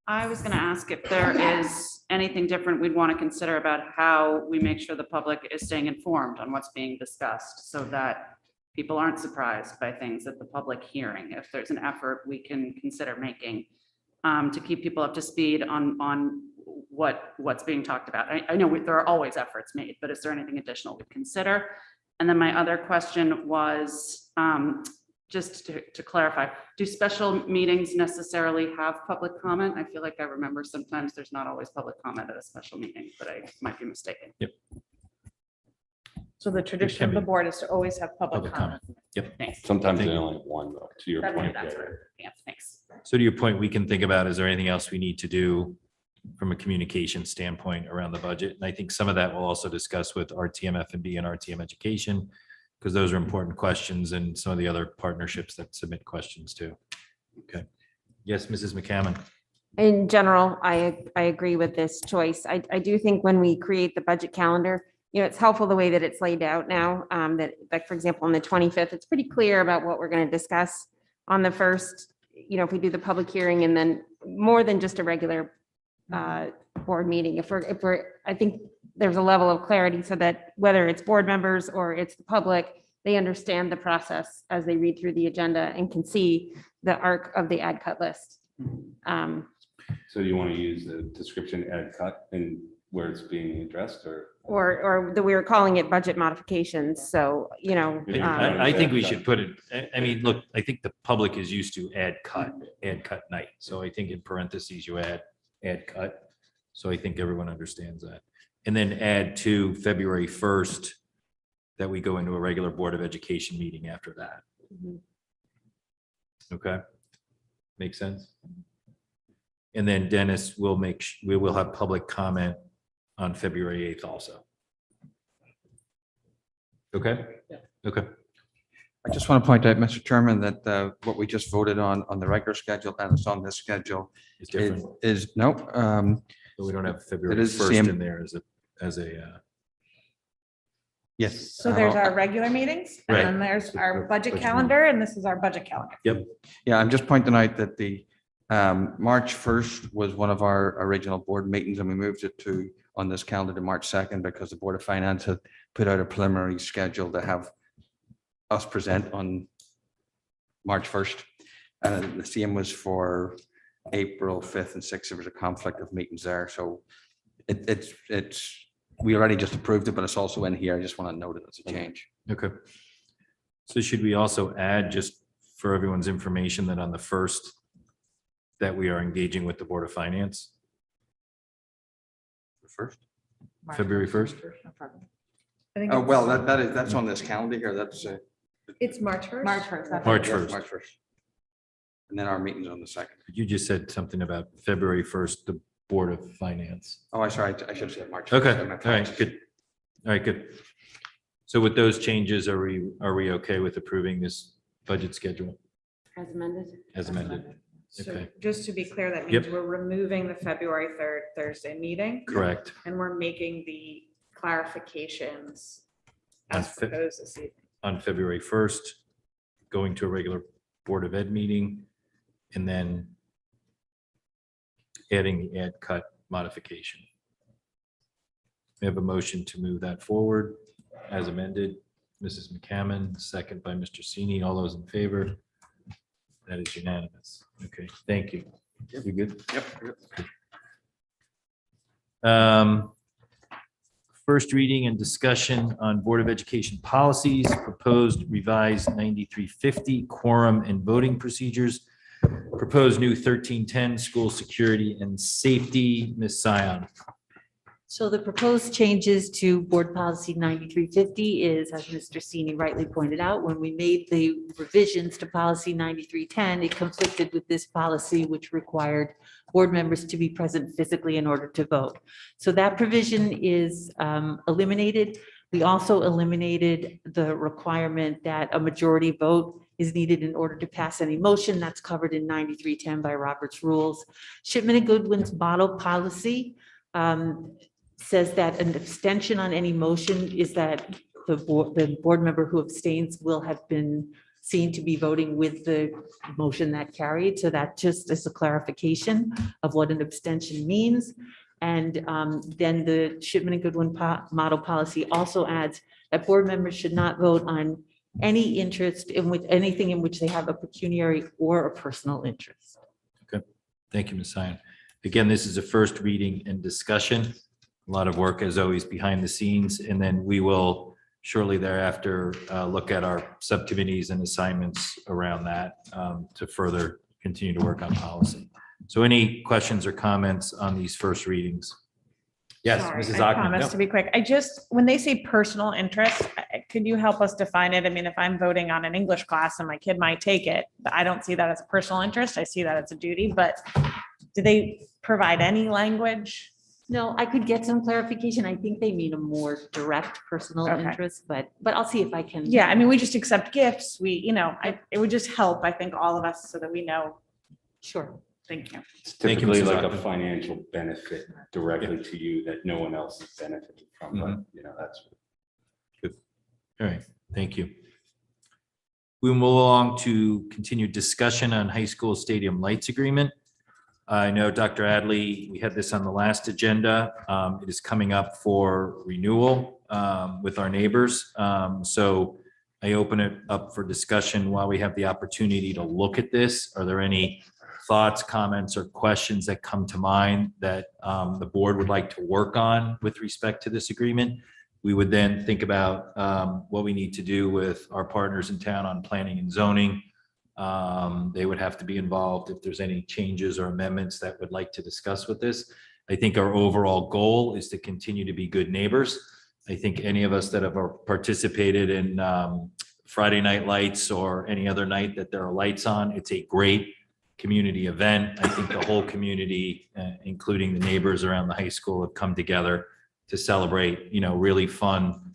I was going to ask if there is anything different we'd want to consider about how we make sure the public is staying informed on what's being discussed so that people aren't surprised by things at the public hearing. If there's an effort we can consider making to keep people up to speed on what's being talked about. I know there are always efforts made, but is there anything additional we consider? And then my other question was, just to clarify, do special meetings necessarily have public comment? I feel like I remember sometimes there's not always public comment at a special meeting, but I might be mistaken. Yep. So the tradition of the board is to always have public comment. Yep. Thanks. Sometimes Thank they you. only have one, though, to your point. That's yeah. where, yeah, thanks. So to your point, we can think about, is there anything else we need to do from a communication standpoint around the budget? And I think some of that we'll also discuss with RTM F&B and RTM Education, because those are important questions, and some of the other partnerships that submit questions too. Okay. Yes, Mrs. McCammon. In general, I agree with this choice. I do think when we create the budget calendar, it's helpful the way that it's laid out now, that, like, for example, on the 25th, it's pretty clear about what we're going to discuss. On the 1st, if we do the public hearing and then more than just a regular board meeting, I think there's a level of clarity so that whether it's board members or it's the public, they understand the process as they read through the agenda and can see the arc of the ad cut list. So do you want to use the description ad cut and where it's being addressed Or we were calling it budget modifications. So, I think we should put it, I mean, look, I think the public is used to ad cut night. So I think in parentheses, you add cut. So I think everyone understands that. And then add to February 1st, that we go into a regular Board of Education meeting after that. Okay. Makes sense? And then Dennis will we will have public comment on February 8th also. Okay? Okay. I just want to point out, Mr. Chairman, that what we just voted on the regular schedule and it's on this schedule It's different. is no. So we don't have February is the 1st same. in there as a, Yes. So there's our regular meetings and Right. then there's our budget Budget calendar and this is our budget calendar. Yep. Yeah, I'm just pointing out that the March 1st was one of our original board meetings and we moved it to on this calendar to March 2nd because the Board of Finance had put out a preliminary schedule to have us present on March 1st. And the same was for April 5th and 6th. There was a conflict of meetings there. So it's, we already just approved it, but it's also in here. I just want to note it as a change. okay. So should we also add, just for everyone's information, that on the 1st, that we are engaging with the Board of Finance? First? February 1st? I think Oh, it's- well, that's on this calendar here. That's It's March 1st. March 1st. that's March it. 1st. March 1st. And then our meeting's on the 2nd. You just said something about February 1st, the Board of Finance. Oh, I sorry. I should have said March. Okay, 1st. My all right, apologies. good. All right, good. So with those changes, are we okay with approving this budget schedule As amended? as amended? So Okay, just to be clear, that Yep. means we're removing the February 3rd Thursday meeting. correct. And we're making the clarifications On as Fe- proposed this evening. On February 1st, going to a regular Board of Ed meeting, and then adding the add cut modification. We have a motion to move that forward as amended. Mrs. McCammon, second by Mr. Sini. All those in favor? That is unanimous. Okay, thank you. We good? Yep. First reading and discussion on Board of Education policies, proposed revised 9350 quorum and voting procedures, proposed new 1310 school security and safety. Ms. Sion. So the proposed changes to Board Policy 9350 is, as Mr. Sini rightly pointed out, when we made the revisions to Policy 9310, it conflicted with this policy, which required board members to be present physically in order to vote. So that provision is eliminated. We also eliminated the requirement that a majority vote is needed in order to pass any motion. That's covered in 9310 by Robert's rules. Shipman and Goodwin's model policy says that an abstention on any motion is that the board member who abstains will have been seen to be voting with the motion that carried. So that just is a clarification of what an abstention means. And then the Shipman and Goodwin model policy also adds that board members should not vote on any interest in with anything in which they have a pecuniary or a personal interest. Okay, thank you, Ms. Sion. Again, this is a first reading and discussion. A lot of work as always behind the scenes, and then we will shortly thereafter look at our subcommittees and assignments around that to further continue to work on policy. So any questions or comments on these first readings? Yes, Sorry, Mrs. I Ackman. promise No. to be quick. When they say personal interest, could you help us define it? I mean, if I'm voting on an English class and my kid might take it, but I don't see that as a personal interest. I see that as a duty, but do they provide any language? No, I could get some clarification. I think they mean a more direct personal Okay. interest, but I'll see if I can. Yeah, I mean, we just accept gifts. It would just help, I think, all of us so that we know. Sure. Thank you. It's Thank you, typically Mrs. like a Ackman. financial benefit directly to you that no one else is benefiting from, but that's. All right, thank you. We move along to continued discussion on high school stadium lights agreement. I know, Dr. Adley, we had this on the last agenda. It is coming up for renewal with our neighbors. So I open it up for discussion while we have the opportunity to look at this. Are there any thoughts, comments, or questions that come to mind that the board would like to work on with respect to this agreement? We would then think about what we need to do with our partners in town on planning and zoning. They would have to be involved if there's any changes or amendments that would like to discuss with this. I think our overall goal is to continue to be good neighbors. I think any of us that have participated in Friday night lights or any other night that there are lights on, it's a great community event. I think the whole community, including the neighbors around the high school, have come together to celebrate, really fun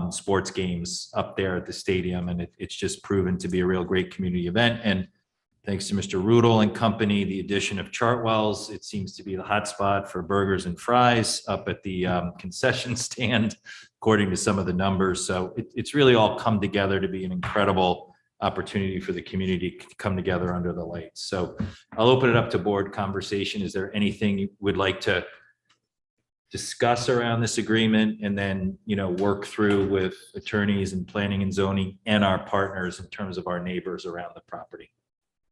sports games up there at the stadium. And it's just proven to be a real great community event. And thanks to Mr. Rudel and company, the addition of Chartwell's, it seems to be the hotspot for burgers and fries up at the concession stand, according to some of the numbers. So it's really all come together to be an incredible opportunity for the community to come together under the lights. So I'll open it up to board conversation. Is there anything you would like to discuss around this agreement, and then, work through with attorneys and planning and zoning and our partners in terms of our neighbors around the property?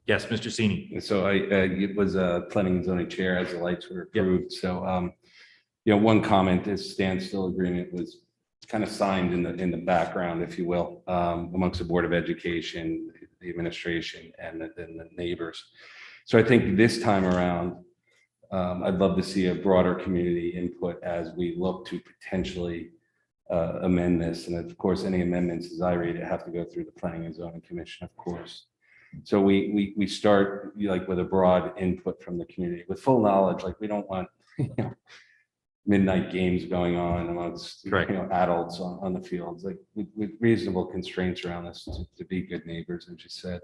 Yes, Mr. Sini. So it was a planning and zoning chair as the lights were approved. So, one comment is standstill agreement was kind of signed in the background, if you will, amongst the Board of Education, the administration, and then the neighbors. So I think this time around, I'd love to see a broader community input as we look to potentially amend this. And of course, any amendments, as I read it, have to go through the Planning and Zoning Commission, of course. So we start like with a broad input from the community with full knowledge. Like we don't want midnight games going on amongst adults on the fields, like with reasonable constraints around this to be good neighbors, as you said.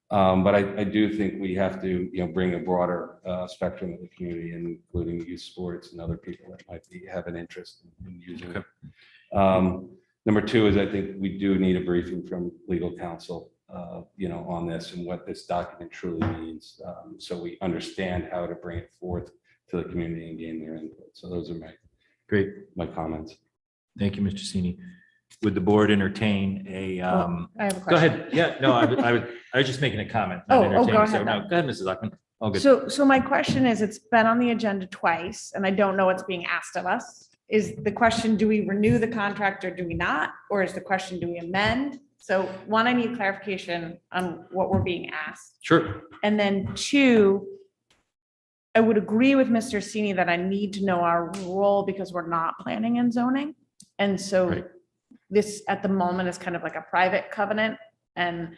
But I do think we have to bring a broader spectrum of the community, including youth sports and other people that might have an interest in using it. Number two is I think we do need a briefing from legal counsel on this and what this document truly means, so we understand how to bring it forth to the community and gain their input. So those are my comments. Thank you, Mr. Sini. Would the board entertain a? I have a Go ahead. question. Yeah, no, I was just making a comment. not Oh, entertaining. go ahead So, now. no, go ahead, Mrs. Zuckman. All good. So my question is, it's been on the agenda twice, and I don't know what's being asked of us. Is the question, do we renew the contract or do we not? Or is the question, do we amend? So one, I need clarification on what we're being asked. Sure. And then two, I would agree with Mr. Sini that I need to know our role because we're not planning and zoning. And so this at the moment is kind of like a private covenant. And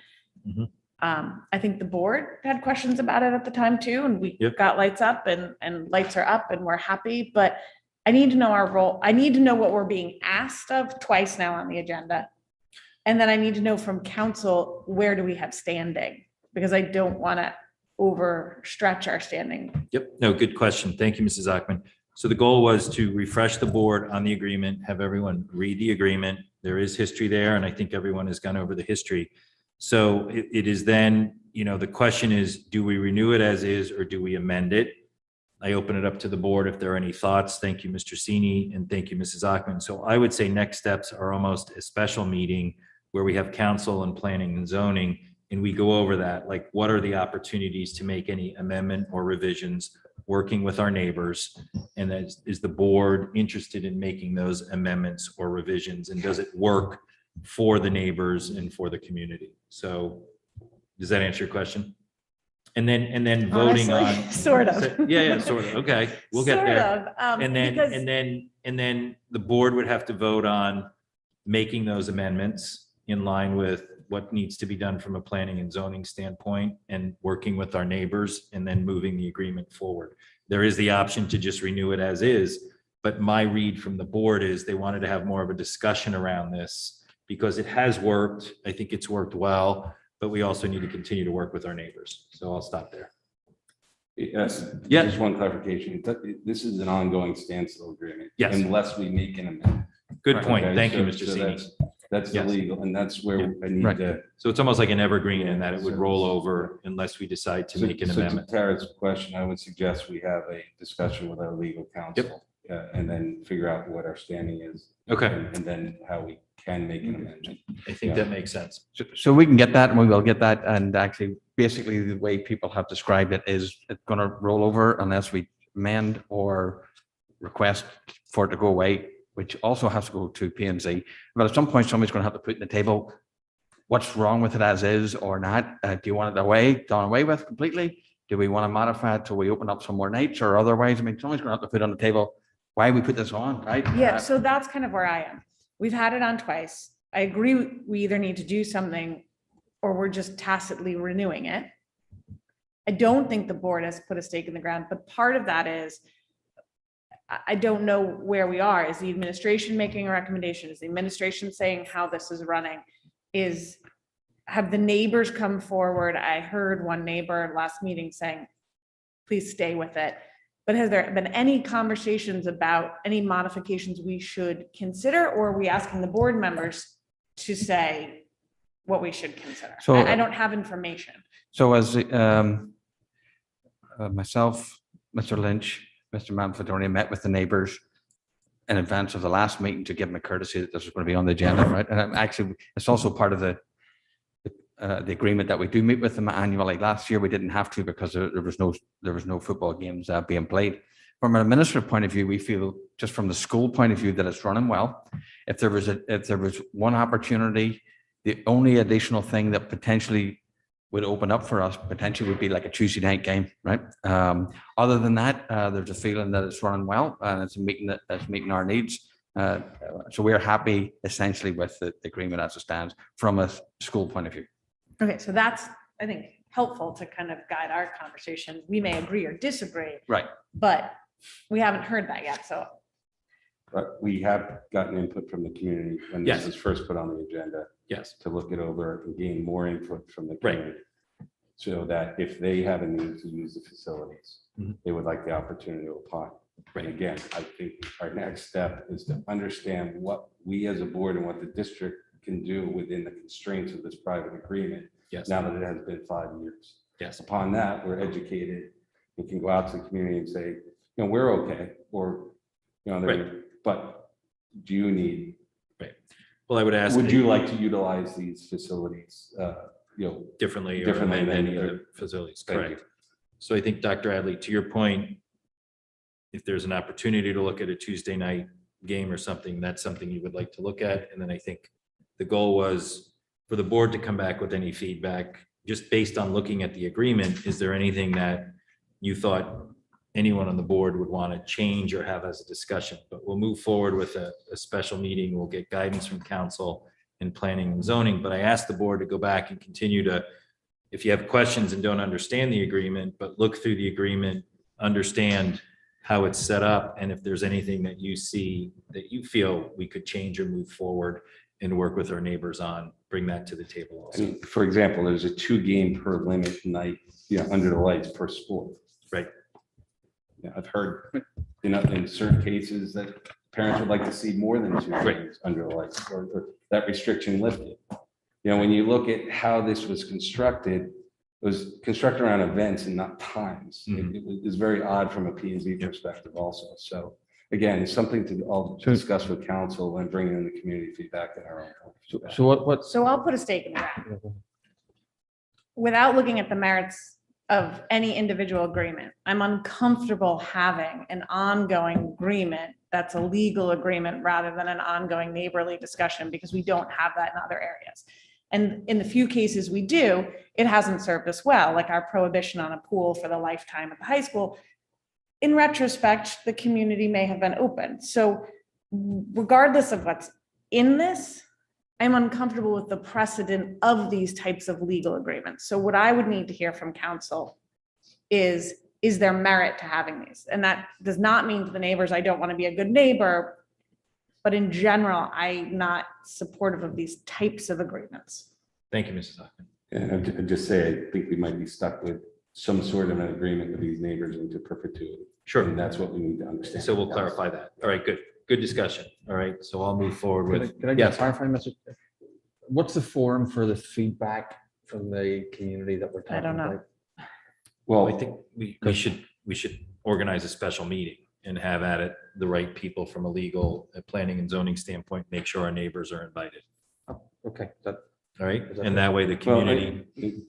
I think the board had questions about it at the time too. And we got lights up and lights are up and we're happy, but I need to know our role. I need to know what we're being asked of twice now on the agenda. And then I need to know from council, where do we have standing? Because I don't want to overstretch our standing. Yep. No, good question. Thank you, Mrs. Zuckman. So the goal was to refresh the board on the agreement, have everyone read the agreement. There is history there, and I think everyone has gone over the history. So it is then, the question is, do we renew it as is or do we amend it? I open it up to the board if there are any thoughts. Thank you, Mr. Sini, and thank you, Mrs. Zuckman. So I would say next steps are almost a special meeting where we have council and planning and zoning, and we go over that, like what are the opportunities to make any amendment or revisions, working with our neighbors, and is the board interested in making those amendments or revisions, and does it work for the neighbors and for the community? So does that answer your question? And then voting Honestly, on sort of. Yeah, sort of. Okay, we'll get Sort there. of, And then because- and then the board would have to vote on making those amendments in line with what needs to be done from a planning and zoning standpoint, and working with our neighbors, and then moving the agreement forward. There is the option to just renew it as is, but my read from the board is they wanted to have more of a discussion around this because it has worked. I think it's worked well, but we also need to continue to work with our neighbors. So I'll stop there. Yes. Yeah. Just one clarification. This is an ongoing standstill agreement. Yes. Unless we make an amendment. Good point. Okay, Thank you, so- Mr. so Sini. That's Yes. illegal, and that's where I need to. So it's almost like an evergreen in that it would roll over unless we decide to make an So to amendment. Tara's question, I would suggest we have a discussion with our legal counsel. And then figure out what our standing is. Okay. And then how we can make an amendment. I think that makes sense. So we can get that and we will get that. And actually, basically, the way people have described it is it's going to roll over unless we amend or request for it to go away, which also has to go to P and Z. But at some point, somebody's going to have to put in the table what's wrong with it as is or not. Do you want it done away with completely? Do we want to modify it till we open up some more nights or otherwise? I mean, somebody's going to have to put on the table why we put this on, right? Yeah, so that's kind of where I am. We've had it on twice. I agree, we either need to do something or we're just tacitly renewing it. I don't think the board has put a stake in the ground, but part of that is I don't know where we are. Is the administration making a recommendation? Is the administration saying how this is running? Have the neighbors come forward? I heard one neighbor last meeting saying, please stay with it. But has there been any conversations about any modifications we should consider, or are we asking the board members to say what we should consider? So- I don't have information. So as myself, Mr. Lynch, Mr. Manfredoni met with the neighbors in advance of the last meeting to give them a courtesy that this was going to be on the agenda, right? And actually, it's also part of the agreement that we do meet with them annually. Last year, we didn't have to because there was no football games being played. From an administrative point of view, we feel just from the school point of view that it's running well. If there was one opportunity, the only additional thing that potentially would open up for us potentially would be like a Tuesday night game, right? Other than that, there's a feeling that it's running well and it's a meeting that's meeting our needs. So we're happy essentially with the agreement as it stands from a school point of view. Okay, so that's, I think, helpful to kind of guide our conversation. We may agree or disagree, Right. but we haven't heard that yet, so. But we have gotten input from the community when this Yes. was first put on the agenda. Yes. To look it over and gain more input from the community. So that if they have a need to use the facilities, they would like the opportunity to apply. And again, I think our next step is to understand what we as a board and what the district can do within the constraints of this private agreement. Yes. Now that it has been 5 years. Yes. Upon that, we're educated. We can go out to the community and say, you know, we're okay, or, you know, but do you need? Well, I would ask. Would you like to utilize these facilities, you know? Differently or differently than than any other facilities, correct. So I think, Dr. Adley, to your point, if there's an opportunity to look at a Tuesday night game or something, that's something you would like to look at. And then I think the goal was for the board to come back with any feedback, just based on looking at the agreement. Is there anything that you thought anyone on the board would want to change or have as a discussion? But we'll move forward with a special meeting. We'll get guidance from council in planning and zoning. But I asked the board to go back and continue to, if you have questions and don't understand the agreement, but look through the agreement, understand how it's set up, and if there's anything that you see that you feel we could change or move forward and work with our neighbors on, bring that to the table I also. mean, for example, there's a 2-game per limit night, you know, under the lights per sport. Right. Yeah, I've heard, you know, in certain cases that parents would like to see more than 2 games under the lights, or that restriction lifted. You know, when you look at how this was constructed, it was constructed around events and not times. It was very odd from a P and Z perspective also. So again, it's something to all discuss with council and bring in the community feedback in our own. So what? So I'll put a stake in the ground. Without looking at the merits of any individual agreement, I'm uncomfortable having an ongoing agreement that's a legal agreement rather than an ongoing neighborly discussion, because we don't have that in other areas. And in the few cases we do, it hasn't served us well, like our prohibition on a pool for the lifetime at the high school. In retrospect, the community may have been open. So regardless of what's in this, I'm uncomfortable with the precedent of these types of legal agreements. So what I would need to hear from council is there merit to having these? And that does not mean to the neighbors, I don't want to be a good neighbor, but in general, I'm not supportive of these types of agreements. Thank you, Mrs. Hoffman. And I'd just say, I think we might be stuck with some sort of an agreement with these neighbors into perpetuity. Sure. And that's what we need to understand. So we'll clarify that. All right, good. Good discussion. All right, so I'll move forward with. Can I get a clarifying message? What's the forum for the feedback from the community that we're talking about? I don't know. Well, I think we should organize a special meeting and have at it the right people from a legal, planning and zoning standpoint, make sure our neighbors are invited. Okay. All right, and that way the community.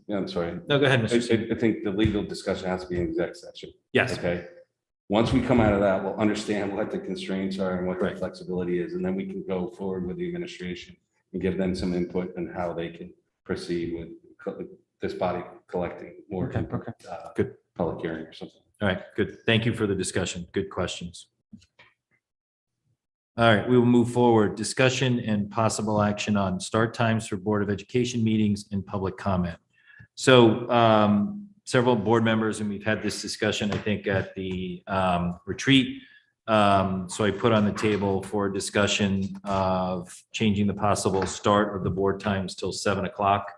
I'm sorry. No, go ahead, Mr. Singh. I think the legal discussion has to be in exec session. Yes. Okay. Once we come out of that, we'll understand what the constraints are and what the flexibility is, and then we can go forward with the administration and give them some input on how they can proceed with this body collecting more. Good. Public hearing or something. All right, good. Thank you for the discussion. Good questions. All right, we will move forward. Discussion and possible action on start times for Board of Education meetings and public comment. So several board members, and we've had this discussion, I think, at the retreat, So I put on the table for discussion of changing the possible start of the board times till 7 o'clock.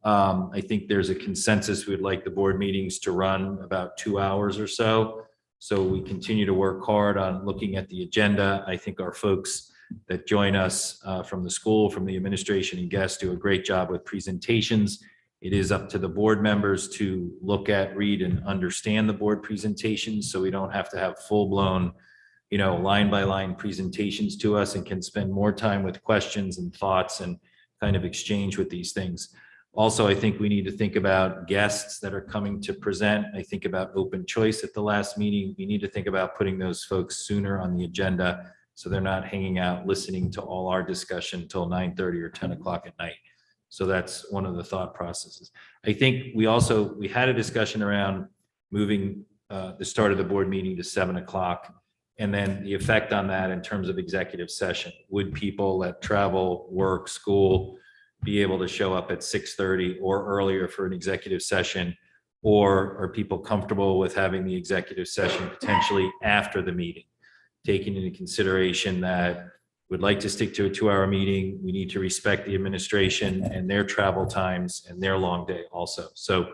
I think there's a consensus. We'd like the board meetings to run about 2 hours or so. So we continue to work hard on looking at the agenda. I think our folks that join us from the school, from the administration and guests do a great job with presentations. It is up to the board members to look at, read, and understand the board presentations, so we don't have to have full-blown, line by line presentations to us, and can spend more time with questions and thoughts and kind of exchange with these things. Also, I think we need to think about guests that are coming to present. I think about open choice at the last meeting. We need to think about putting those folks sooner on the agenda, so they're not hanging out listening to all our discussion till 9:30 or 10 o'clock at night. So that's one of the thought processes. I think we had a discussion around moving the start of the board meeting to 7 o'clock, and then the effect on that in terms of executive session. Would people that travel, work, school be able to show up at 6:30 or earlier for an executive session? Or are people comfortable with having the executive session potentially after the meeting? Taking into consideration that we'd like to stick to a 2-hour meeting. We need to respect the administration and their travel times and their long day also. So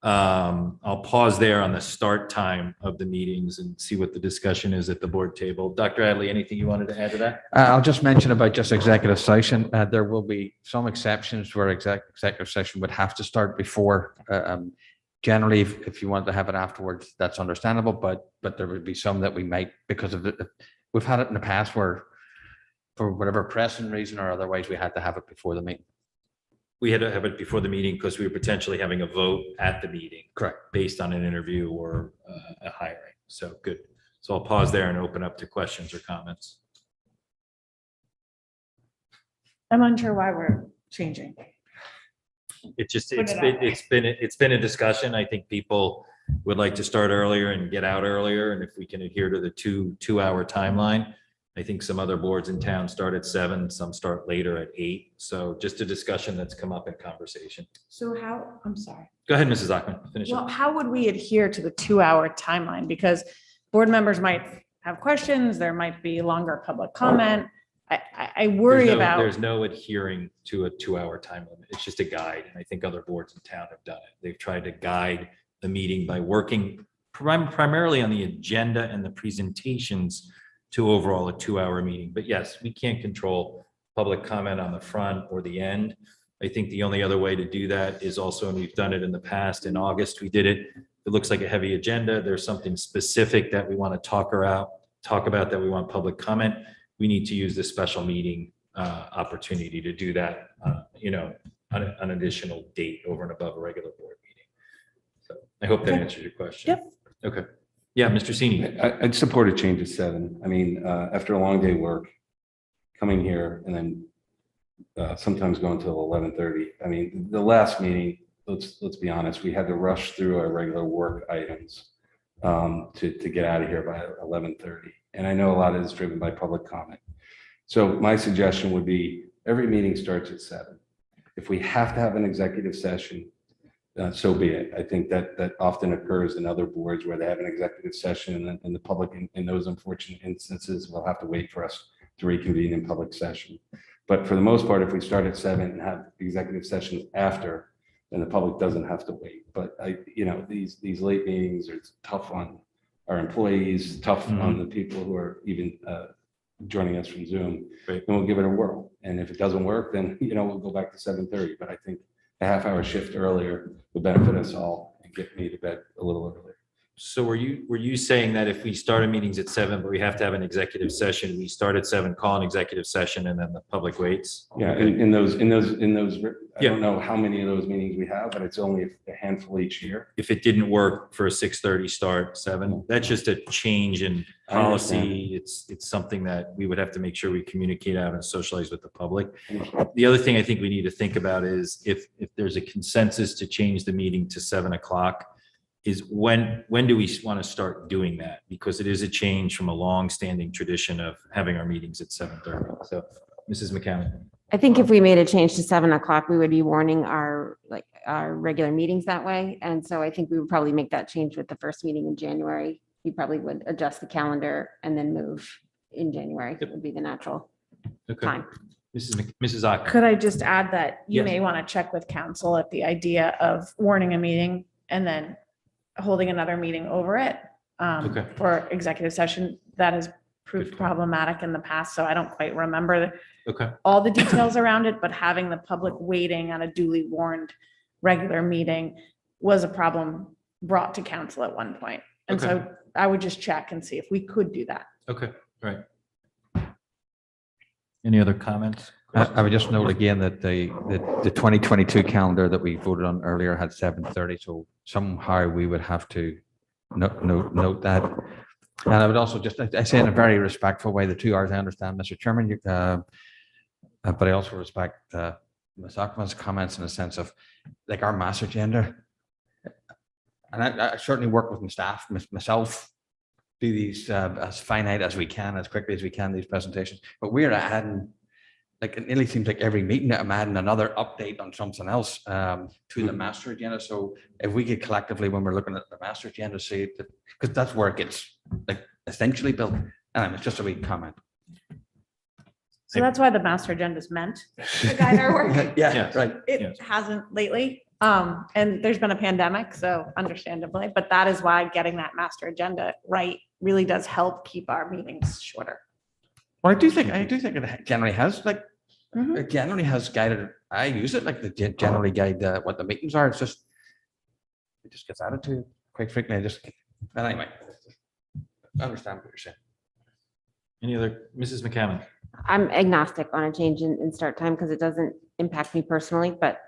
I'll pause there on the start time of the meetings and see what the discussion is at the board table. Dr. Adley, anything you wanted to add to that? I'll just mention about just executive session. There will be some exceptions where executive session would have to start before. Generally, if you want to have it afterwards, that's understandable, but there would be some that we might, because of we've had it in the past where for whatever pressing reason or otherwise, we had to have it before the meeting. We had to have it before the meeting because we were potentially having a vote at the meeting. Correct. Based on an interview or a hiring. So good. So I'll pause there and open up to questions or comments. I'm unsure why we're changing. It's been a discussion. I think people would like to start earlier and get out earlier. And if we can adhere to the two-hour timeline, I think some other boards in town start at 7, some start later at 8. So just a discussion that's come up in conversation. So I'm sorry. Go ahead, Mrs. Achman, finish Well, up. how would we adhere to the 2-hour timeline? Because board members might have questions, there might be longer public comment. I worry about. There's no adhering to a 2-hour time limit. It's just a guide. And I think other boards in town have done it. They've tried to guide the meeting by working primarily on the agenda and the presentations to overall a 2-hour meeting. But yes, we can't control public comment on the front or the end. I think the only other way to do that is also, and we've done it in the past, in August, we did it. It looks like a heavy agenda. There's something specific that we want to talk about that we want public comment. We need to use this special meeting opportunity to do that, on an additional date over and above a regular board meeting. So I hope that answers your question. Yep. Okay. Yeah, Mr. Sini. I'd support a change of 7. I mean, after a long day work, coming here and then sometimes going till 11:30. I mean, the last meeting, let's be honest, we had to rush through our regular work items to get out of here by 11:30. And I know a lot of it is driven by public comment. So my suggestion would be every meeting starts at 7. If we have to have an executive session, so be it. I think that often occurs in other boards where they have an executive session and the public in those unfortunate instances will have to wait for us to reconvene in public session. But for the most part, if we start at 7 and have executive sessions after, then the public doesn't have to wait. But these late meetings are tough on our employees, tough on the people who are even joining us from Zoom. Right. And we'll give it a whirl. And if it doesn't work, then we'll go back to 7:30. But I think a half-hour shift earlier would benefit us all and get me to bed a little earlier. So were you saying that if we started meetings at 7, but we have to have an executive session, we start at 7, call an executive session, and then the public waits? Yeah, in those, I don't know how many of those meetings we have, but it's only a handful each year. If it didn't work for a 6:30 start, 7, that's just a change in policy. It's something that we would have to make sure we communicate out and socialize with the public. The other thing I think we need to think about is if there's a consensus to change the meeting to 7 o'clock, is when do we want to start doing that? Because it is a change from a long-standing tradition of having our meetings at 7:30. So, Mrs. McCammon. I think if we made a change to 7 o'clock, we would be warning our regular meetings that way. And so I think we would probably make that change with the first meeting in January. he probably would adjust the calendar and then move in January. It would be the natural Okay. time. Mrs. Ackman. Could I just add that you Yes. may want to check with council at the idea of warning a meeting and then holding another meeting over it Okay. for executive session. That has proved problematic in the past, so I don't quite remember Okay. all the details around it, but having the public waiting on a duly warned regular meeting was a problem brought to council at one point. And Okay. so I would just check and see if we could do that. Okay, right. Any other comments? I would just note again that the 2022 calendar that we voted on earlier had 7:30, so somehow we would have to note that. And I would also just, I say in a very respectful way, the 2 hours, I understand, Mr. Chairman, but I also respect Ms. Ackman's comments in the sense of like our master agenda. And I certainly work with my staff, myself, do these as finite as we can, as quickly as we can, these presentations. But we're adding, like, it nearly seems like every meeting I'm adding another update on something else to the master agenda. So if we could collectively, when we're looking at the master agenda, see that, because that's where it gets like essentially built. It's just a wee comment. So that's why the master agenda is meant to guide our work. Yeah, right. It hasn't lately. And there's been a pandemic, so understandably, but that is why getting that master agenda right really does help keep our meetings shorter. Well, I do think it generally has, like, it generally has guided, I use it like the generally guide what the meetings are. It just gets added to quite frequently. But anyway, I understand what you're saying. Any other, Mrs. McCammon? I'm agnostic on a change in start time because it doesn't impact me personally, but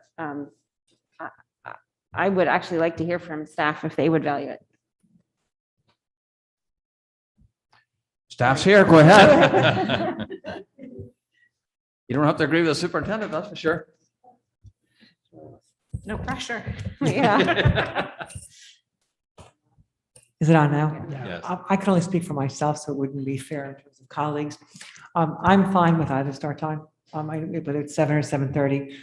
I would actually like to hear from staff if they would value it. Staff's here, go ahead. You don't have to agree with the superintendent, that's for sure. No pressure. Yeah. Is it on now? Yes. I can only speak for myself, so it wouldn't be fair in terms of colleagues. I'm fine with either start time, whether it's 7 or 7:30,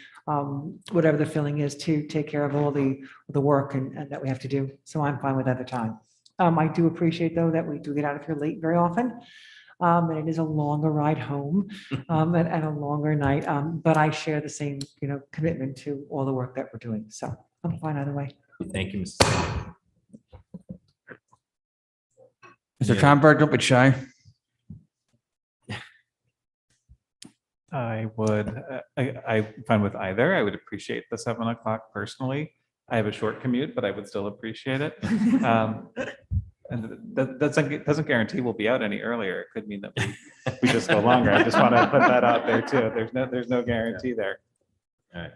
whatever the feeling is to take care of all the work and that we have to do. So I'm fine with either time. I do appreciate, though, that we do get out of here late very often. And it is a longer ride home and a longer night. But I share the same, commitment to all the work that we're doing. So I'm fine either way. Thank you, Mrs. Mr. Tramberg, don't be shy. I would, I'm fine with either. I would appreciate the 7 o'clock personally. I have a short commute, but I would still appreciate it. And that doesn't guarantee we'll be out any earlier. It could mean that we just go longer. I just want to put that out there too. There's no guarantee there. All right.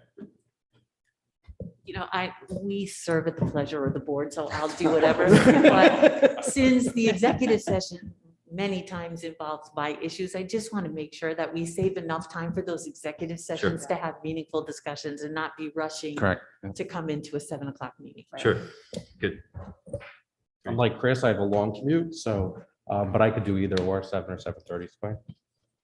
We serve at the pleasure of the board, so I'll do whatever. But since the executive session many times involves my issues, I just want to make sure that we save enough time for those executive sessions to have meaningful discussions and not be rushing Correct. to come into a 7 o'clock meeting. Sure. Good. I'm like Chris, I have a long commute, so, but I could do either or 7 or 7:30 is fine.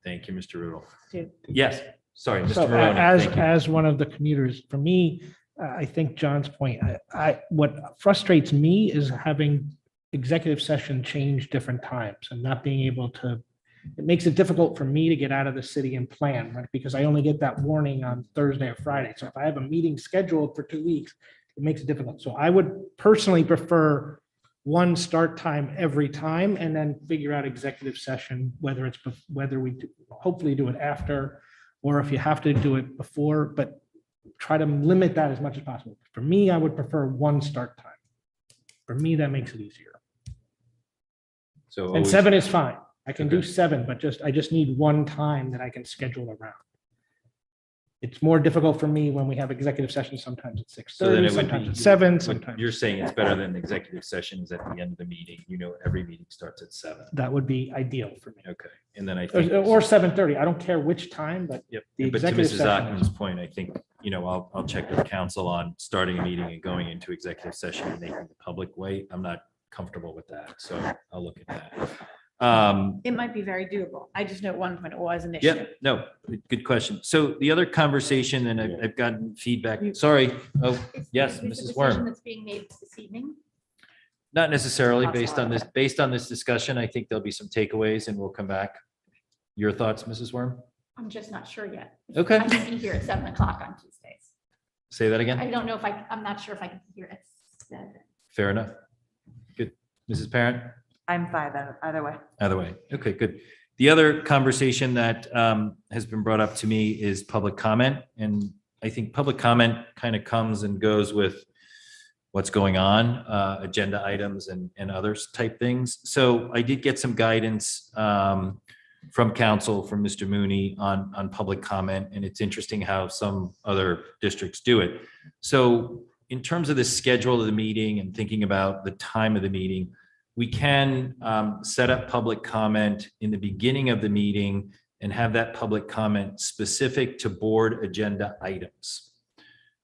Thank you, Mr. Rudolph. Dude. Yes, sorry, So Mr. Maroney. Thank you. as one of the commuters, for me, I think John's point, what frustrates me is having executive session change different times and not being able to, it makes it difficult for me to get out of the city and plan, right? Because I only get that warning on Thursday or Friday. So if I have a meeting scheduled for 2 weeks, it makes it difficult. So I would personally prefer one start time every time and then figure out executive session, whether we hopefully do it after, or if you have to do it before, but try to limit that as much as possible. For me, I would prefer one start time. For me, that makes it easier. So And always- 7 is fine. I can do 7, but I just need one time that I can schedule around. It's more difficult for me when we have executive sessions, sometimes at So then 6:30, it would sometimes be, at 7, but sometimes. you're saying it's better than the executive sessions at the end of the meeting. Every meeting starts at 7. That would be ideal for me. Okay. And then I think. Or 7:30. I don't care which time, but Yep. the But to executive Mrs. session. Ackman's point, I think, I'll check with council on starting a meeting and going into executive session and making the public wait. I'm not comfortable with that, so I'll look at that. It might be very doable. I just know at one point it was an issue. Yep, no, good question. So the other conversation, and I've gotten feedback, sorry, oh, yes, Is the Mrs. decision Worm. That's being made this evening. Not necessarily That's based a on lot. based on this discussion. I think there'll be some takeaways and we'll come back. Your thoughts, Mrs. Worm? I'm just not sure yet. Okay. I can be here at 7 o'clock on Tuesdays. Say that I again. don't know if I'm not sure if I can be here at 7. Fair enough. Good. Mrs. Parent? I'm fine either way. Either way. Okay, good. The other conversation that has been brought up to me is public comment. And I think public comment kind of comes and goes with what's going on, agenda items and others type things. So I did get some guidance from council, from Mr. Mooney on public comment. And it's interesting how some other districts do it. So in terms of the schedule of the meeting and thinking about the time of the meeting, we can set up public comment in the beginning of the meeting and have that public comment specific to board agenda items.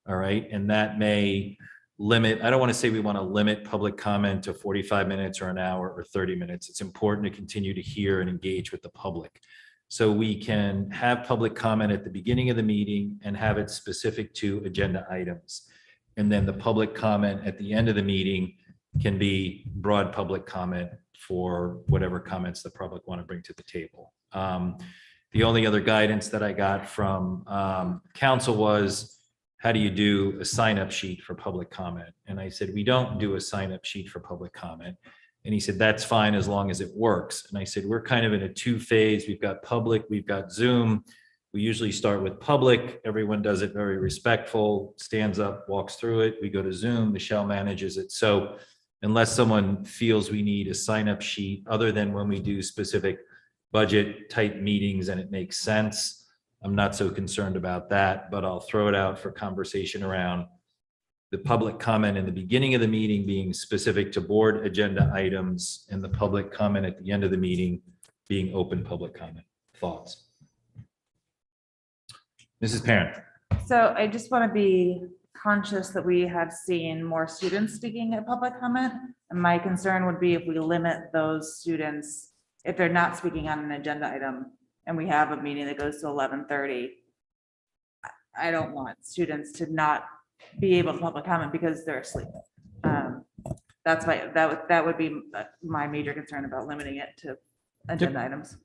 All right, and that may limit, I don't want to say we want to limit public comment to 45 minutes or an hour or 30 minutes. It's important to continue to hear and engage with the public. So we can have public comment at the beginning of the meeting and have it specific to agenda items. And then the public comment at the end of the meeting can be broad public comment for whatever comments the public want to bring to the table. The only other guidance that I got from council was, how do you do a sign-up sheet for public comment? And I said, we don't do a sign-up sheet for public comment. And he said, that's fine as long as it works. And I said, we're kind of in a 2-phase. We've got public, we've got Zoom. We usually start with public. Everyone does it very respectful, stands up, walks through it. We go to Zoom, Michelle manages it. So unless someone feels we need a sign-up sheet, other than when we do specific budget type meetings and it makes sense, I'm not so concerned about that, but I'll throw it out for conversation around the public comment in the beginning of the meeting being specific to board agenda items and the public comment at the end of the meeting being open public comment. Thoughts? Mrs. Parent. So I just want to be conscious that we have seen more students speaking at public comment. And my concern would be if we limit those students, if they're not speaking on an agenda item and we have a meeting that goes to 11:30. I don't want students to not be able to public comment because they're asleep. That's that would be my major concern about limiting it to agenda items.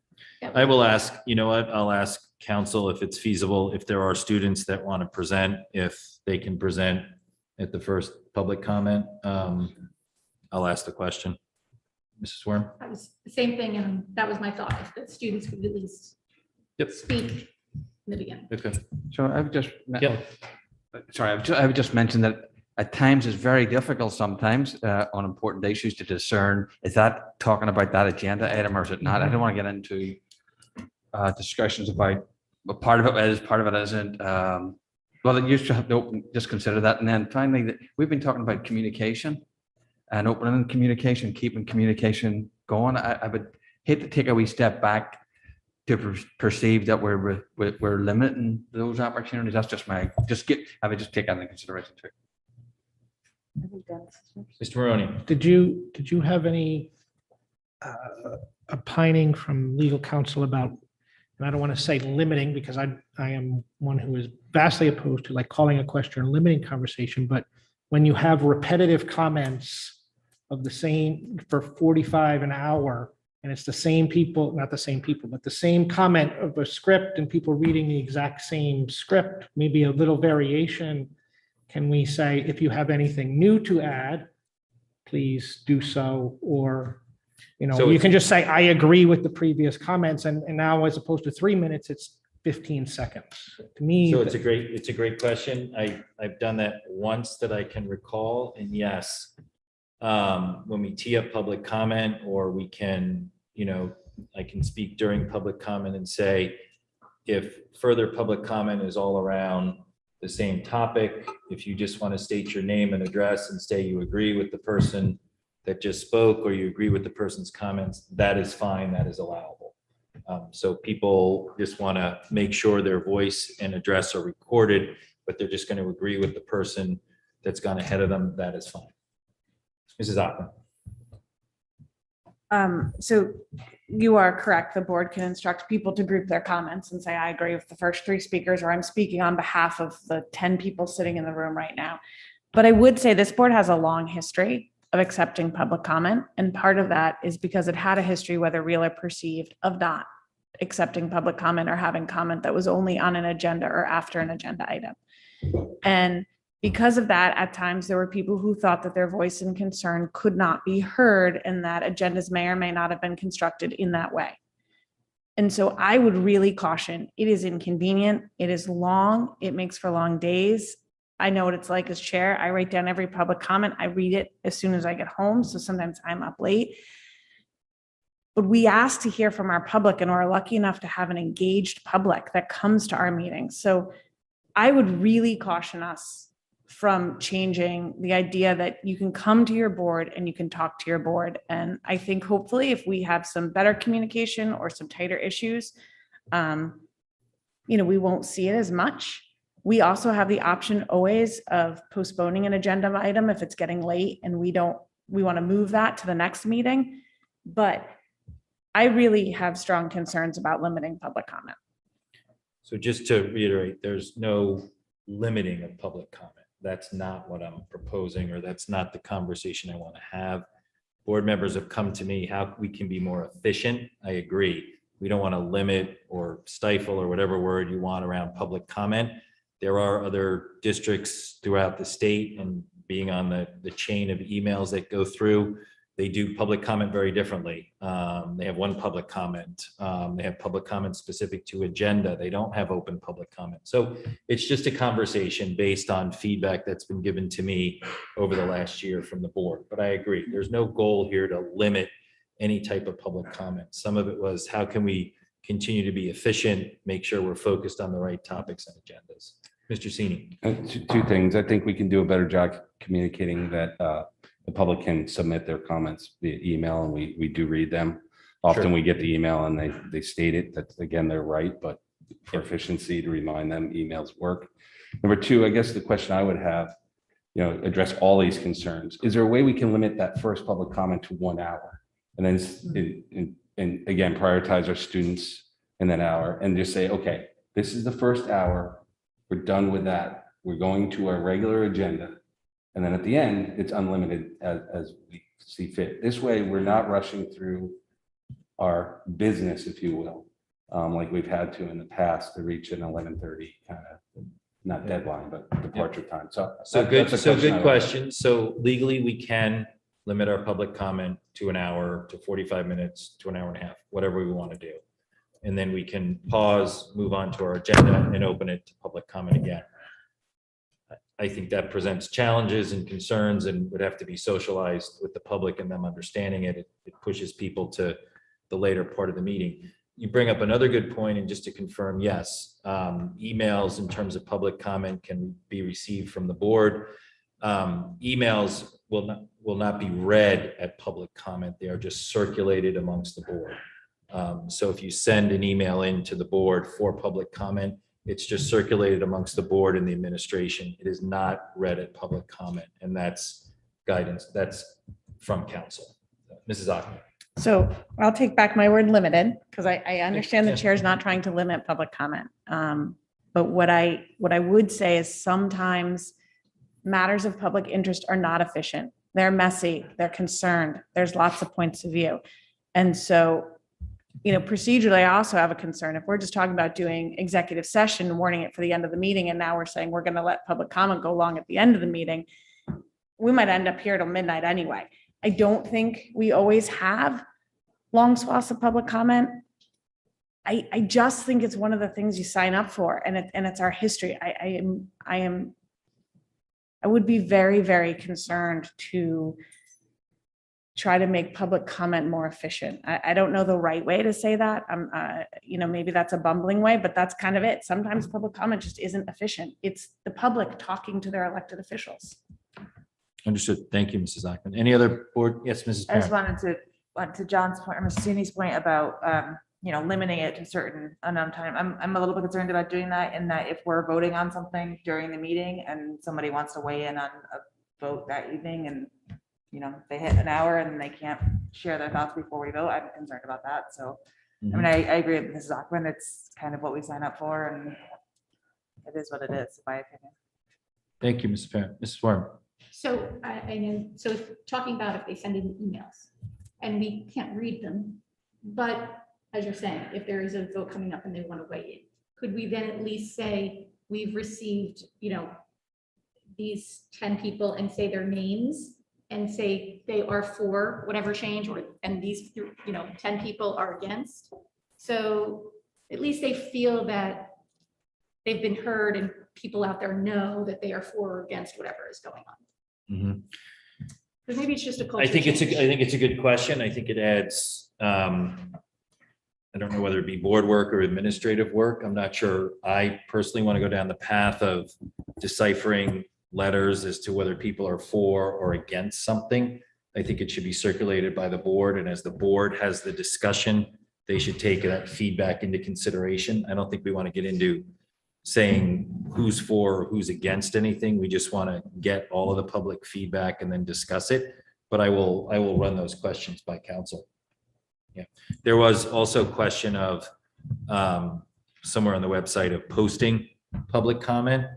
I will ask, you know what, I'll ask council if it's feasible, if there are students that want to present, if they can present at the first public comment. I'll ask the question. Mrs. Worm? That was the same thing, and that was my thought, if the students could at least speak in the beginning. Okay. So I've just, sorry, I would just mention that at times it's very difficult sometimes on important issues to discern, is that talking about that agenda item or is it not? I don't want to get into discussions about, but part of it is, part of it isn't. Well, you should have to open, just consider that. And then finally, we've been talking about communication and opening communication, keeping communication going. I would hate to take a wee step back to perceive that we're limiting those opportunities. That's just I would just take that into consideration too. Mr. Maroney. Did you have any opining from legal counsel about, and I don't want to say limiting because I am one who is vastly opposed to like calling a question or limiting conversation, but when you have repetitive comments of the same for 45 an hour, and it's the same people, not the same people, but the same comment of a script and people reading the exact same script, maybe a little variation. Can we say, if you have anything new to add, please do so, or, you know, So you it's- can just say, I agree with the previous comments, and now as opposed to 3 minutes, it's 15 seconds. To me. So it's a great question. I've done that once that I can recall, and yes, when we tee up public comment, or we can, you know, I can speak during public comment and say, if further public comment is all around the same topic, if you just want to state your name and address and say you agree with the person that just spoke, or you agree with the person's comments, that is fine, that is allowable. So people just want to make sure their voice and address are recorded, but they're just going to agree with the person that's gone ahead of them, that is fine. Mrs. Ockman. So you are correct. The board can instruct people to group their comments and say, I agree with the first 3 speakers, or I'm speaking on behalf of the 10 people sitting in the room right now. But I would say this board has a long history of accepting public comment. And part of that is because it had a history, whether real or perceived, of not accepting public comment or having comment that was only on an agenda or after an agenda item. And because of that, at times there were people who thought that their voice and concern could not be heard and that agendas may or may not have been constructed in that way. And so I would really caution, it is inconvenient, it is long, it makes for long days. I know what it's like as chair. I write down every public comment. I read it as soon as I get home. So sometimes I'm up late. But we ask to hear from our public and we're lucky enough to have an engaged public that comes to our meetings. So I would really caution us from changing the idea that you can come to your board and you can talk to your board. And I think hopefully if we have some better communication or some tighter issues, we won't see it as much. We also have the option always of postponing an agenda item if it's getting late and we want to move that to the next meeting. But I really have strong concerns about limiting public comment. So just to reiterate, there's no limiting of public comment. That's not what I'm proposing, or that's not the conversation I want to have. Board members have come to me how we can be more efficient. I agree. We don't want to limit or stifle or whatever word you want around public comment. There are other districts throughout the state, and being on the chain of emails that go through, they do public comment very differently. They have one public comment. They have public comment specific to agenda. They don't have open public comment. So it's just a conversation based on feedback that's been given to me over the last year from the board. But I agree, there's no goal here to limit any type of public comment. Some of it was, how can we continue to be efficient, make sure we're focused on the right topics and agendas. Mr. Sini. Two things. I think we can do a better job communicating that the public can submit their comments via email, and we do read them. Often Sure. we get the email and they state it, that again, they're right, but for efficiency to remind them, emails work. Number two, I guess the question I would have, address all these concerns. Is there a way we can limit that first public comment to 1 hour? And then, and again, prioritize our students in that hour and just say, okay, this is the first hour. We're done with that. We're going to our regular agenda. And then at the end, it's unlimited as we see fit. This way, we're not rushing through our business, if you will, like we've had to in the past to reach an 11:30 kind of, not deadline, but departure time. So good question. So legally, we can limit our public comment to an hour, to 45 minutes, to an hour and a half, whatever we want to do. And then we can pause, move on to our agenda, and open it to public comment again. I think that presents challenges and concerns and would have to be socialized with the public and them understanding it. It pushes people to the later part of the meeting. You bring up another good point, and just to confirm, yes, emails in terms of public comment can be received from the board. Emails will not be read at public comment. They are just circulated amongst the board. So if you send an email into the board for public comment, it's just circulated amongst the board and the administration. It is not read at public comment, and that's guidance. That's from council. Mrs. Achman. So I'll take back my word limited, because I understand the chair is not trying to limit public comment. But what I would say is sometimes matters of public interest are not efficient. They're messy, they're concerned. There's lots of points of view. And so, procedurally, I also have a concern. If we're just talking about doing executive session and warning it for the end of the meeting, and now we're saying we're going to let public comment go long at the end of the meeting, we might end up here till midnight anyway. I don't think we always have long swaths of public comment. I just think it's one of the things you sign up for, and it's our history. I would be very, very concerned to try to make public comment more efficient. I don't know the right way to say that. Maybe that's a bumbling way, but that's kind of it. Sometimes public comment just isn't efficient. It's the public talking to their elected officials. Understood. Thank you, Mrs. Achman. Any other board? Yes, Mrs. I just Parent. wanted to John's point, or Mr. Sini's point about, limiting it to a certain amount of time. I'm a little bit concerned about doing that, in that if we're voting on something during the meeting and somebody wants to weigh in on a vote that evening, and they hit an hour and they can't share their thoughts before we vote, I'm concerned about that. So, I agree with Mrs. Achman. It's kind of what we sign up for, and it is what it is, in my opinion. Thank you, Mrs. Parent. Mrs. Worm. So I know, so if, talking about if they send in emails and we can't read them, but as you're saying, if there is a vote coming up and they want to weigh in, could we then at least say, we've received, these 10 people and say their names and say they are for whatever change and these, 10 people are against. So at least they feel that they've been heard and people out there know that they are for or against whatever is going on. Mhm. Because maybe it's just a culture I think change. it's a good question. I think it adds, I don't know whether it be board work or administrative work. I'm not sure. I personally want to go down the path of deciphering letters as to whether people are for or against something. I think it should be circulated by the board, and as the board has the discussion, they should take that feedback into consideration. I don't think we want to get into saying who's for or who's against anything. We just want to get all of the public feedback and then discuss it. But I will run those questions by council. Yeah, there was also a question of somewhere on the website of posting public comment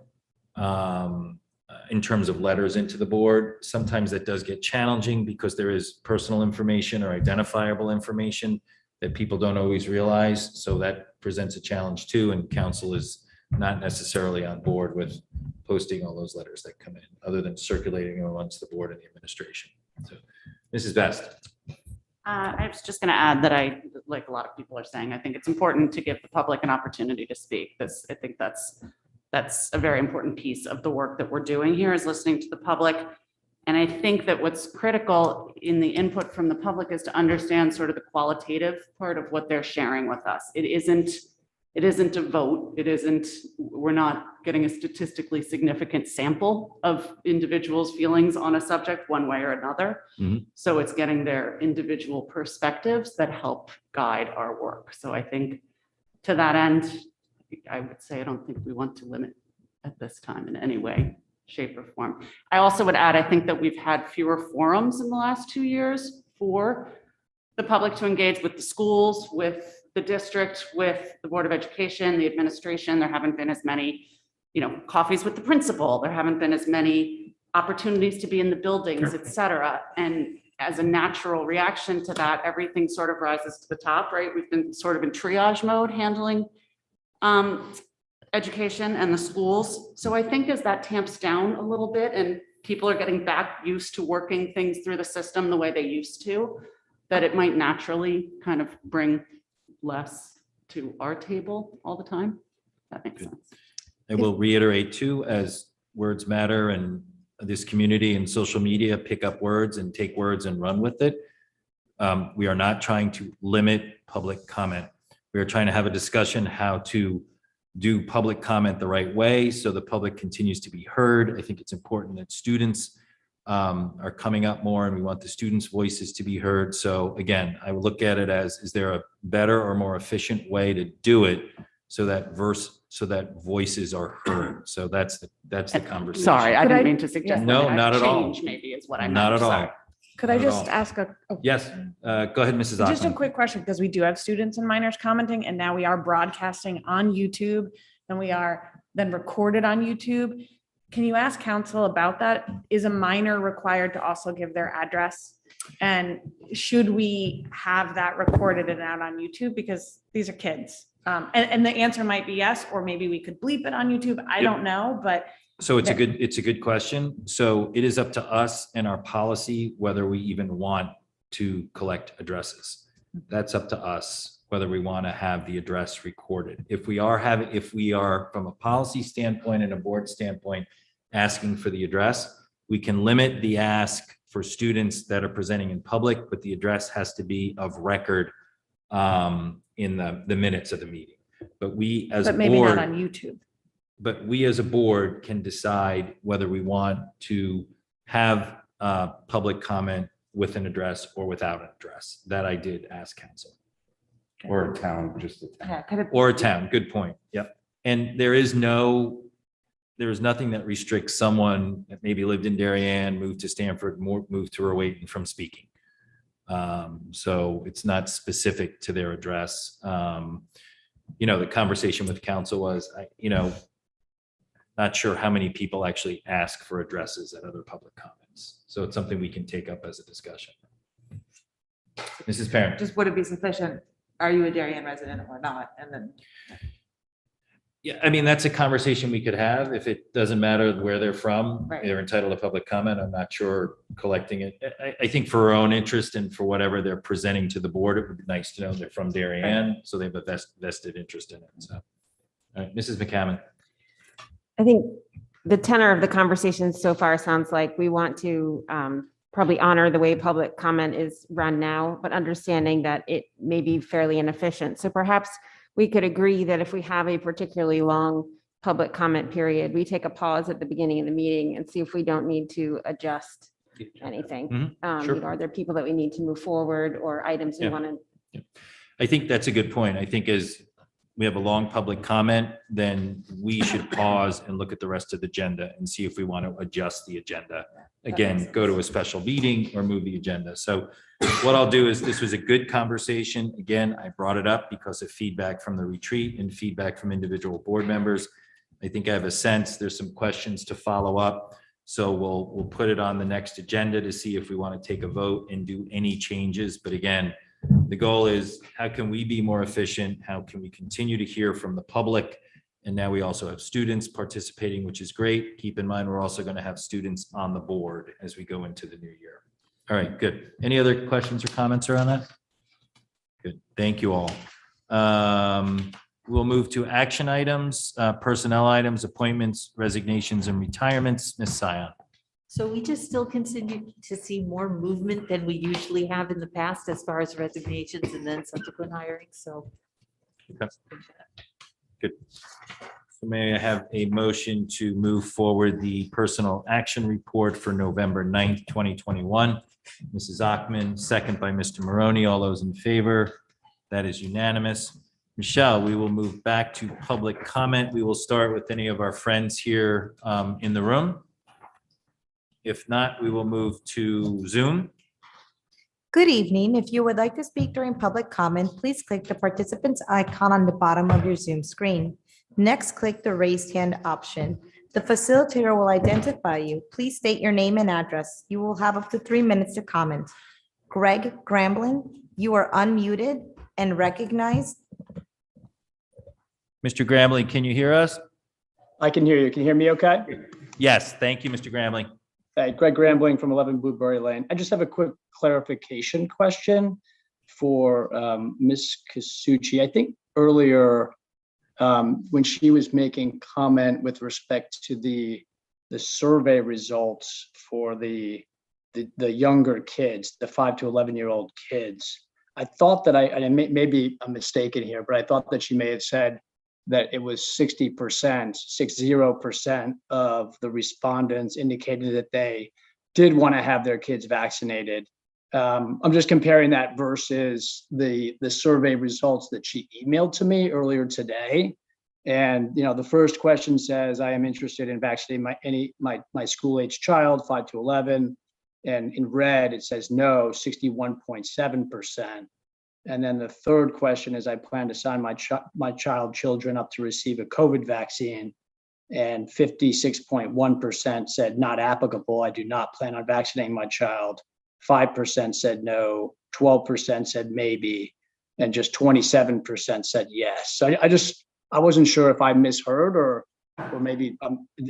in terms of letters into the board. Sometimes that does get challenging because there is personal information or identifiable information that people don't always realize. So that presents a challenge too, and council is not necessarily on board with posting all those letters that come in, other than circulating amongst the board and the administration. So, Mrs. Best. I was just going to add that like a lot of people are saying, I think it's important to give the public an opportunity to speak. I think that's a very important piece of the work that we're doing here, is listening to the public. And I think that what's critical in the input from the public is to understand sort of the qualitative part of what they're sharing with us. It isn't a vote. We're not getting a statistically significant sample of individuals' feelings on a subject one way or another. Mhm. So it's getting their individual perspectives that help guide our work. So I think to that end, I would say I don't think we want to limit at this time in any way, shape, or form. I also would add, I think that we've had fewer forums in the last 2 years for the public to engage with the schools, with the district, with the Board of Education, the administration. There haven't been as many, coffees with the principal. There haven't been as many opportunities to be in the buildings, et cetera. And as a natural reaction to that, everything sort of rises to the top, right? We've been sort of in triage mode handling education and the schools. So I think as that tamps down a little bit and people are getting back used to working things through the system the way they used to, that it might naturally kind of bring less to our table all the time. That makes sense. I will reiterate too, as words matter and this community and social media pick up words and take words and run with it. We are not trying to limit public comment. We are trying to have a discussion how to do public comment the right way so the public continues to be heard. I think it's important that students are coming up more, and we want the students' voices to be heard. So again, I would look at it as, is there a better or more efficient way to do it so that voices are heard? So that's the conversation. Sorry, I didn't mean to suggest. No, that. not at all. Change maybe is what I meant. Not at all. Sorry. Could I Not at just all. ask Yes, go ahead, Mrs. just a Auckland. quick question, because we do have students and minors commenting, and now we are broadcasting on YouTube, and we are then recorded on YouTube. Can you ask council about that? Is a minor required to also give their address? And should we have that recorded and out on YouTube? Because these are kids. And the answer might be yes, or maybe we could bleep it on YouTube. I don't know, but. So it's a good question. So it is up to us and our policy whether we even want to collect addresses. That's up to us, whether we want to have the address recorded. If we are from a policy standpoint and a board standpoint asking for the address, we can limit the ask for students that are presenting in public, but the address has to be of record in the minutes of the meeting. But we as a board. But maybe not on YouTube. But we as a board can decide whether we want to have public comment with an address or without an address. That I did ask council. Or a town, just a town. Or a town, good point. Yep. And there is nothing that restricts someone that maybe lived in Darien, moved to Stanford, moved to Rowayton from speaking. So it's not specific to their address. The conversation with council was, not sure how many people actually ask for addresses at other public comments. So it's something we can take up as a discussion. Mrs. Parent. Just would it be sufficient? Are you a Darien resident or not? And then. Yeah, I mean, that's a conversation we could have. If it doesn't matter where they're from, Right. they're entitled to public comment. I'm not sure collecting it. I think for our own interest and for whatever they're presenting to the board, it would be nice to know they're from Darien, so they have a vested interest in it. So, all right, Mrs. McCammon. I think the tenor of the conversation so far sounds like we want to probably honor the way public comment is run now, but understanding that it may be fairly inefficient. So perhaps we could agree that if we have a particularly long public comment period, we take a pause at the beginning of the meeting and see if we don't need to adjust anything. Sure. You know, are there people that we need to move forward or items we Yeah. want to? I think that's a good point. I think as we have a long public comment, then we should pause and look at the rest of the agenda and see if we want to adjust the agenda. Again, go to a special meeting or move the agenda. So what I'll do is, this was a good conversation. Again, I brought it up because of feedback from the retreat and feedback from individual board members. I think I have a sense there's some questions to follow up. So we'll put it on the next agenda to see if we want to take a vote and do any changes. But again, the goal is, how can we be more efficient? How can we continue to hear from the public? And now we also have students participating, which is great. Keep in mind, we're also going to have students on the board as we go into the new year. All right, good. Any other questions or comments around that? Good, thank you all. We'll move to action items, personnel items, appointments, resignations, and retirements. Ms. Sion. So we just still continue to see more movement than we usually have in the past as far as resignations and then subsequent hiring, so. Okay. Good. So may I have a motion to move forward the personal action report for November 9th, 2021? Mrs. Ackman, second by Mr. Maroney. All those in favor? That is unanimous. Michelle, we will move back to public comment. We will start with any of our friends here in the room. If not, we will move to Zoom. Good evening. If you would like to speak during public comment, please click the participants icon on the bottom of your Zoom screen. Next, click the raised hand option. The facilitator will identify you. Please state your name and address. You will have up to 3 minutes to comment. Greg Grambling, you are unmuted and recognized. Mr. Grambling, can you hear us? I can hear you. Can you hear me okay? Yes, thank you, Mr. Grambling. Greg Grambling from 11 Blueberry Lane. I just have a quick clarification question for Ms. Kasuchi. I think earlier when she was making comment with respect to the survey results for the younger kids, the 5 to 11-year-old kids, I thought that maybe I'm mistaken here, but I thought that she may have said that it was 60% of the respondents indicated that they did want to have their kids vaccinated. I'm just comparing that versus the survey results that she emailed to me earlier today. And, you know, the first question says, I am interested in vaccinating my school-age child, 5 to 11. And in red, it says no, 61.7%. And then the third question is, I plan to sign my children up to receive a COVID vaccine. And 56.1% said not applicable. I do not plan on vaccinating my child. 5% said no, 12% said maybe, and just 27% said yes. So I wasn't sure if I misheard or maybe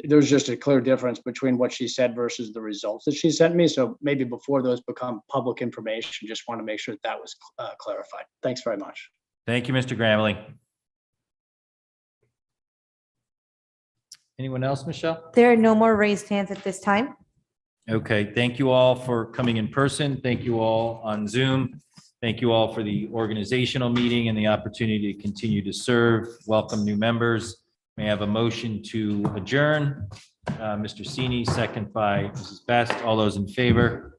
there's just a clear difference between what she said versus the results that she sent me. So maybe before those become public information, just want to make sure that was clarified. Thanks very much. Thank you, Mr. Grambling. Anyone else, Michelle? There are no more raised hands at this time. Okay, thank you all for coming in person. Thank you all on Zoom. Thank you all for the organizational meeting and the opportunity to continue to serve. Welcome new members. May I have a motion to adjourn? Mr. Sini, second by Mrs. Best. All those in favor?